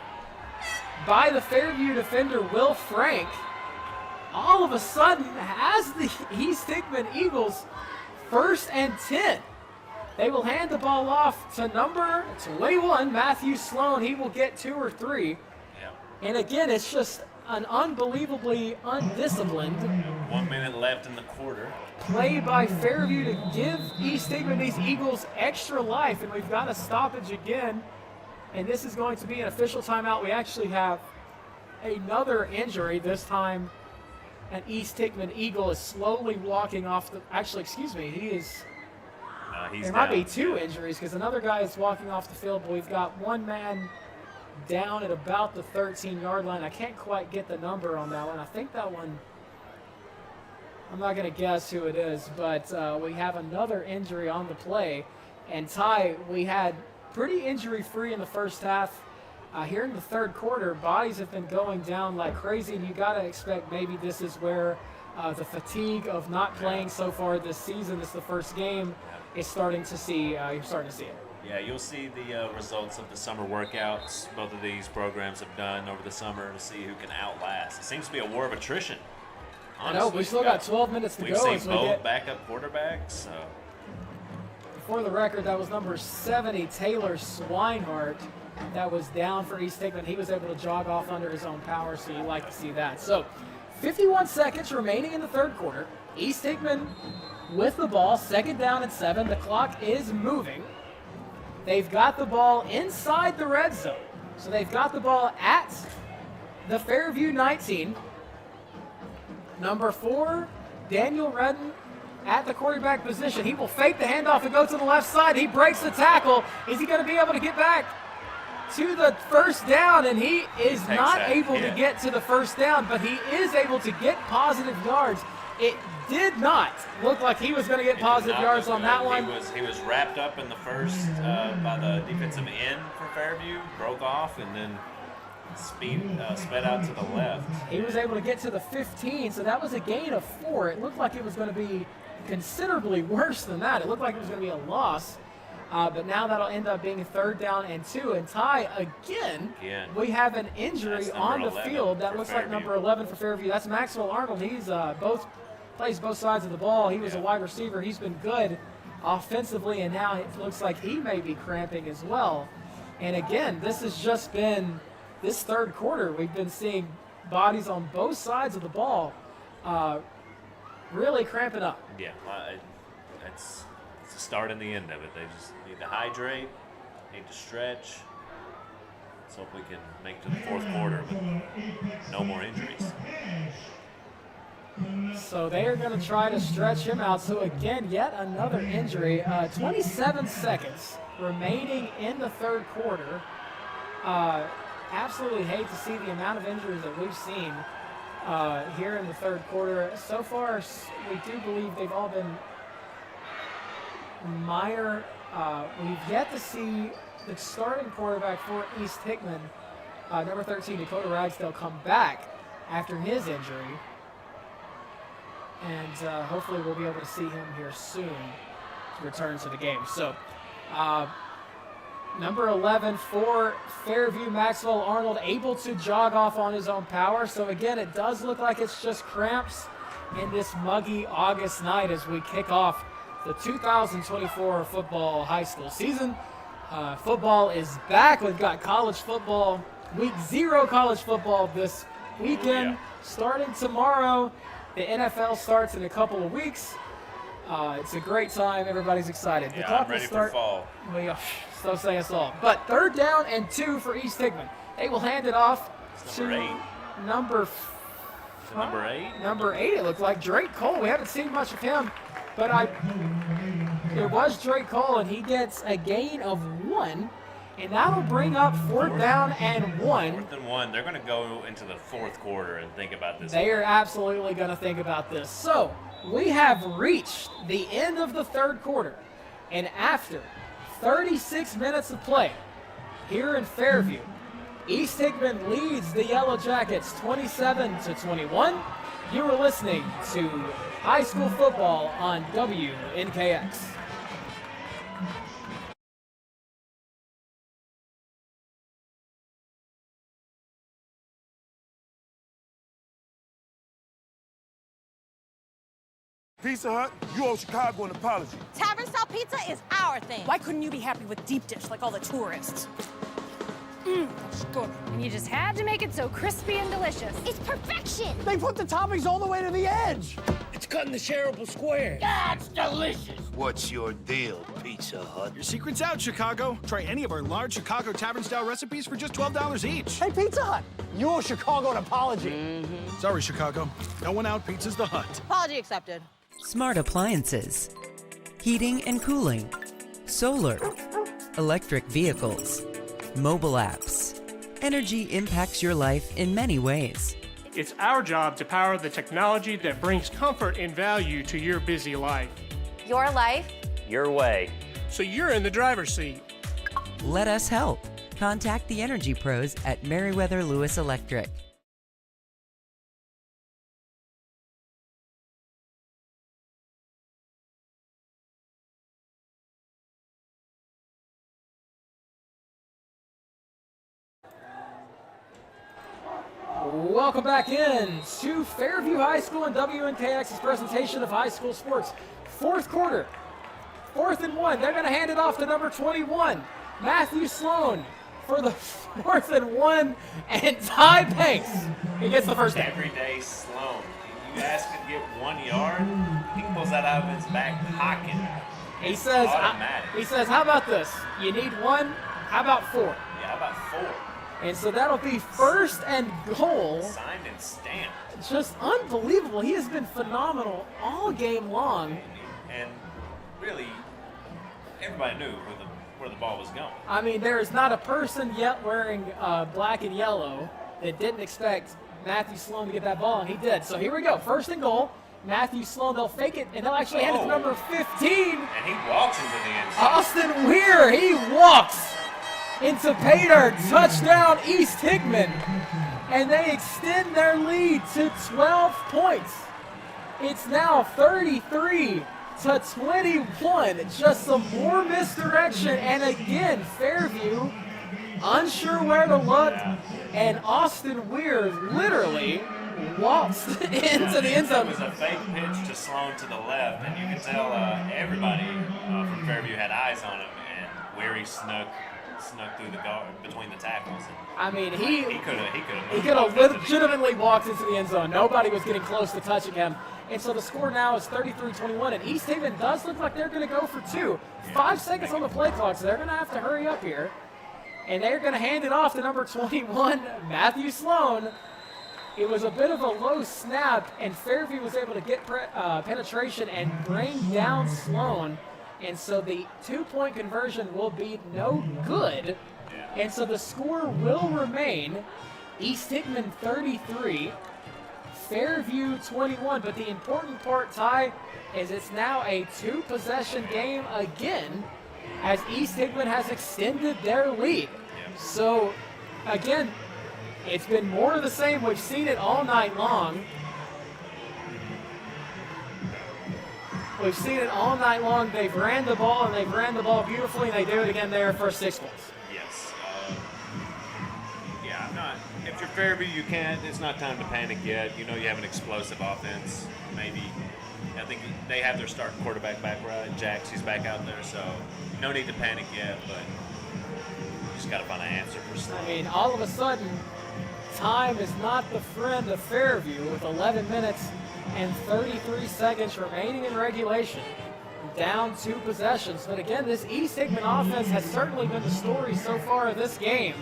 by the Fairview defender, Will Frank, all of a sudden has the East Hickman Eagles 1st and 10. They will hand the ball off to number 21, Matthew Sloan. He will get 2 or 3. Yeah. And again, it's just an unbelievably undisciplined 1 minute left in the quarter. Play by Fairview to give East Hickman, these Eagles, extra life. And we've got a stoppage again. And this is going to be an official timeout. We actually have another injury. This time, an East Hickman Eagle is slowly walking off the. Actually, excuse me, he is. There might be 2 injuries because another guy is walking off the field, but we've got one man down at about the 13-yard line. I can't quite get the number on that one. I think that one, I'm not going to guess who it is, but we have another injury on the play. And Ty, we had pretty injury-free in the first half. Here in the third quarter, bodies have been going down like crazy, and you got to expect maybe this is where the fatigue of not playing so far this season, this is the first game, is starting to see, you're starting to see it. Yeah, you'll see the results of the summer workouts both of these programs have done over the summer to see who can outlast. It seems to be a war of attrition. Honestly, I know, we still got 12 minutes to go. We've seen both backup quarterbacks. So. For the record, that was number 70, Taylor Swinehart, that was down for East Hickman. He was able to jog off under his own power, so you like to see that. So 51 seconds remaining in the third quarter. East Hickman with the ball, 2nd down and 7. The clock is moving. They've got the ball inside the red zone. So they've got the ball at the Fairview 19. Number 4, Daniel Redden at the quarterback position. He will fake the handoff and go to the left side. He breaks the tackle. Is he going to be able to get back to the first down? And he is not able to get to the first down, but he is able to get positive yards. It did not look like he was going to get positive yards on that one. He was wrapped up in the first by the defensive end for Fairview, broke off, and then sped out to the left. He was able to get to the 15, so that was a gain of 4. It looked like it was going to be considerably worse than that. It looked like it was going to be a loss. But now that'll end up being 3rd down and 2. And Ty, again, we have an injury on the field. That looks like number 11 for Fairview. That's Maxwell Arnold. He's plays both sides of the ball. He was a wide receiver. He's been good offensively, and now it looks like he may be cramping as well. And again, this has just been this third quarter. We've been seeing bodies on both sides of the ball really cramping up. Yeah, it's the start and the end of it. They just need to hydrate, need to stretch. Let's hope we can make it to the fourth quarter with no more injuries. So they are going to try to stretch him out. So again, yet another injury. 27 seconds remaining in the third quarter. Absolutely hate to see the amount of injuries that we've seen here in the third quarter. So far, we do believe they've all been minor. We've yet to see the starting quarterback for East Hickman, number 13, Dakota Ragsdale, come back after his injury. And hopefully we'll be able to see him here soon to return to the game. So number 11 for Fairview, Maxwell Arnold, able to jog off on his own power. So again, it does look like it's just cramps in this muggy August night as we kick off the 2024 football high school season. Football is back. We've got college football, week 0 college football this weekend, starting tomorrow. The NFL starts in a couple of weeks. It's a great time. Everybody's excited. The clock I'm ready will start. for fall. So say us all. But 3rd down and 2 for East Hickman. They will hand it off to number 8. Number 8, it looked like Drake Cole. We haven't seen much of him, but it was Drake Cole, and he gets a gain of 1. and that'll bring up fourth down and 1. 4th and 1. They're going to go into the fourth quarter and think about this. They are absolutely going to think about this. So we have reached the end of the third quarter, and after 36 minutes of play here in Fairview, East Hickman leads the Yellow Jackets 27-21. You are listening to high school football on WNKX. Pizza Hut, you owe Chicago an apology. Tavern-style pizza is our thing. Why couldn't you be happy with deep dish like all the tourists? That's good. And you just had to make it so crispy and delicious. It's perfection. They put the toppings all the way to the edge. It's cut in the shareable square. That's delicious. What's your deal, Pizza Hut? Your secret's out, Chicago. Try any of our large Chicago tavern-style recipes for just $12 each. Hey, Pizza Hut, you owe Chicago an apology. Sorry, Chicago. No one out pizza's the Hut. Apology accepted. Smart appliances, heating and cooling, solar, electric vehicles, mobile apps. Energy impacts your life in many ways. It's our job to power the technology that brings comfort and value to your busy life. Your life. Your way. So you're in the driver's seat. Let us help. Contact the energy pros at Meriwether Lewis Electric. Welcome back in to Fairview High School and WNKX's presentation of high school sports. Fourth quarter, 4th and 1. They're going to hand it off to number 21, Matthew Sloan, for the 4th and 1, and Ty Banks. He gets the first down. Everyday Sloan. You ask him to get 1 yard, he pulls that out of his back pocket. He says, Automatic. how about this? You need 1, how about 4? Yeah, how about 4? And so that'll be 1st and goal. Signed and stamped. Just unbelievable. He has been phenomenal all game long. And really, everybody knew where the ball was going. I mean, there is not a person yet wearing black and yellow that didn't expect Matthew Sloan to get that ball, and he did. So here we go. 1st and goal. Matthew Sloan, they'll fake it, and they'll actually hand it to number 15. And he walks into the end zone. Austin Weir, he walks into pay dirt. Touchdown, East Hickman. And they extend their lead to 12 points. It's now 33-21. Just some more misdirection. And again, Fairview unsure where to look. And Austin Weir literally walks into the end zone. It was a fake pitch to Sloan to the left, and you can tell everybody from Fairview had eyes on him, and Weary snuck through the guard between the tackles. I mean, he could have legitimately walked into the end zone. Nobody was getting close to touching him. And so the score now is 33-21, and East Hickman does look like they're going to go for 2. 5 seconds on the play clock, so they're going to have to hurry up here. And they're going to hand it off to number 21, Matthew Sloan. It was a bit of a low snap, and Fairview was able to get penetration and bring down Sloan. And so the 2-point conversion will be no good. And so the score will remain East Hickman 33, Fairview 21. But the important part, Ty, is it's now a 2-possession game again as East Hickman has extended their lead. So, again, it's been more of the same. We've seen it all night long. We've seen it all night long. They've ran the ball, and they've ran the ball beautifully, and they do it again there for 6 points. Yes. If you're Fairview, it's not time to panic yet. You know you have an explosive offense. Maybe, I think they have their starting quarterback back, right? Jax, he's back out there, so no need to panic yet, but you just got to find an answer for Sloan. I mean, all of a sudden, time is not the friend of Fairview with 11 minutes and 33 seconds remaining in regulation. Down 2 possessions. But again, this East Hickman offense has certainly been the story so far of this game.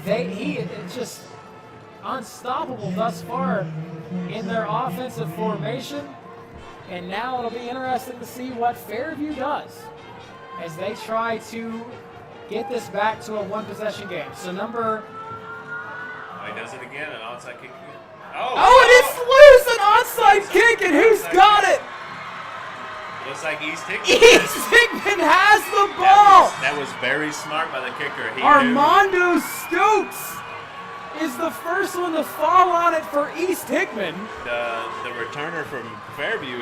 It's just unstoppable thus far in their offensive formation. And now it'll be interesting to see what Fairview does as they try to get this back to a one-possession game. So number... Oh, he does it again, an onside kick again. Oh, and it's loose, an onside kick, and who's got it? Looks like East Hickman. East Hickman has the ball. That was very smart by the kicker. Armando Stokes is the first one to fall on it for East Hickman. The returner from Fairview,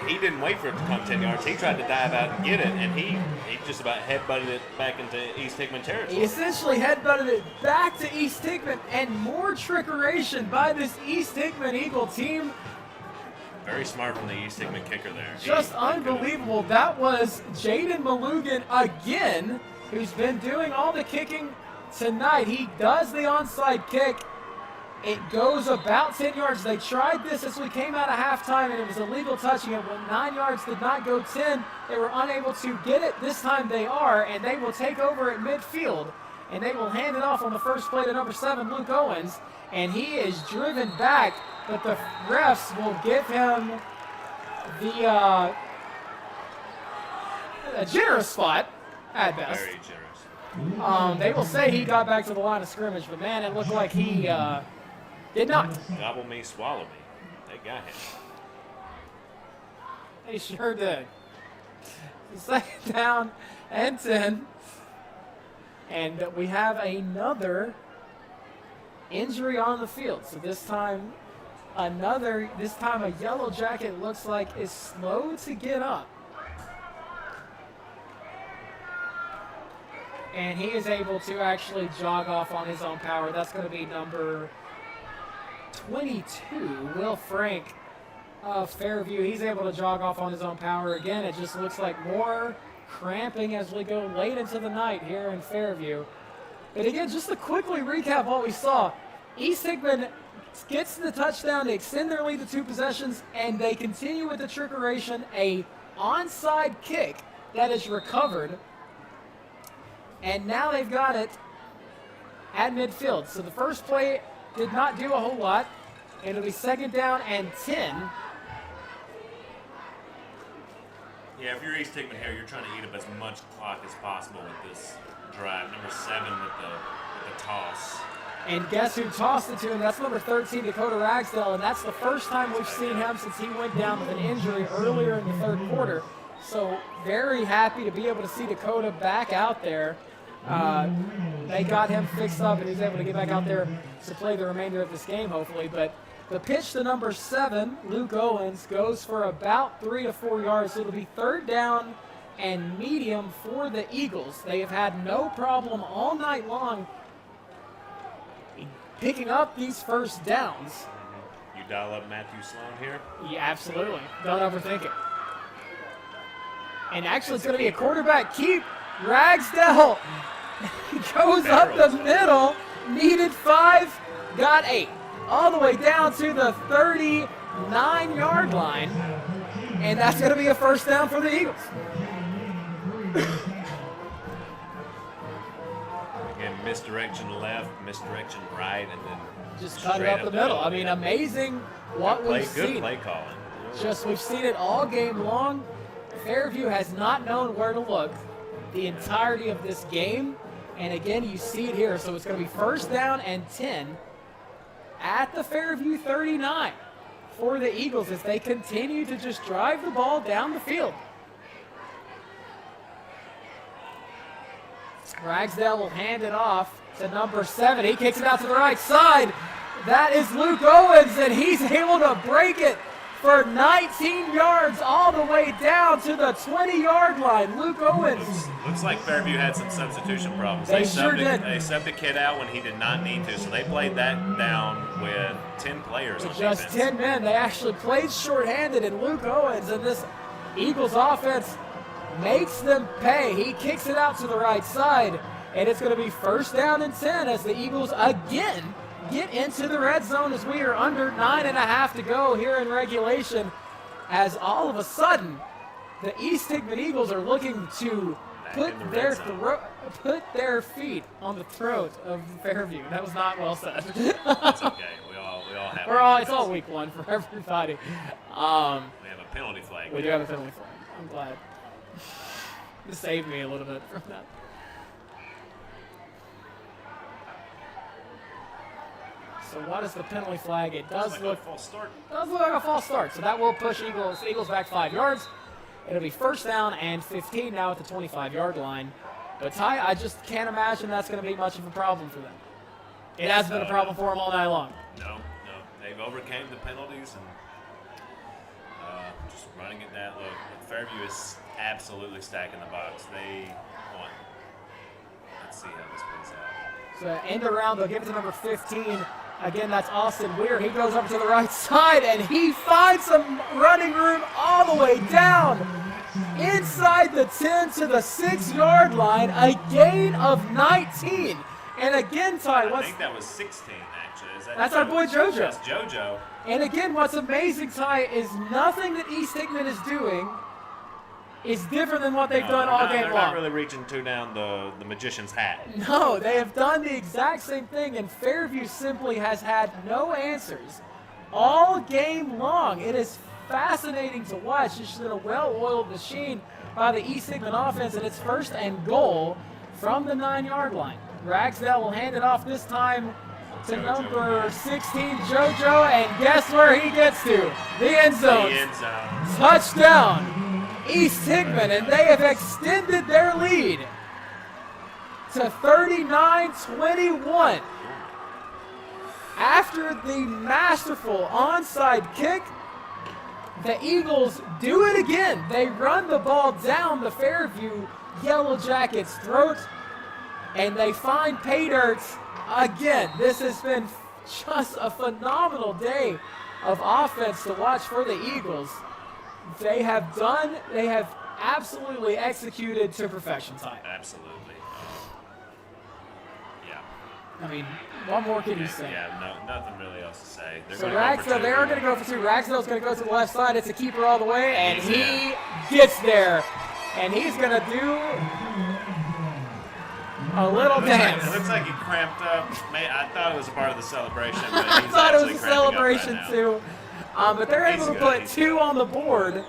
he didn't wait for it to come 10 yards. He tried to dive out and get it, and he just about headbutted it back into East Hickman territory. He essentially headbutted it back to East Hickman, and more trickeration by this East Hickman Eagle team. Very smart from the East Hickman kicker there. Just unbelievable. That was Jaden Malugan again, who's been doing all the kicking tonight. He does the onside kick. It goes about 10 yards. They tried this as we came out of halftime, and it was illegal touching it. When 9 yards did not go 10, they were unable to get it. This time they are, and they will take over at midfield, and they will hand it off on the first play to number 7, Luke Owens, and he is driven back, but the refs will give him the a generous spot at best. Very generous. They will say he got back to the line of scrimmage, but man, it looked like he did not. Gobble me, swallow me. They got him. They sure did. Second down and 10. And we have another injury on the field. So this time a Yellow Jacket looks like is slow to get up. And he is able to actually jog off on his own power. That's going to be number 22, Will Frank of Fairview. He's able to jog off on his own power. Again, it just looks like more cramping as we go late into the night here in Fairview. But again, just to quickly recap what we saw, East Hickman gets the touchdown to extend their lead to 2 possessions, and they continue with the trickeration, a onside kick that is recovered. And now they've got it at midfield. So the first play did not do a whole lot. And it'll be second down and 10. Yeah, if you're East Hickman here, you're trying to eat up as much clock as possible with this drive. Number 7 with the toss. And guess who tossed it to him? That's number 13, Dakota Ragsdale. And that's the first time we've seen him since he went down with an injury earlier in the third quarter. So very happy to be able to see Dakota back out there. They got him fixed up, and he's able to get back out there to play the remainder of this game, hopefully. But the pitch to number 7, Luke Owens, goes for about 3 to 4 yards. So it'll be third down and medium for the Eagles. They have had no problem all night long picking up these first downs. You dial up Matthew Sloan here? Yeah, absolutely. Don't overthink it. And actually, it's going to be a quarterback keep. Ragsdale goes up the middle, needed 5, got 8. All the way down to the 39-yard line. And that's going to be a first down for the Eagles. Again, misdirection left, misdirection right, and then just cut it up the middle. I mean, amazing what we've seen. Good play calling. Just we've seen it all game long. Fairview has not known where to look the entirety of this game. And again, you see it here. So it's going to be first down and 10 at the Fairview 39 for the Eagles as they continue to just drive the ball down the field. Ragsdale will hand it off to number 7. He kicks it out to the right side. That is Luke Owens, and he's able to break it for 19 yards all the way down to the 20-yard line. Luke Owens. Looks like Fairview had some substitution problems. They sure did. They subbed a kid out when he did not need to, so they played that down with 10 players on just defense. 10 men. They actually played shorthanded, and Luke Owens and this Eagles offense makes them pay. He kicks it out to the right side, and it's going to be first down and 10 as the Eagles again get into the red zone as we are under 9.5 to go here in regulation, as all of a sudden the East Hickman Eagles are looking to put their feet on the throat of Fairview. That was not well said. That's okay. We all have it's all week 1 for everybody. We have a penalty flag. We do have a penalty flag. I'm glad. It saved me a little bit from that. So what is the penalty flag? It does like look a false start. Does look like a false start. So that will push Eagles back 5 yards. It'll be first down and 15 now at the 25-yard line. But Ty, I just can't imagine that's going to be much of a problem for them. It has been a problem for them all night long. No. They've overcame the penalties and just running it down. Look, Fairview is absolutely stacking the box. They won. Let's see how this plays out. So end around, they'll give it to number 15. Again, that's Austin Weir. He goes up to the right side, and he finds some running room all the way down inside the 10 to the 6-yard line. A gain of 19. And again, Ty, I think that was 16, actually. That's our boy JoJo. That's JoJo. And again, what's amazing, Ty, is nothing that East Hickman is doing is different than what they've done all game long. They're not really reaching down the magician's hat. No, they have done the exact same thing, and Fairview simply has had no answers all game long. It is fascinating to watch. It's been a well-oiled machine by the East Hickman offense, and it's first and goal from the 9-yard line. Ragsdale will hand it off this time to number 16, JoJo, and guess where he gets to? The end zone. The end zone. Touchdown, East Hickman, and they have extended their lead to 39-21. After the masterful onside kick, the Eagles do it again. They run the ball down the Fairview Yellow Jackets' throat, and they find pay dirt again. This has been just a phenomenal day of offense to watch for the Eagles. They have absolutely executed to perfection, Ty. Absolutely. Yeah. I mean, what more can you say? Yeah, nothing really else to say. So Ragsdale, they are going to go for 2. Ragsdale's going to go to the left side. It's a keeper all the way, and he gets there. And he's going to do a little dance. It looks like he cramped up. I thought it was a part of the celebration, but he's I thought it was a actually cramping up celebration right now. too. But they're able to put 2 on the board.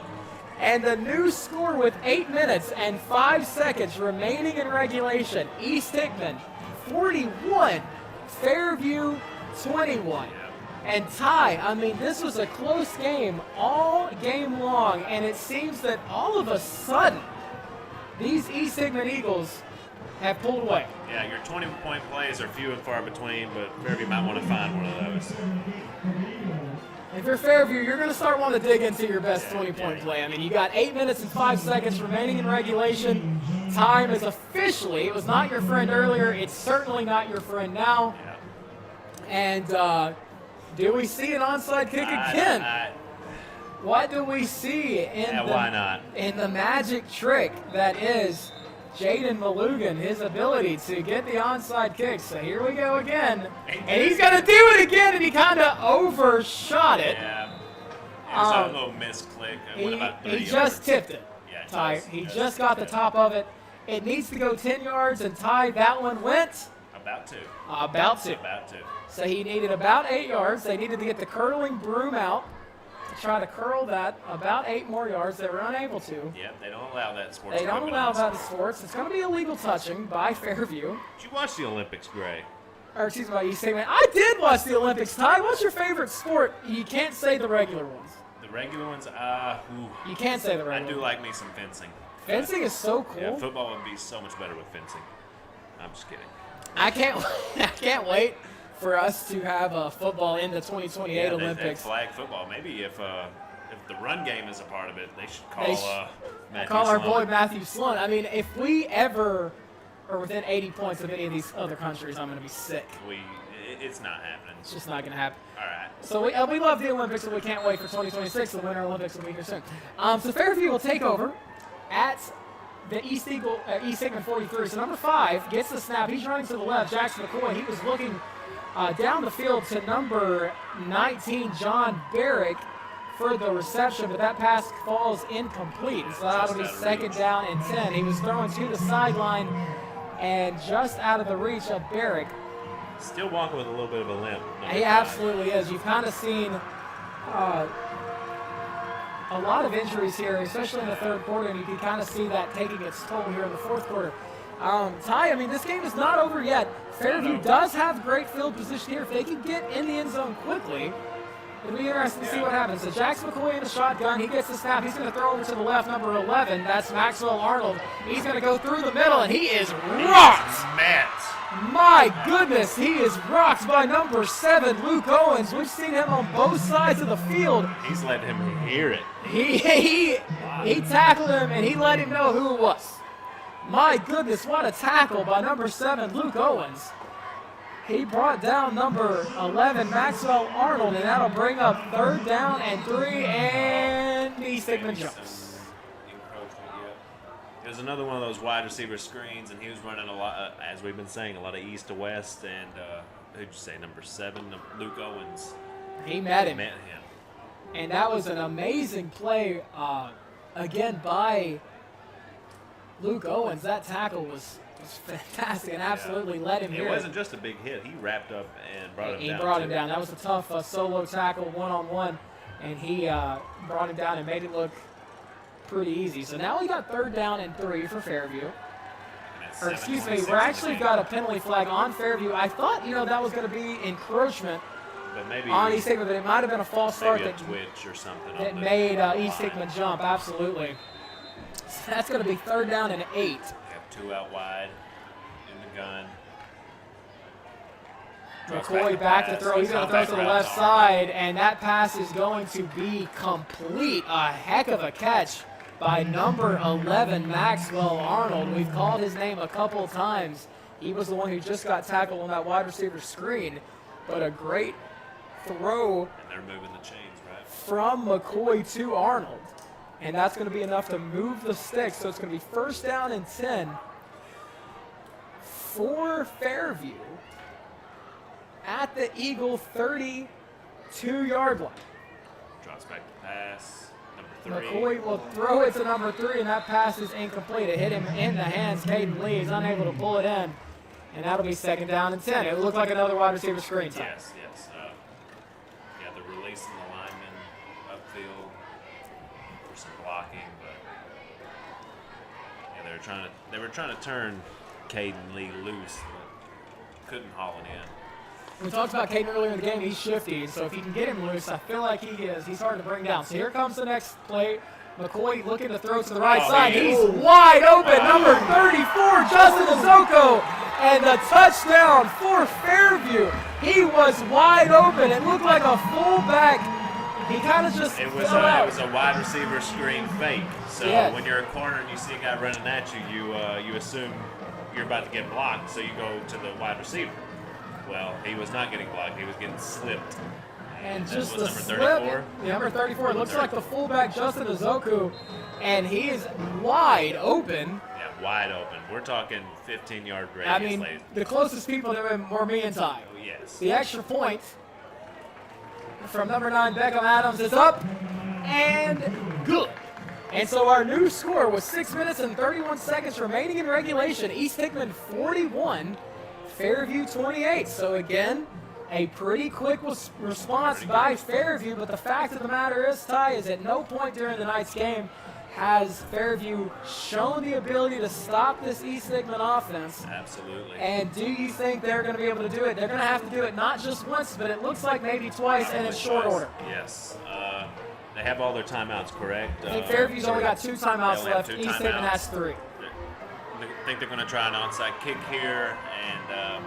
And the new score with 8 minutes and 5 seconds remaining in regulation. East Hickman 41, Fairview 21. And Ty, I mean, this was a close game all game long, and it seems that all of a sudden, these East Hickman Eagles have pulled away. Yeah, your 20-point plays are few and far between, but Fairview might want to find one of those. If you're Fairview, you're going to start wanting to dig into your best 20-point play. I mean, you got 8 minutes and 5 seconds remaining in regulation. Time is officially, it was not your friend earlier, it's certainly not your friend now. And do we see an onside kick again? What do we see why not? In the magic trick that is Jaden Malugan, his ability to get the onside kick? So here we go again. And he's going to do it again, and he kind of overshot it. Yeah. It was a little misclick. He just tipped it. Yeah, Ty, he just got the top of it. It needs to go 10 yards, and Ty, that one went? About 2. About 2. About 2. So he needed about 8 yards. They needed to get the curling broom out to try to curl that about 8 more yards. They were unable to. Yep, they don't allow that in sports. They don't allow that in sports. It's going to be illegal touching by Fairview. Did you watch the Olympics, Gray? Or excuse me, East Hickman. I did watch the Olympics. Ty, what's your favorite sport? You can't say the regular ones. The regular ones, You can't say the regular I do ones. like me some fencing. Fencing is so cool. Yeah, football would be so much better with fencing. I'm just kidding. I can't wait for us to have football in the 2028 Olympics. Flag football. Maybe if the run game is a part of it, they should call Matthew our Sloan. boy Matthew Sloan. I mean, if we ever are within 80 points of any of these other countries, I'm going to be sick. It's not happening. It's just not going to happen. All right. So we love the Olympics, and we can't wait for 2026. The Winter Olympics will be here soon. So Fairview will take over at the East Hickman 43. So number 5 gets the snap. He's running to the left. Jackson McCoy. He was looking down the field to number 19, John Barrick, for the reception, but that pass falls incomplete. So that'll be second down and 10. He was throwing to the sideline and just out of the reach of Barrick. Still walking with a little bit of a limp. He absolutely is. You've kind of seen a lot of injuries here, especially in the third quarter, and you can kind of see that taking its toll here in the fourth quarter. Ty, I mean, this game is not over yet. Fairview does have great field position here. If they can get in the end zone quickly, it'll be interesting to see what happens. So Jackson McCoy in the shotgun. He gets the snap. He's going to throw over to the left, number 11. That's Maxwell Arnold. He's going to go through the middle, and he is rocked. My goodness, he is rocked by number 7, Luke Owens. We've seen him on both sides of the field. He's let him hear it. He tackled him, and he let him know who it was. My goodness, what a tackle by number 7, Luke Owens. He brought down number 11, Maxwell Arnold, and that'll bring up 3rd down and 3, and East Hickman jumps. It was another one of those wide receiver screens, and he was running a lot, as we've been saying, a lot of east to west, and who'd you say, number 7, Luke Owens. He met him. And that was an amazing play, again, by Luke Owens. That tackle was fantastic and absolutely let him hear it. It wasn't just a big hit. He wrapped up and brought him down. He brought him down. That was a tough solo tackle, one-on-one, and he brought him down and made it look pretty easy. So now we got 3rd down and 3 for Fairview. Or excuse me, we're actually got a penalty flag on Fairview. I thought, that was going to be encroachment on East Hickman, but it might have been a false start that twitch or something that made East Hickman jump. Absolutely. So that's going to be 3rd down and 8. You have 2 out wide in the gun. McCoy back to throw. He's going to throw to the left side, and that pass is going to be complete. A heck of a catch by number 11, Maxwell Arnold. We've called his name a couple times. He was the one who just got tackled on that wide receiver screen, but a great throw. And they're moving the chains, right? From McCoy to Arnold. And that's going to be enough to move the sticks. So it's going to be 1st down and 10 for Fairview at the Eagle 32-yard line. Drops back to pass. Number 3. McCoy will throw it to number 3, and that pass is incomplete. It hit him in the hands. Caden Lee is unable to pull it in, and that'll be 2nd down and 10. It looked like another wide receiver screen time. Yes. The release in the lineman upfield for some blocking, but they were trying to turn Caden Lee loose, but couldn't haul it in. We talked about Caden earlier in the game. He's shifty, so if you can get him loose, I feel like he's hard to bring down. So here comes the next play. McCoy looking to throw to the right side. He's wide open. Number 34, Justin Azoko, and the touchdown for Fairview. He was wide open. It looked like a fullback. He kind of just It was a wide receiver screen fake. So when you're a corner and you see a guy running at you, you assume you're about to get blocked, so you go to the wide receiver. Well, he was not getting blocked. He was getting slipped. And just the number slip. 34. Yeah, number 34. It looks like the fullback, Justin Azoku, and he is wide open. Yeah, wide open. We're talking 15-yard radius. I mean, the closest people to him were me and Ty. Oh, yes. The extra point from number 9, Beckham Adams, is up and good. And so our new score was 6 minutes and 31 seconds remaining in regulation. East Hickman 41, Fairview 28. So again, a pretty quick response by Fairview, but the fact of the matter is, Ty, is at no point during the night's game has Fairview shown the ability to stop this East Hickman offense. Absolutely. And do you think they're going to be able to do it? They're going to have to do it not just once, but it looks like maybe twice, and in short order. Yes. They have all their timeouts, correct? I think Fairview's only got 2 timeouts left. East Hickman has 3. I think they're going to try an onside kick here, and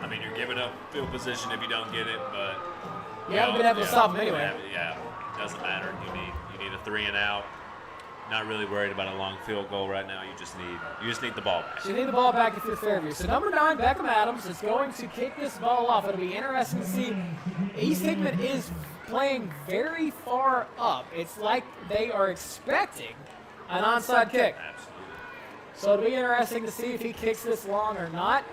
I mean, you're giving up field position if you don't get it, but you haven't been able to stop them anyway. Yeah, it doesn't matter. You need a 3 and out. Not really worried about a long field goal right now. You just need the ball back. So you need the ball back if you're Fairview. So number 9, Beckham Adams, is going to kick this ball off. It'll be interesting to see. East Hickman is playing very far up. It's like they are expecting an onside kick. Absolutely. So it'll be interesting to see if he kicks this long or not.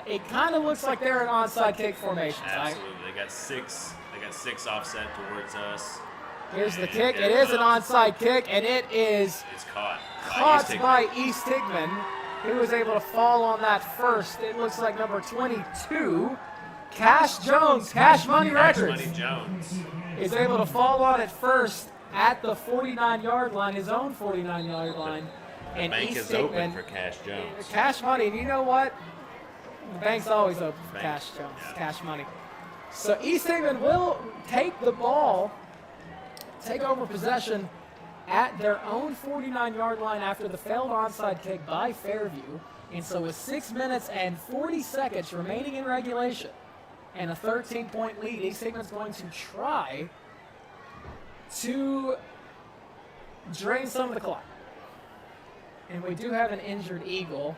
It kind of looks like they're in onside kick formation. Absolutely. They got six offset towards us. Here's the kick. It is an onside kick, and it's caught by East Hickman, who was able to fall on that first. It looks like number 22, Cash Jones, Cash Money Records, is able to fall on it first at the 49-yard line, his own 49-yard line. And bank East is Hickman, open for Cash Jones. Cash money, and you know what? The bank's always open for Bank. Cash Jones, Yeah. cash money. So East Hickman will take the ball, take over possession at their own 49-yard line after the failed onside kick by Fairview. And so with 6 minutes and 40 seconds remaining in regulation and a 13-point lead, East Hickman's going to try to drain some of the clock. And we do have an injured Eagle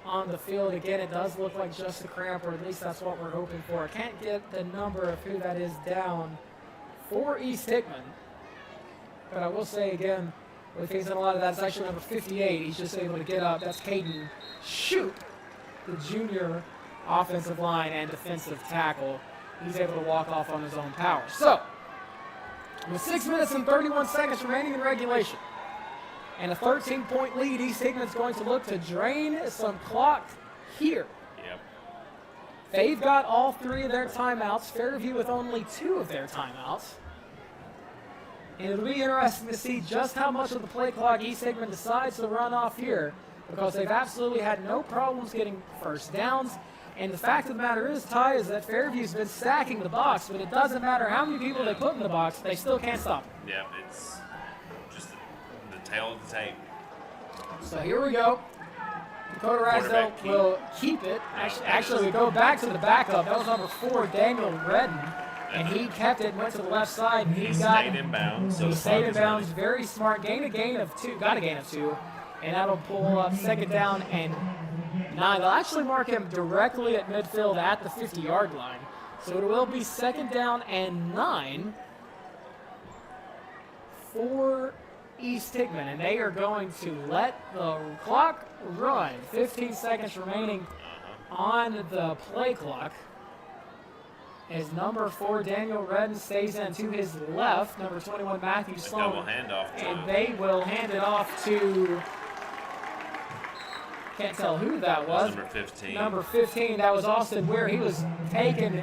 on the field. Again, it does look like just a cramp, or at least that's what we're hoping for. I can't get the number of who that is down for East Hickman. But I will say again, we're facing a lot of that. It's actually number 58. He's just able to get up. That's Caden Shoot, the junior offensive line and defensive tackle. He's able to walk off on his own power. So, with 6 minutes and 31 seconds remaining in regulation and a 13-point lead, East Hickman's going to look to drain some clock here. Yep. They've got all 3 of their timeouts. Fairview with only 2 of their timeouts. And it'll be interesting to see just how much of the play clock East Hickman decides to run off here, because they've absolutely had no problems getting first downs. And the fact of the matter is, Ty, is that Fairview's been stacking the box, but it doesn't matter how many people they put in the box, they still can't stop them. Yeah, it's just the tail of the tape. So here we go. Dakota Ragsdale will keep it. Actually, we go back to the backup. That was number 4, Daniel Redden. And he kept it and went to the left side. And He stayed in bounds. So he stayed in bounds. Very smart. Got a gain of 2. And that'll pull up second down and 9. They'll actually mark him directly at midfield at the 50-yard line. So it will be second down and 9 for East Hickman. And they are going to let the clock run. 15 seconds remaining on the play clock. As number 4, Daniel Redden, stays in to his left. Number 21, Matthew Sloan. Double handoff. And they will hand it off to, can't tell who that was. Number 15. Number 15, that was Austin Weir. He was taken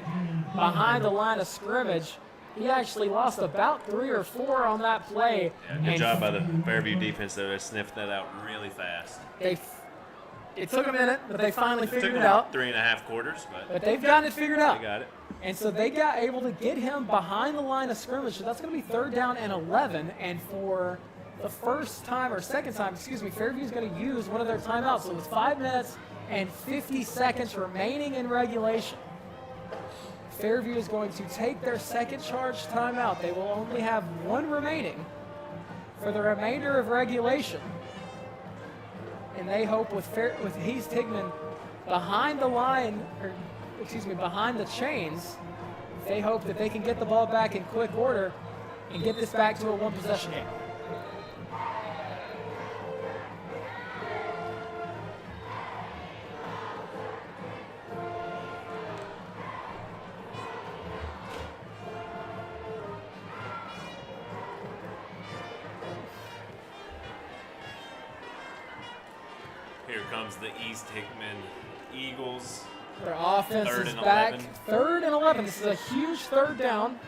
behind the line of scrimmage. He actually lost about 3 or 4 on that play. Yeah, good job by the Fairview defense there. They sniffed that out really fast. It took a minute, but they finally figured it out. out. 3.5 quarters, but they've gotten it figured out. They got it. And so they got able to get him behind the line of scrimmage. So that's going to be third down and 11. And for the second time, Fairview's going to use one of their timeouts. So with 5 minutes and 50 seconds remaining in regulation, Fairview is going to take their second charge timeout. They will only have 1 remaining for the remainder of regulation. And they hope with East Hickman behind the line, behind the chains, they hope that they can get the ball back in quick order and get this back to a 1-possession game. Here comes the East Hickman Eagles. Their offense Third is and back. 11. 3rd and 11. This is a huge third down.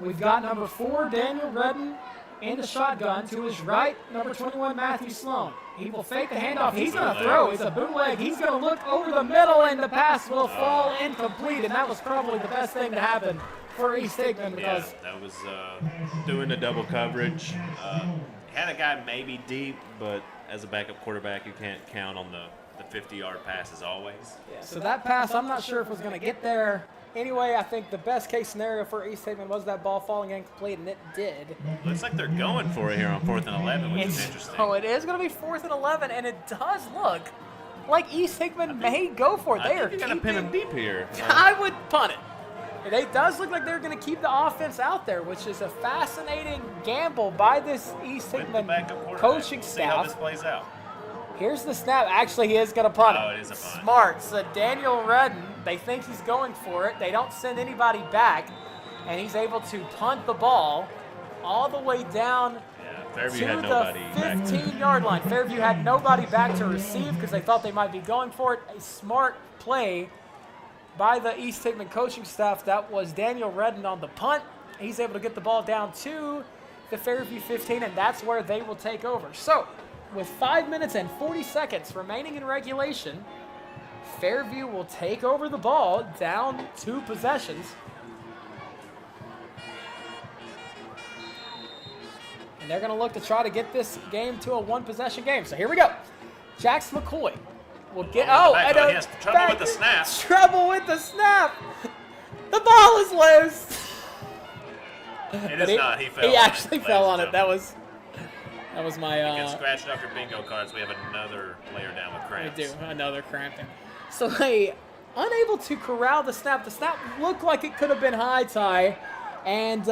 We've got number 4, Daniel Redden, in the shotgun. To his right, number 21, Matthew Sloan. He will fake the handoff. He's going to throw. It's a bootleg. He's going to look over the middle, and the pass will fall incomplete. And that was probably the best thing to happen for East Hickman, because that was doing the double coverage. Had a guy maybe deep, but as a backup quarterback, you can't count on the 50-yard passes always. Yeah, so that pass, I'm not sure if it was going to get there. Anyway, I think the best case scenario for East Hickman was that ball falling incomplete, and it did. Looks like they're going for it here on 4th and 11, which is interesting. Oh, it is going to be 4th and 11, and it does look like East Hickman may go for it. They are going to pin him deep here. I would punt it. It does look like they're going to keep the offense out there, which is a fascinating gamble by this East Hickman coaching staff. See how this plays out. Here's the snap. Actually, he is going to punt it. Oh, it is a punt. Smart. So Daniel Redden, they think he's going for it. They don't send anybody back, and he's able to punt the ball all the way down Fairview to had the nobody 15-yard line. Fairview had nobody back to receive because they thought they might be going for it. A smart play by the East Hickman coaching staff. That was Daniel Redden on the punt. He's able to get the ball down to the Fairview 15, and that's where they will take over. So, with 5 minutes and 40 seconds remaining in regulation, Fairview will take over the ball, down 2 possessions. And they're going to look to try to get this game to a 1-possession game. So here we go. Jax McCoy will get. Oh, and he has trouble with the snap. Trouble with the snap. The ball is loose. It is not. He fell. He actually fell on it. That was my. You can scratch it off your bingo cards. We have another player down with cramps. We do, another cramping. So they unable to corral the snap. The snap looked like it could have been high tie, and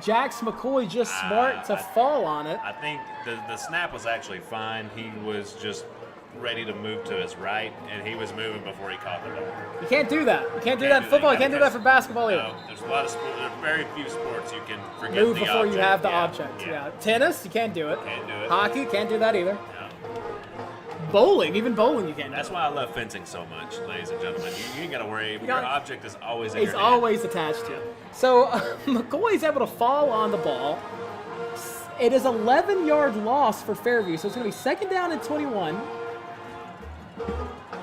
Jax McCoy just smart to fall on it. I think the snap was actually fine. He was just ready to move to his right, and he was moving before he caught the ball. You can't do that. You can't do that in football. You can't do that for basketball either. No, there's a lot of sports. There are very few sports you can forget Move the before object. you have the object. Yeah. Tennis, you can't do it. Can't do it. Hockey, can't do that either. No. Bowling, even bowling, you can't. That's why I love fencing so much, ladies and gentlemen. You ain't got to worry. Your object is always in your It's hand. always attached to it. So McCoy's able to fall on the ball. It is 11-yard loss for Fairview, so it's going to be 2nd down and 21.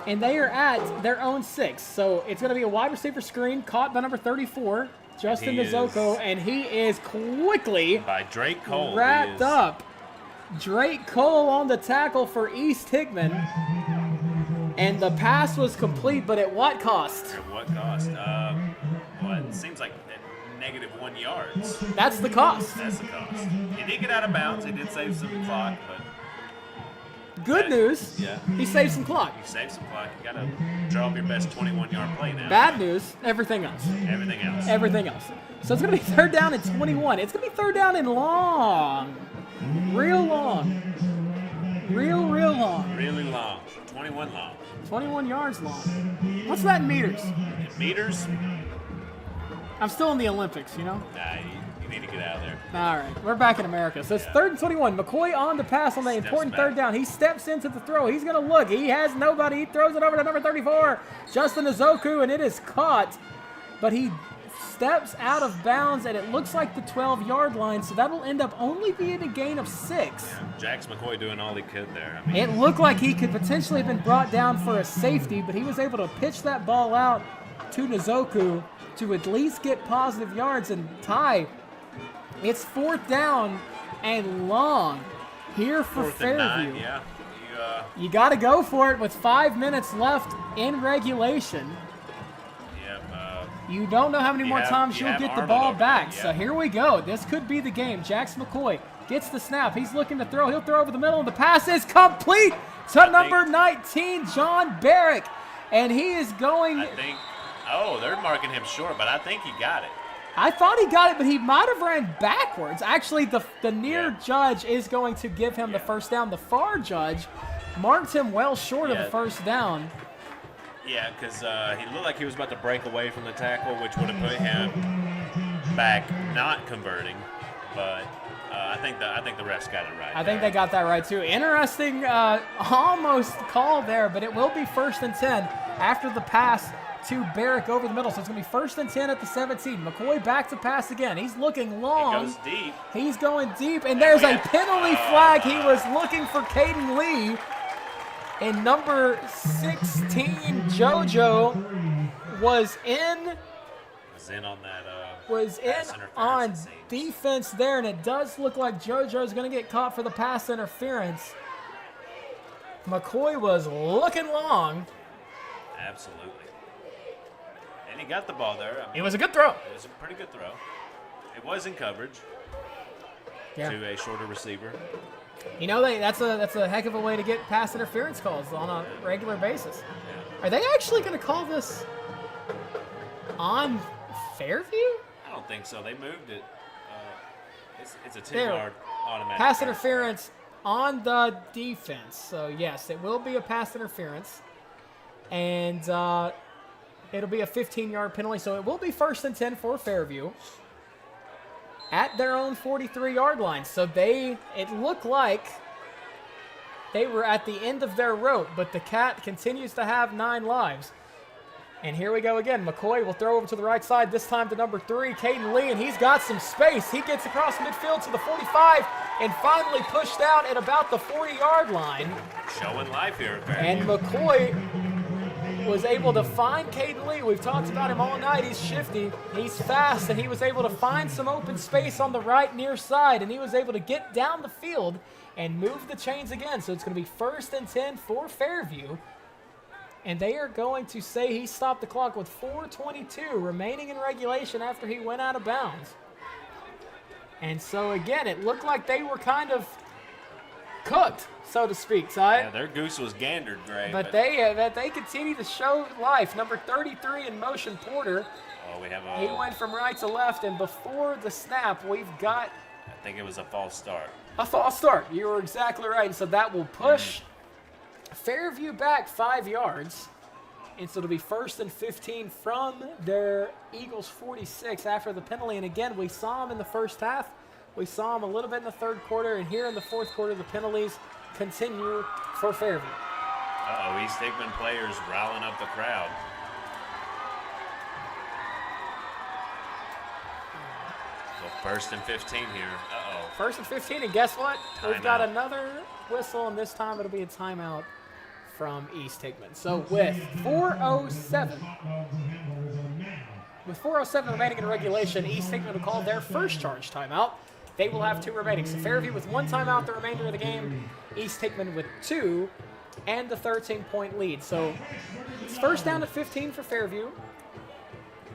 And they are at their own 6. So it's going to be a wide receiver screen caught by number 34, Justin Nzoko, and he is quickly by Drake Cole wrapped up. Drake Cole on the tackle for East Hickman. And the pass was complete, but at what cost? At what cost? Well, it seems like -1 yards. That's the cost. That's the cost. He did get out of bounds. He did save some clock, but good news. Yeah. He saved some clock. You saved some clock. You got to draw up your best 21-yard play now. Bad news, everything else. Everything else. Everything else. So it's going to be 3rd down and 21. It's going to be 3rd down and long. Real long. Real long. Really long. 21 long. 21 yards long. What's that in meters? In meters? I'm still in the Olympics, you know? Nah, you need to get out of there. All right, we're back in America. So it's 3rd and 21. McCoy on the pass on the important back. 3rd down. He steps into the throw. He's going to look. He has nobody. He throws it over to number 34, Justin Nzoku, and it is caught. But he steps out of bounds, and it looks like the 12-yard line, so that will end up only being a gain of 6. Yeah, Jax McCoy doing all he could there. I mean, It looked like he could potentially have been brought down for a safety, but he was able to pitch that ball out to Nzoku to at least get positive yards and tie. It's 4th down and long here for 4th and Fairview. 9, yeah. You got to go for it with 5 minutes left in regulation. You don't know how many more times you'll get the ball back. So here we go. This could be the game. Jax McCoy gets the snap. He's looking to throw. He'll throw over the middle, and the pass is complete to number 19, John Barrick. And he is going. They're marking him short, but I think he got it. I thought he got it, but he might have ran backwards. Actually, the near judge is going to give him the first down. The far judge marked him well short of the first down. Yeah, because he looked like he was about to break away from the tackle, which would have put him back, not converting. But I think the refs got it right. I think they got that right too. Interesting, almost call there, but it will be 1st and 10 after the pass to Barrick over the middle. So it's going to be 1st and 10 at the 17. McCoy back to pass again. He's looking long. He goes deep. He's going deep, and there's a penalty flag. He was looking for Caden Lee. And number 16, JoJo, was in on that. Was in on defense there, and it does look like JoJo's going to get caught for the pass interference. McCoy was looking long. Absolutely. And he got the ball there. I mean, It was a good throw. It was a pretty good throw. It was in coverage to a shorter receiver. You know, that's a heck of a way to get pass interference calls on a regular basis. Are they actually going to call this on Fairview? I don't think so. They moved it. It's a 10-yard automatic pass interference on the defense. So yes, it will be a pass interference, and it'll be a 15-yard penalty. So it will be 1st and 10 for Fairview at their own 43-yard line. So it looked like they were at the end of their rope, but the Cat continues to have 9 lives. And here we go again. McCoy will throw over to the right side, this time to number 3, Caden Lee, and he's got some space. He gets across midfield to the 45 and finally pushed out at about the 40-yard line. Showing life here. And McCoy was able to find Caden Lee. We've talked about him all night. He's shifty, he's fast, and he was able to find some open space on the right near side, and he was able to get down the field and move the chains again. So it's going to be 1st and 10 for Fairview. And they are going to say he stopped the clock with 4:22 remaining in regulation after he went out of bounds. And so, again, it looked like they were kind of cooked, so to speak, Ty. Yeah, their goose was gandered, Gray. But they continue to show life. Number 33 in motion, Porter. Oh, we have He went from right to left, and before the snap, we've got I think it was a false start. a false start. You were exactly right. And so that will push Fairview back 5 yards. And so it'll be 1st and 15 from their Eagles 46 after the penalty. And again, we saw them in the first half. We saw them a little bit in the third quarter. And here in the fourth quarter, the penalties continue for Fairview. Uh-oh, East Hickman players riling up the crowd. So 1st and 15 here. Uh-oh. 1st and 15, and guess what? We've got Timeout. another whistle, and this time it'll be a timeout from East Hickman. So with 4:07 remaining in regulation, East Hickman will call their first charge timeout. They will have 2 remaining. So Fairview with 1 timeout the remainder of the game. East Hickman with 2 and the 13-point lead. So it's 1st down at 15 for Fairview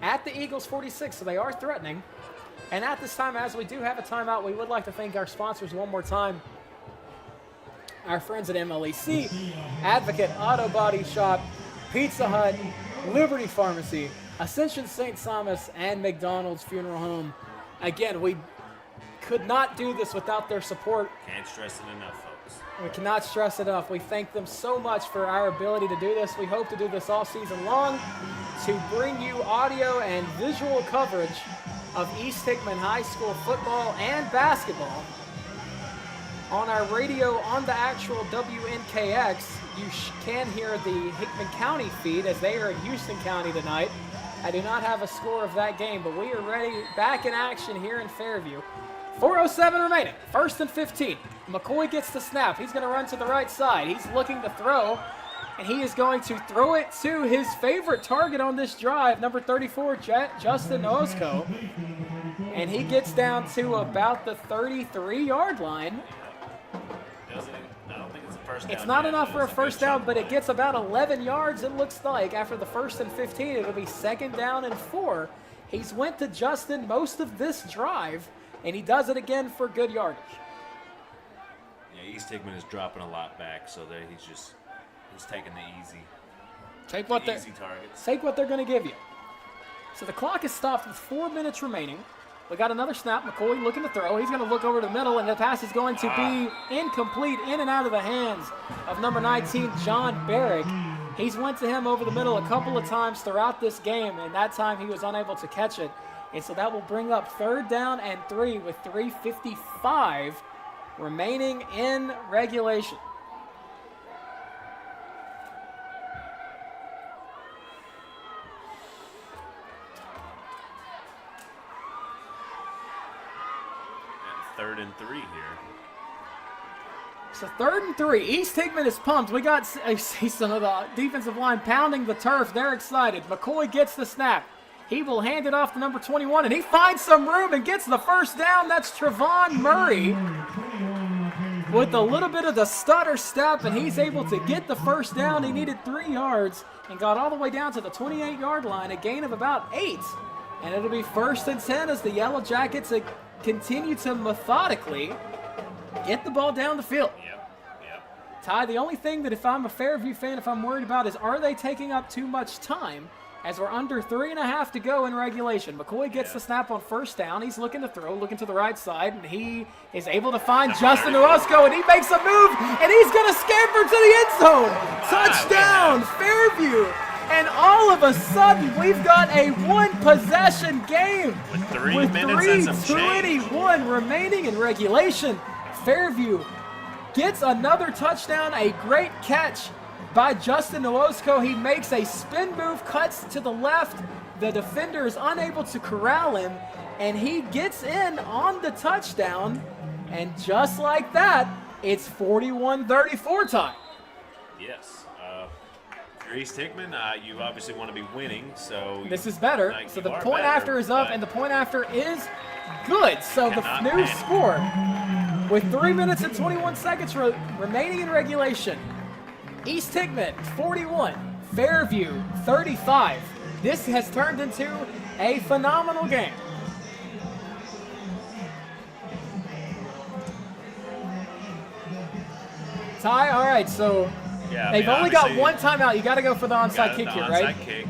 at the Eagles 46, so they are threatening. And at this time, as we do have a timeout, we would like to thank our sponsors one more time. Our friends at MLEC, Advocate Auto Body Shop, Pizza Hut, Liberty Pharmacy, Ascension St. Thomas, and McDonald's Funeral Home. Again, we could not do this without their support. Can't stress it enough, folks. We cannot stress it enough. We thank them so much for our ability to do this. We hope to do this all season long to bring you audio and visual coverage of East Hickman High School football and basketball. On our radio, on the actual WNKX, you can hear the Hickman County feed as they are in Houston County tonight. I do not have a score of that game, but we are ready, back in action here in Fairview. 4:07 remaining, 1st and 15. McCoy gets the snap. He's going to run to the right side. He's looking to throw, and he is going to throw it to his favorite target on this drive, number 34, Justin Ozco. And he gets down to about the 33-yard line. I don't think it's a first down. It's not yet, enough for a it's first good down, shot. but it gets about 11 yards, it looks like. After the 1st and 15, it'll be 2nd down and 4. He's went to Justin most of this drive, and he does it again for good yardage. Yeah, East Hickman is dropping a lot back, so that he's taking the easy Take what targets. Take what they're going to give you. So the clock is stopped with 4 minutes remaining. We got another snap. McCoy looking to throw. He's going to look over the middle, and the pass is going to be incomplete, in and out of the hands of number 19, John Barrick. He's went to him over the middle a couple of times throughout this game, and that time he was unable to catch it. And so that will bring up 3rd down and 3 with 3:55 remaining in regulation. And 3rd and 3 here. So 3rd and 3. East Hickman is pumped. We got some of the defensive line pounding the turf. They're excited. McCoy gets the snap. He will hand it off to number 21, and he finds some room and gets the first down. That's Trevon Murray with a little bit of the stutter step, and he's able to get the first down. He needed 3 yards and got all the way down to the 28-yard line, a gain of about 8. And it'll be 1st and 10 as the Yellow Jackets continue to methodically get the ball down the field. Ty, the only thing that if I'm a Fairview fan, if I'm worried about is, are they taking up too much time as we're under 3.5 to go in regulation? McCoy gets the snap on 1st down. He's looking to throw, looking to the right side, and he is able to find Justin Orozco, and he makes a move, and he's going to scamper to the end zone. Touchdown, Fairview. And all of a sudden, we've got a one-possession game With 3 minutes and some change. 3:21 remaining in regulation. Fairview gets another touchdown, a great catch by Justin Nwosko. He makes a spin move, cuts to the left. The defender is unable to corral him, and he gets in on the touchdown. And just like that, it's 41-34 time. Yes. If you're East Hickman, you obviously want to be winning, so this is better. So the point after is up, and the point after is good. So the new score, with 3 minutes and 21 seconds remaining in regulation, East Hickman 41, Fairview 35. This has turned into a phenomenal game. Ty, all right, so they've only got one timeout. You got to go for the onside kick here, right? Onside kick.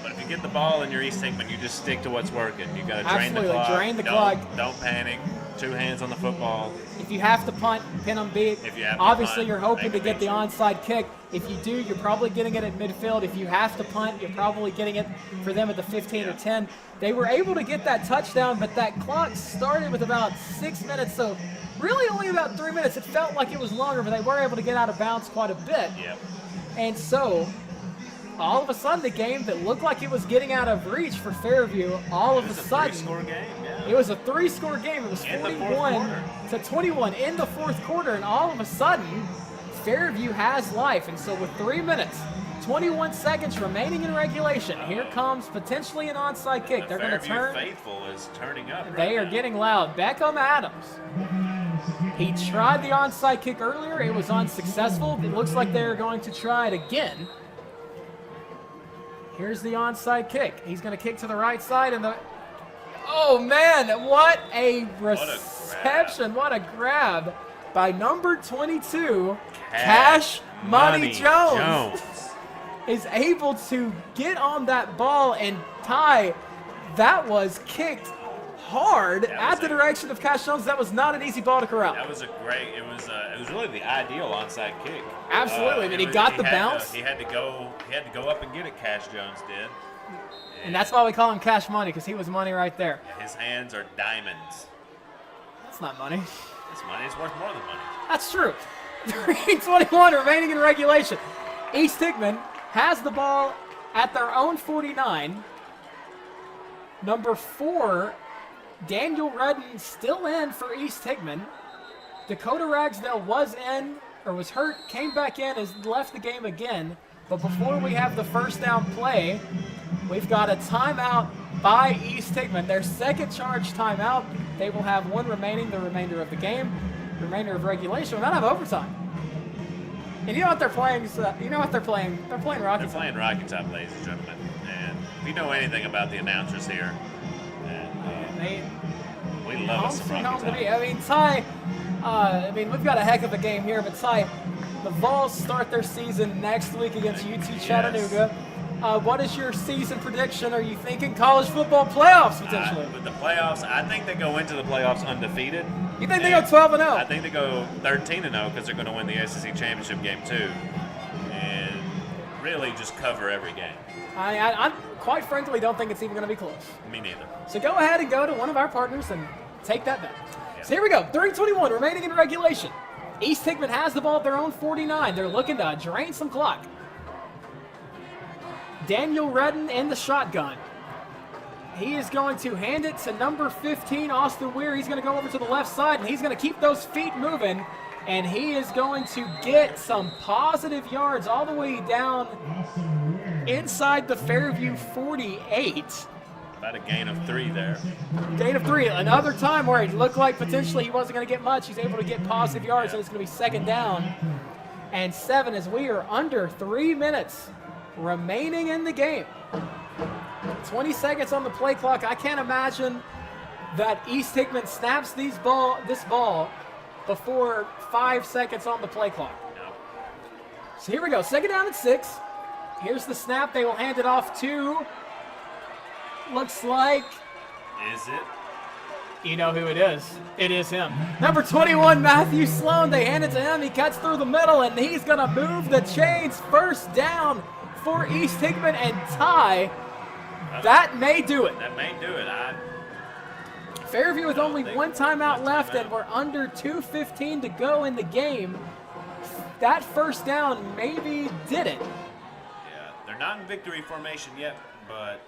But if you get the ball and you're East Hickman, you just stick to what's working. You got to drain the clock. Drain the clock. Don't panic. 2 hands on the football. If you have to punt, pin them beat. If you have to Obviously, punt, you're hoping to get the onside kick. If you do, you're probably getting it at midfield. If you have to punt, you're probably getting it for them at the 15 or 10. They were able to get that touchdown, but that clock started with about 6 minutes, so really only about 3 minutes. It felt like it was longer, but they were able to get out of bounds quite a bit. Yep. And so, all of a sudden, the game that looked like it was getting out of reach for Fairview, all of a sudden, it was a 3-score game. It was 41-21 in the fourth quarter, and all of a sudden, Fairview has life. And so with 3 minutes, 21 seconds remaining in regulation, here comes potentially an onside kick. They're going to turn. Faithful is turning up. They are getting loud. Beckham Adams. He tried the onside kick earlier. It was unsuccessful. It looks like they're going to try it again. Here's the onside kick. He's going to kick to the right side, and oh man, what a reception! What a grab by number 22, Cash Money Jones. Is able to get on that ball and tie. That was kicked hard at the direction of Cash Jones. That was not an easy ball to corral. That was a great. It was really the ideal onside kick. Absolutely. I mean, he got the bounce. He had to go up and get it. Cash Jones did. And that's why we call him Cash Money, because he was money right there. His hands are diamonds. That's not money. It's money. It's worth more than money. That's true. 3:21 remaining in regulation. East Hickman has the ball at their own 49. Number 4, Daniel Redden still in for East Hickman. Dakota Ragsdale was hurt, came back in, has left the game again. But before we have the first down play, we've got a timeout by East Hickman. Their second charge timeout. They will have one remaining the remainder of the game, the remainder of regulation. We might have overtime. And you know what they're playing? They're playing Rocky Top. They're playing Rocky Top, ladies and gentlemen. And if you know anything about the announcers here, we love us some Rocky Top. I mean, Ty, we've got a heck of a game here, but Ty, the Vols start their season next week against UT Chattanooga. What is your season prediction? Are you thinking college football playoffs potentially? With the playoffs, I think they go into the playoffs undefeated. You think they go 12-0? I think they go 13-0 because they're going to win the SEC championship game too, and really just cover every game. I quite frankly don't think it's even going to be close. Me neither. So go ahead and go to one of our partners and take that bet. Yeah. So here we go. 3:21 remaining in regulation. East Hickman has the ball at their own 49. They're looking to drain some clock. Daniel Redden in the shotgun. He is going to hand it to number 15, Austin Weir. He's going to go over to the left side, and he's going to keep those feet moving, and he is going to get some positive yards all the way down inside the Fairview 48. About a gain of 3 there. Gain of 3. Another time where it looked like potentially he wasn't going to get much. He's able to get positive yards, and it's going to be second down and 7 as we are under 3 minutes remaining in the game. 20 seconds on the play clock. I can't imagine that East Hickman snaps this ball before 5 seconds on the play clock. No. So here we go. Second down and 6. Here's the snap. They will hand it off to, looks like, is it? You know who it is. It is him. Number 21, Matthew Sloan. They hand it to him. He cuts through the middle, and he's going to move the chains. First down for East Hickman, and Ty, that may do it. That may do it. Fairview with only one timeout left, and we're under 2:15 to go in the game. that first down maybe did it. Yeah, they're not in victory formation yet, but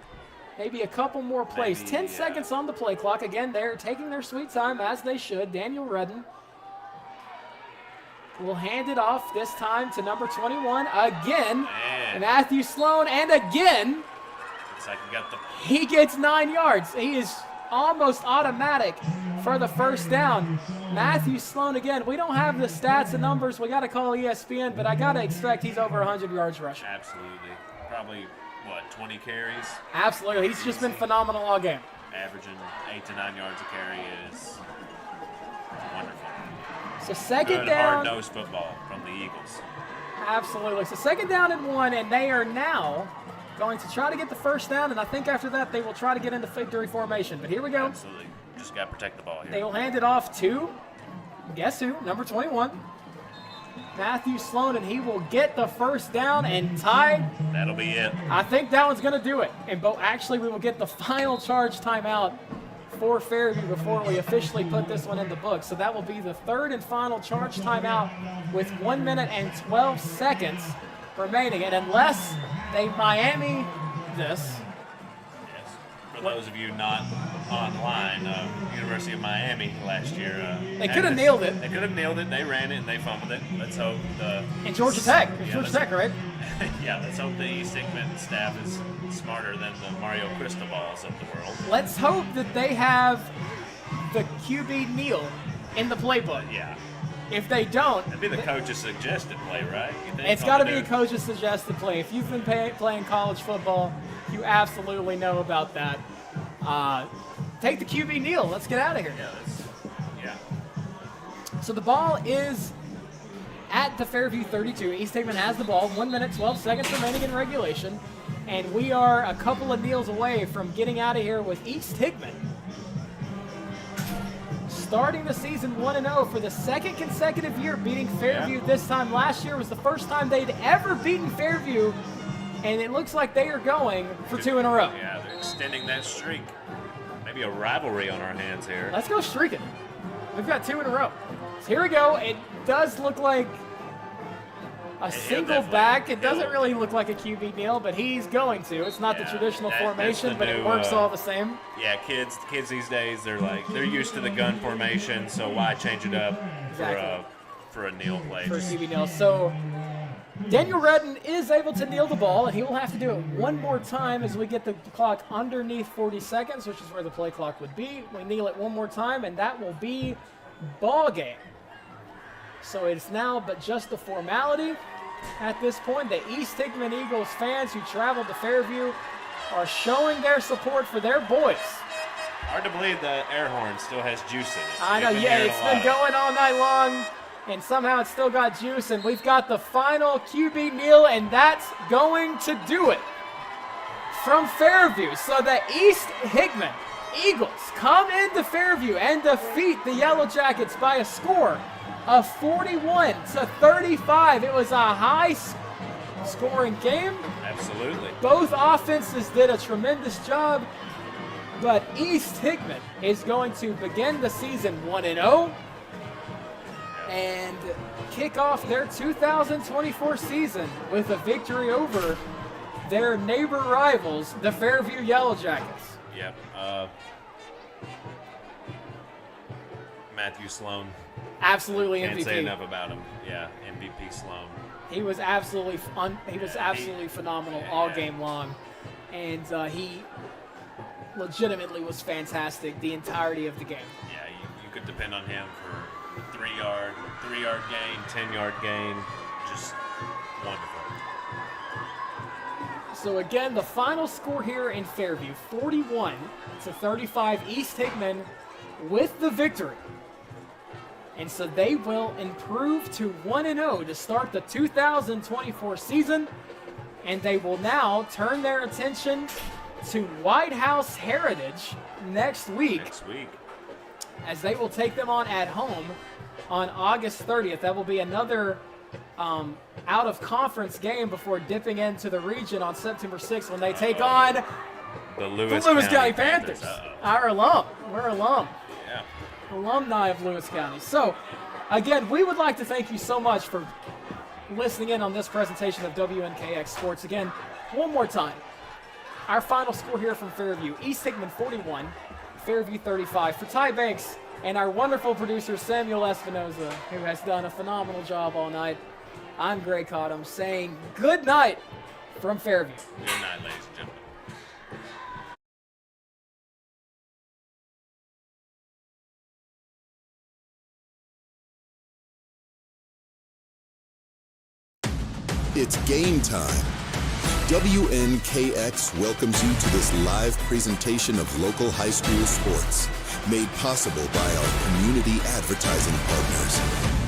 maybe a couple more plays. Maybe, 10 seconds on the play clock. Again, they're taking their sweet time as they should. Daniel Redden will hand it off this time to number 21 again. Matthew Sloan, and again, looks like he gets 9 yards. He is almost automatic for the first down. Matthew Sloan again. We don't have the stats and numbers. We got to call ESPN, but I got to expect he's over 100 yards rushing. Absolutely. Probably, 20 carries? Absolutely. He's just been phenomenal all game. Averaging 8 to 9 yards a carry is wonderful. So second Good, down. hard-nosed football from the Eagles. Absolutely. So second down and 1, and they are now going to try to get the first down, and I think after that they will try to get into victory formation. But here we go. Absolutely. Just got to protect the ball here. They will hand it off to, guess who, number 21, Matthew Sloan, and he will get the first down and tie. That'll be it. I think that one's going to do it. And actually, we will get the final charge timeout for Fairview before we officially put this one in the book. So that will be the third and final charge timeout with 1 minute and 12 seconds remaining. And unless they Miami this. Yes. For those of you not online, University of Miami last year. They could have nailed it. They could have nailed it. They ran it and they fumbled it. Let's hope And Georgia Tech. Georgia Tech, right? Yeah, let's hope the East Hickman staff is smarter than the Mario Cristobal's of the world. Let's hope that they have the QB kneel in the playbook. Yeah. If they don't, that'd be the coach's suggested play, right? It's got to be a coach's suggested play. If you've been playing college football, you absolutely know about that. Take the QB kneel. Let's get out of here. Yeah. So the ball is at the Fairview 32. East Hickman has the ball. 1 minute, 12 seconds remaining in regulation. And we are a couple of kneels away from getting out of here with East Hickman starting the season 1-0 for the second consecutive year, beating Fairview. This time last year was the first time they'd ever beaten Fairview, and it looks like they are going for 2 in a row. Yeah, they're extending that streak. Maybe a rivalry on our hands here. Let's go streaking. We've got 2 in a row. So here we go. It does look like a single back. It doesn't really look like a QB kneel, but he's going to. It's not the traditional formation, but it works all the same. Yeah, kids these days, they're used to the gun formation, so why change it up for a kneel play? For a QB kneel. So Daniel Redden is able to kneel the ball, and he will have to do it one more time as we get the clock underneath 40 seconds, which is where the play clock would be. We kneel it one more time, and that will be ball game. So it's now but just a formality at this point. The East Hickman Eagles fans who traveled to Fairview are showing their support for their boys. Hard to believe the air horn still has juice in it. I know, yeah, it's been going all night long, and somehow it's still got juice, and we've got the final QB kneel, and that's going to do it from Fairview. So the East Hickman Eagles come into Fairview and defeat the Yellow Jackets by a score of 41-35. It was a high-scoring game. Absolutely. Both offenses did a tremendous job, but East Hickman is going to begin the season 1-0 and kick off their 2024 season with a victory over their neighbor rivals, the Fairview Yellow Jackets. Yep. Matthew Sloan. Absolutely MVP. Can't say enough about him. Yeah, MVP Sloan. He was absolutely phenomenal all game long, and he legitimately was fantastic the entirety of the game. Yeah, you could depend on him for 3-yard gain, 10-yard gain, just wonderful. So again, the final score here in Fairview, 41-35, East Hickman with the victory. And so they will improve to 1-0 to start the 2024 season. And they will now turn their attention to White House Heritage next week. As they will take them on at home on August 30th. That will be another out-of-conference game before dipping into the region on September 6th when they take on the Lewis County Panthers. Our alum. We're alum. Yeah. Alumni of Lewis County. So, again, we would like to thank you so much for listening in on this presentation of WNKX Sports. Again, one more time. Our final score here from Fairview, East Hickman 41, Fairview 35. For Ty Banks and our wonderful producer, Samuel Espinoza, who has done a phenomenal job all night, I'm Greg Cottom saying good night from Fairview. Good night, ladies and gentlemen. It's game time. WNKX welcomes you to this live presentation of local high school sports, made possible by our community advertising partners.